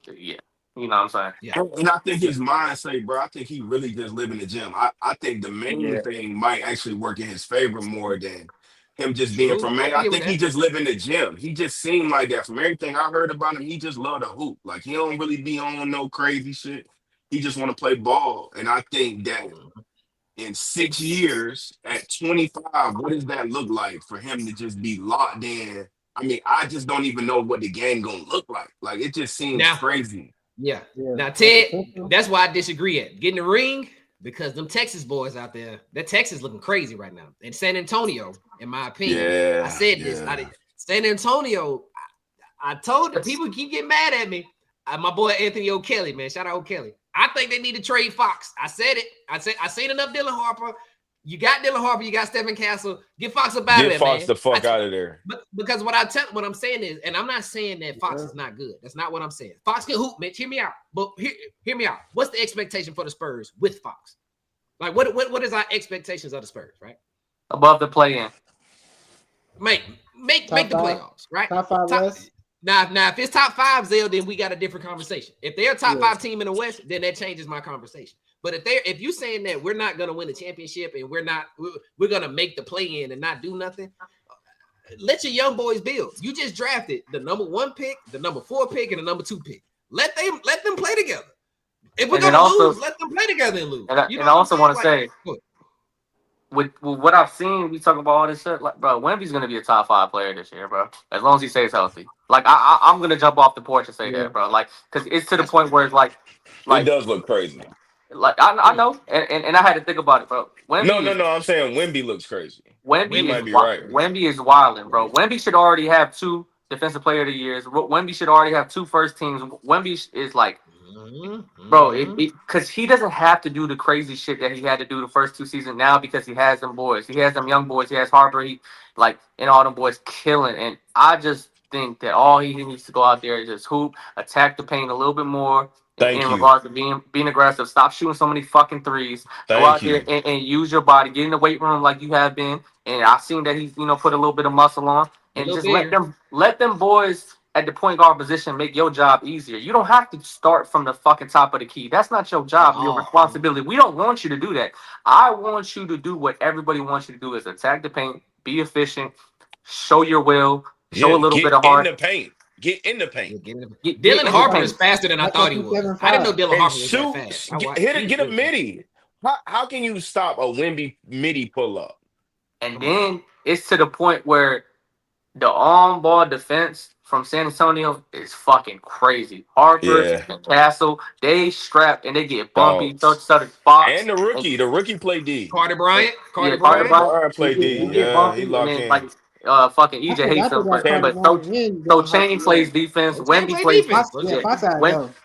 you know what I'm saying? Yeah. And I think his mindset, bro, I think he really just live in the gym. I think the main thing might actually work in his favor more than him just being from Maine. I think he just live in the gym. He just seemed like that. From everything I heard about him, he just love to hoop. Like, he don't really be on no crazy shit. He just want to play ball. And I think that in 6 years, at 25, what does that look like for him to just be locked in? I mean, I just don't even know what the game gonna look like. Like, it just seems crazy. Yeah. Now, Ted, that's why I disagree at getting the ring. Because them Texas boys out there, that Texas looking crazy right now. And San Antonio, in my opinion, I said this. San Antonio, I told the people keep getting mad at me. My boy Anthony O'Kelly, man, shout out O'Kelly. I think they need to trade Fox. I said it. I seen enough Dylan Harper. You got Dylan Harper, you got Stephen Castle. Get Fox up out of there, Get Fox man. the fuck out of there. But because what I'm saying is, and I'm not saying that Fox is not good. That's not what I'm saying. Fox can hoop, Mitch. Hear me out. But hear me out. What's the expectation for the Spurs with Fox? Like, what is our expectations of the Spurs, right? Above the play-in. Make the playoffs, right? Top 5 West. Now, if it's top 5, Zell, then we got a different conversation. If they're a top 5 team in the West, then that changes my conversation. But if you're saying that we're not gonna win the championship and we're gonna make the play-in and not do nothing, let your young boys build. You just drafted the number 1 pick, the number 4 pick, and the number 2 pick. Let them play together. If we're gonna lose, let them play together and lose. And I also want to say, with what I've seen, we talk about all this shit. Like, bro, Wemby's gonna be a top 5 player this year, bro. As long as he stays healthy. Like, I'm gonna jump off the porch and say that, bro. Like, because it's to the point where it's like it does look crazy. Like I know, and I had to think about it, bro. Wemby no. I'm saying Wemby looks crazy. Wemby might be right. Wemby is wilding, bro. Wemby should already have 2 Defensive Player of the Years. Wemby should already have 2 first teams. Wemby is like, bro, because he doesn't have to do the crazy shit that he had to do the first 2 seasons now because he has them boys. He has them young boys. He has Harper. And all them boys killing. And I just think that all he needs to go out there and just hoop, attack the paint a little bit more. In regards to being aggressive, stop shooting so many fucking threes. Go out there and use your body. Get in the weight room like you have been. And I've seen that he's put a little bit of muscle on. And just let them boys at the point guard position make your job easier. You don't have to start from the fucking top of the key. That's not your job, your responsibility. We don't want you to do that. I want you to do what everybody wants you to do: is attack the paint, be efficient, show your will, show a little bit of heart. Get in the paint. Dylan Harper is faster than I thought he was. I didn't know Dylan Harper was that fast. Get a midi. How can you stop a Wemby midi pull up? And then it's to the point where the on-ball defense from San Antonio is fucking crazy. Harper and Castle, they strap and they get bumpy. Fox and the rookie played D. Carter Bryant played D. Yeah, he locked in. Like, fucking EJ hates him, but Chain plays defense. Wemby plays defense.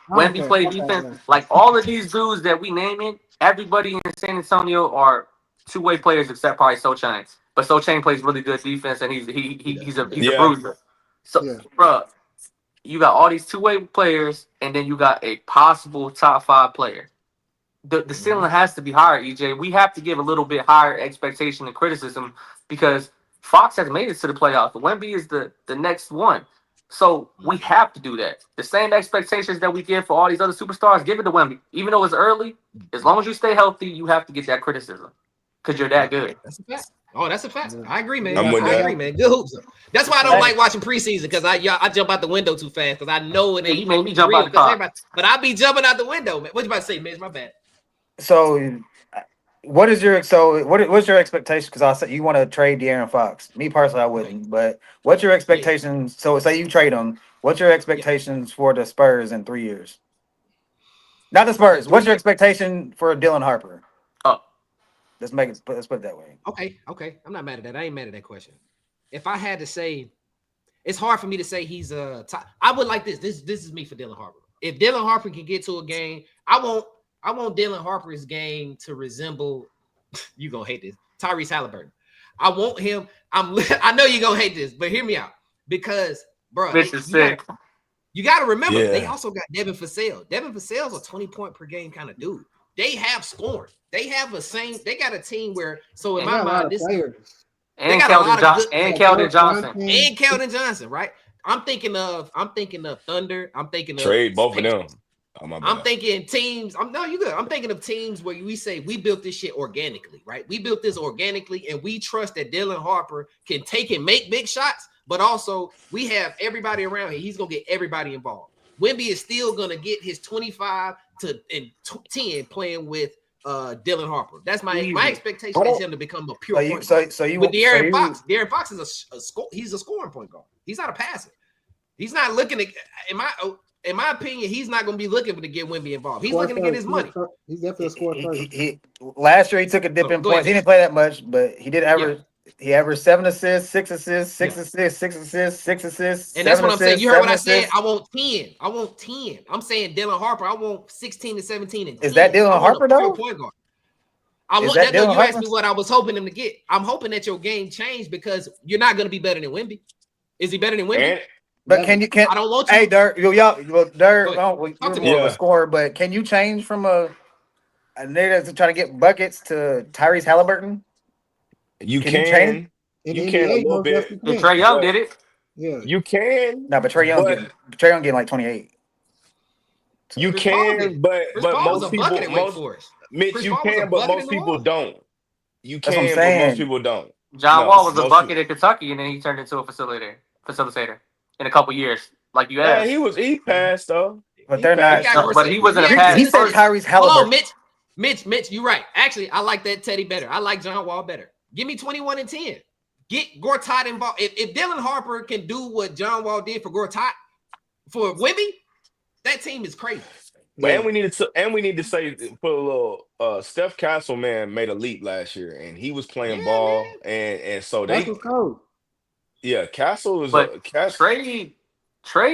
Wemby plays defense. Like, all of these dudes that we naming, everybody in San Antonio are 2-way players except probably Chain. But Chain plays really good defense, and he's a bruiser. So, bro, you got all these 2-way players, and then you got a possible top 5 player. The ceiling has to be higher, EJ. We have to give a little bit higher expectation and criticism because Fox has made it to the playoffs. Wemby is the next one. So we have to do that. The same expectations that we give for all these other superstars, give it to Wemby. Even though it's early, as long as you stay healthy, you have to get that criticism because you're that good. That's a fact. Oh, that's a fact. I agree, man. I agree, man. Good hoops. That's why I don't like watching preseason because I jump out the window too fast because I know it ain't. You made me jump out the car. But I be jumping out the window, man. What you about to say, Mitch? My bad. So, what's your expectation? Because I said you want to trade De'Aaron Fox. Me personally, I wouldn't. But what's your expectations? So, say you trade him. What's your expectations for the Spurs in 3 years? Not the Spurs. What's your expectation for Dylan Harper? Let's put it that way. Okay. I'm not mad at that. I ain't mad at that question. If I had to say, it's hard for me to say he's a top. I would like this. This is me for Dylan Harper. If Dylan Harper can get to a game, I want Dylan Harper's game to resemble. You gonna hate this, Tyrese Halliburton. I want him. I know you're gonna hate this, but hear me out because, bro, you got to remember they also got Devin Vassell. Devin Vassell's a 20-point per game kind of dude. They have scoring. They have They got a team where. So in my mind, this and Keldon Johnson, right? I'm thinking of Thunder. I'm thinking of trade both of them. I'm thinking teams. You good. I'm thinking of teams where we say we built this shit organically, right? We built this organically, and we trust that Dylan Harper can take and make big shots, but also we have everybody around here. He's gonna get everybody involved. Wemby is still gonna get his 25 to 10 playing with Dylan Harper. That's my expectation is him to become a pure point guard. With De'Aaron Fox. De'Aaron Fox is he's a scoring point guard. He's not a passer. He's not looking to. In my opinion, he's not going to be looking to get Wemby involved. He's looking to get his money. He's definitely a scorer first. Last year he took a dip in points. He didn't play that much, but he did average. He averaged 7 assists, 6 assists, 6 assists, 6 assists, 6 assists. And that's what I'm saying. You heard what I said. I want 10. I'm saying Dylan Harper. I want 16 to 17 and 10. Is that Dylan Harper though? Point guard. I want that. You asked me what I was hoping him to get. I'm hoping that your game changed because you're not going to be better than Wemby. Is he better than Wemby? But I don't want you. Hey, Dirk, you're more of a scorer, but can you change from a nigga that's trying to get buckets to Tyrese Halliburton? You can a little bit. And Trae Young did it. Yeah, you can. No, but Trae Young getting like 28. You can, but most people, Mitch, you can, but most people don't. You can, but most people don't. John Wall was a bucket in Kentucky, and then he turned into a facilitator in a couple years, like you asked. Yeah, he passed though, but they're not. But he wasn't a pass. He said Tyrese Halliburton. Hold on, Mitch, you're right. Actually, I like that Teddy better. I like John Wall better. Give me 21 and 10. Get Gortat involved. If Dylan Harper can do what John Wall did for Gortat for Wemby, that team is crazy. But and we need to say put a little Steph Castle man made a leap last year and he was playing ball and so they cold. Yeah, Castle was trade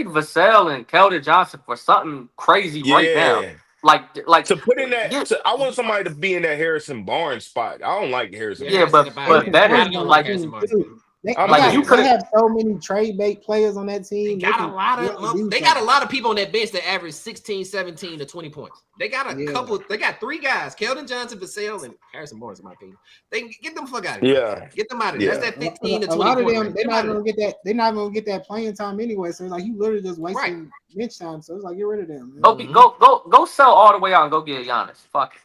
Vassell and Keldon Johnson for something crazy right now. Like to put in that I want somebody to be in that Harrison Barnes spot. I don't like Harrison Barnes. But better like Harrison Barnes. They have so many trade bait players on that team. They got a lot of people on that bench that average 16, 17 to 20 points. They got a couple. They got three guys: Keldon Johnson, Vassell, and Harrison Barnes. In my opinion, they can get them fuck out of here. Yeah, get them out of there. That's that 15 to 20. A lot of them, they're not gonna get that. They're not gonna get that playing time anyway. So it's like you literally just wasting bench time. So it's like get rid of them. Go sell all the way out and go get Giannis. Fuck it.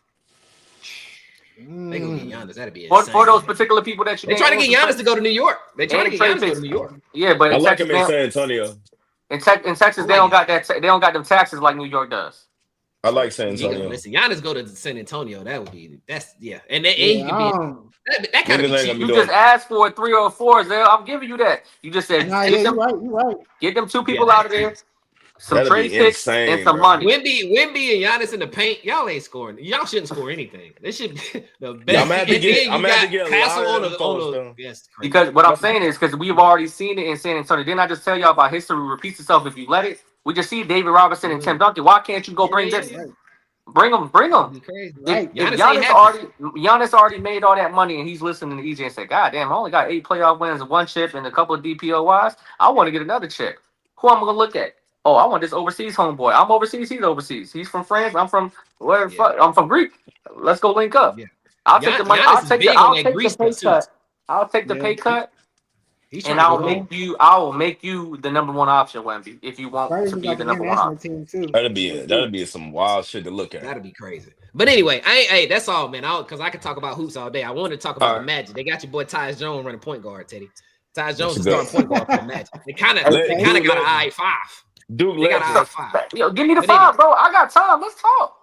They gonna get Giannis. That'd be insane. For those particular people that you. They trying to get Giannis to go to New York. They trying to get Giannis to go to New York. Yeah, but I like him in San Antonio. In Texas, they don't got that. They don't got them taxes like New York does. I like San Antonio. Listen, Giannis go to San Antonio. That would be and he could be that kind of cheap. You just asked for 3 or 4. I'm giving you that. You just said you're right. Get them 2 people out of there. Some trade picks and some money. Wemby and Giannis in the paint. Y'all ain't scoring. Y'all shouldn't score anything. This should be the best. I'm gonna have to get Castle on the because what I'm saying is because we've already seen it in San Antonio. Didn't I just tell y'all about history repeats itself if you let it? We just see David Robinson and Tim Duncan. Why can't you go bring this? Bring them. Crazy, right? If Giannis already made all that money and he's listening to EJ and said, God damn, I only got 8 playoff wins and 1 chip and a couple of DPOYs. I want to get another check. Who am I gonna look at? Oh, I want this overseas homeboy. I'm overseas. He's overseas. He's from France. I'm from where? I'm from Greek. Let's go link up. Yeah. I'll take the money. I'll take the pay cut. I'll take the pay cut. And I will make you the number 1 option, Wemby, if you want to be the number 1 option. That'd be some wild shit to look at. That'd be crazy. But anyway, that's all, man. Because I could talk about hoops all day. I wanted to talk about the Magic. They got your boy Tyus Jones running point guard, Teddy. Tyus Jones is starting point guard for the Magic. They kind of got an eye 5. Duke Yo, give me the 5, bro. I got time. Let's talk.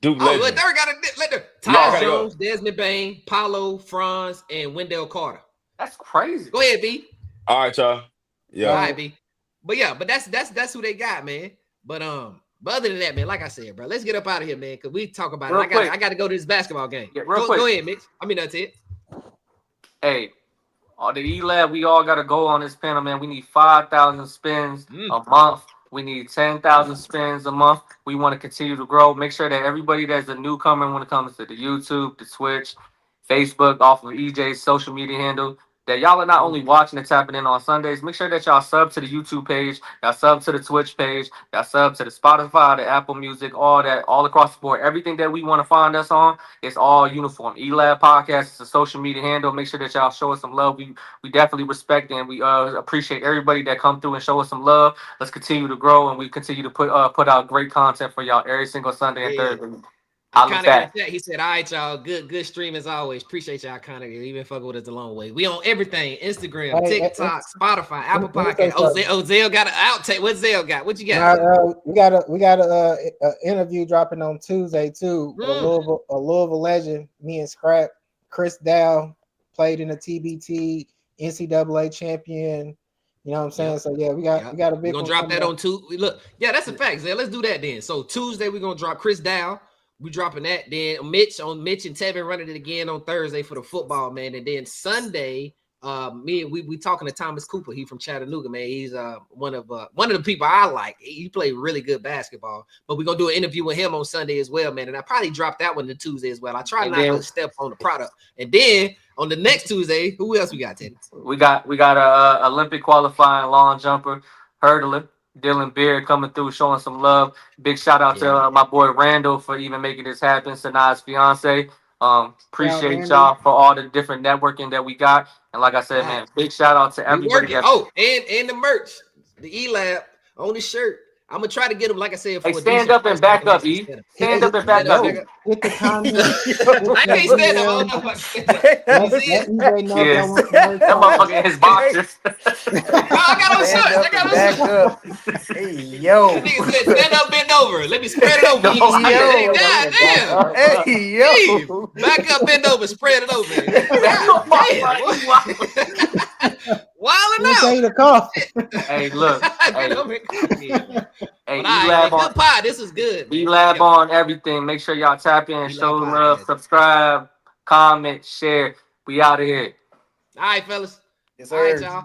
Duke let Tyus Jones, Desmond Bain, Paolo, Franz, and Wendell Carter. That's crazy. Go ahead, B. All right, y'all. Yeah. All right, B. But that's who they got, man. But other than that, man, like I said, bro, let's get up out of here, man, because we talk about it. I got to go to this basketball game. Yeah, go ahead, Mitch. I mean, that's it. Hey. The E-Lab, we all got to go on this panel, man. We need 5,000 spins a month. We need 10,000 spins a month. We want to continue to grow. Make sure that everybody that's a newcomer when it comes to the YouTube, the Twitch, Facebook, off of EJ's social media handle, that y'all are not only watching and tapping in on Sundays. Make sure that y'all sub to the YouTube page, y'all sub to the Twitch page, y'all sub to the Spotify, the Apple Music, all that, all across the board. Everything that we want to find us on, it's all uniform. E-Lab Podcast is a social media handle. Make sure that y'all show us some love. We definitely respect and we appreciate everybody that come through and show us some love. Let's continue to grow and we continue to put out great content for y'all every single Sunday and Thursday. He said, all right, y'all. Good stream as always. Appreciate y'all kind of even fucking with us a long way. We on everything. Instagram, TikTok, Spotify, Apple Podcast. Zell got an outtake. What Zell got? What you got? We got a interview dropping on Tuesday too with a Louisville legend. Me and Scrap. Chris Dow played in the TBT NCAA champion. You know what I'm saying? So yeah, we got a big. We're gonna drop that on Tuesday. Look, yeah, that's a fact, Zell. Let's do that then. So Tuesday we're gonna drop Chris Dow. We dropping that. Then Mitch and Tevin running it again on Thursday for the football, man. And then Sunday we talking to Thomas Cooper. He from Chattanooga, man. He's one of the people I like. He played really good basketball. But we're gonna do an interview with him on Sunday as well, man. And I probably dropped that one to Tuesday as well. I try not to step on the product. And then on the next Tuesday, who else we got, Teddy? We got a Olympic qualifying long jumper, hurdler, Dylan Beard coming through, showing some love. Big shout out to my boy Randall for even making this happen. Sanai's fiance. Appreciate y'all for all the different networking that we got. And like I said, man, big shout out to everybody. And the merch, the E-Lab on the shirt. I'm gonna try to get them, like I said. Hey, stand up and back up, E. Stand up and back up. With the comments. I can't stand up. I don't know if I can stand up. That motherfucker in his boxers. I got on shorts. I got on shorts. Hey, yo. The nigga said, stand up, bend over. Let me spread it over. Hey, yo. Back up, bend over, spread it over. Wilding out. The cough. Hey, look. Hey, E-Lab on pie. This is good. E-Lab on everything. Make sure y'all tap in, show love, subscribe, comment, share. We out of here. All right, fellas. Yes, All sir. right, y'all.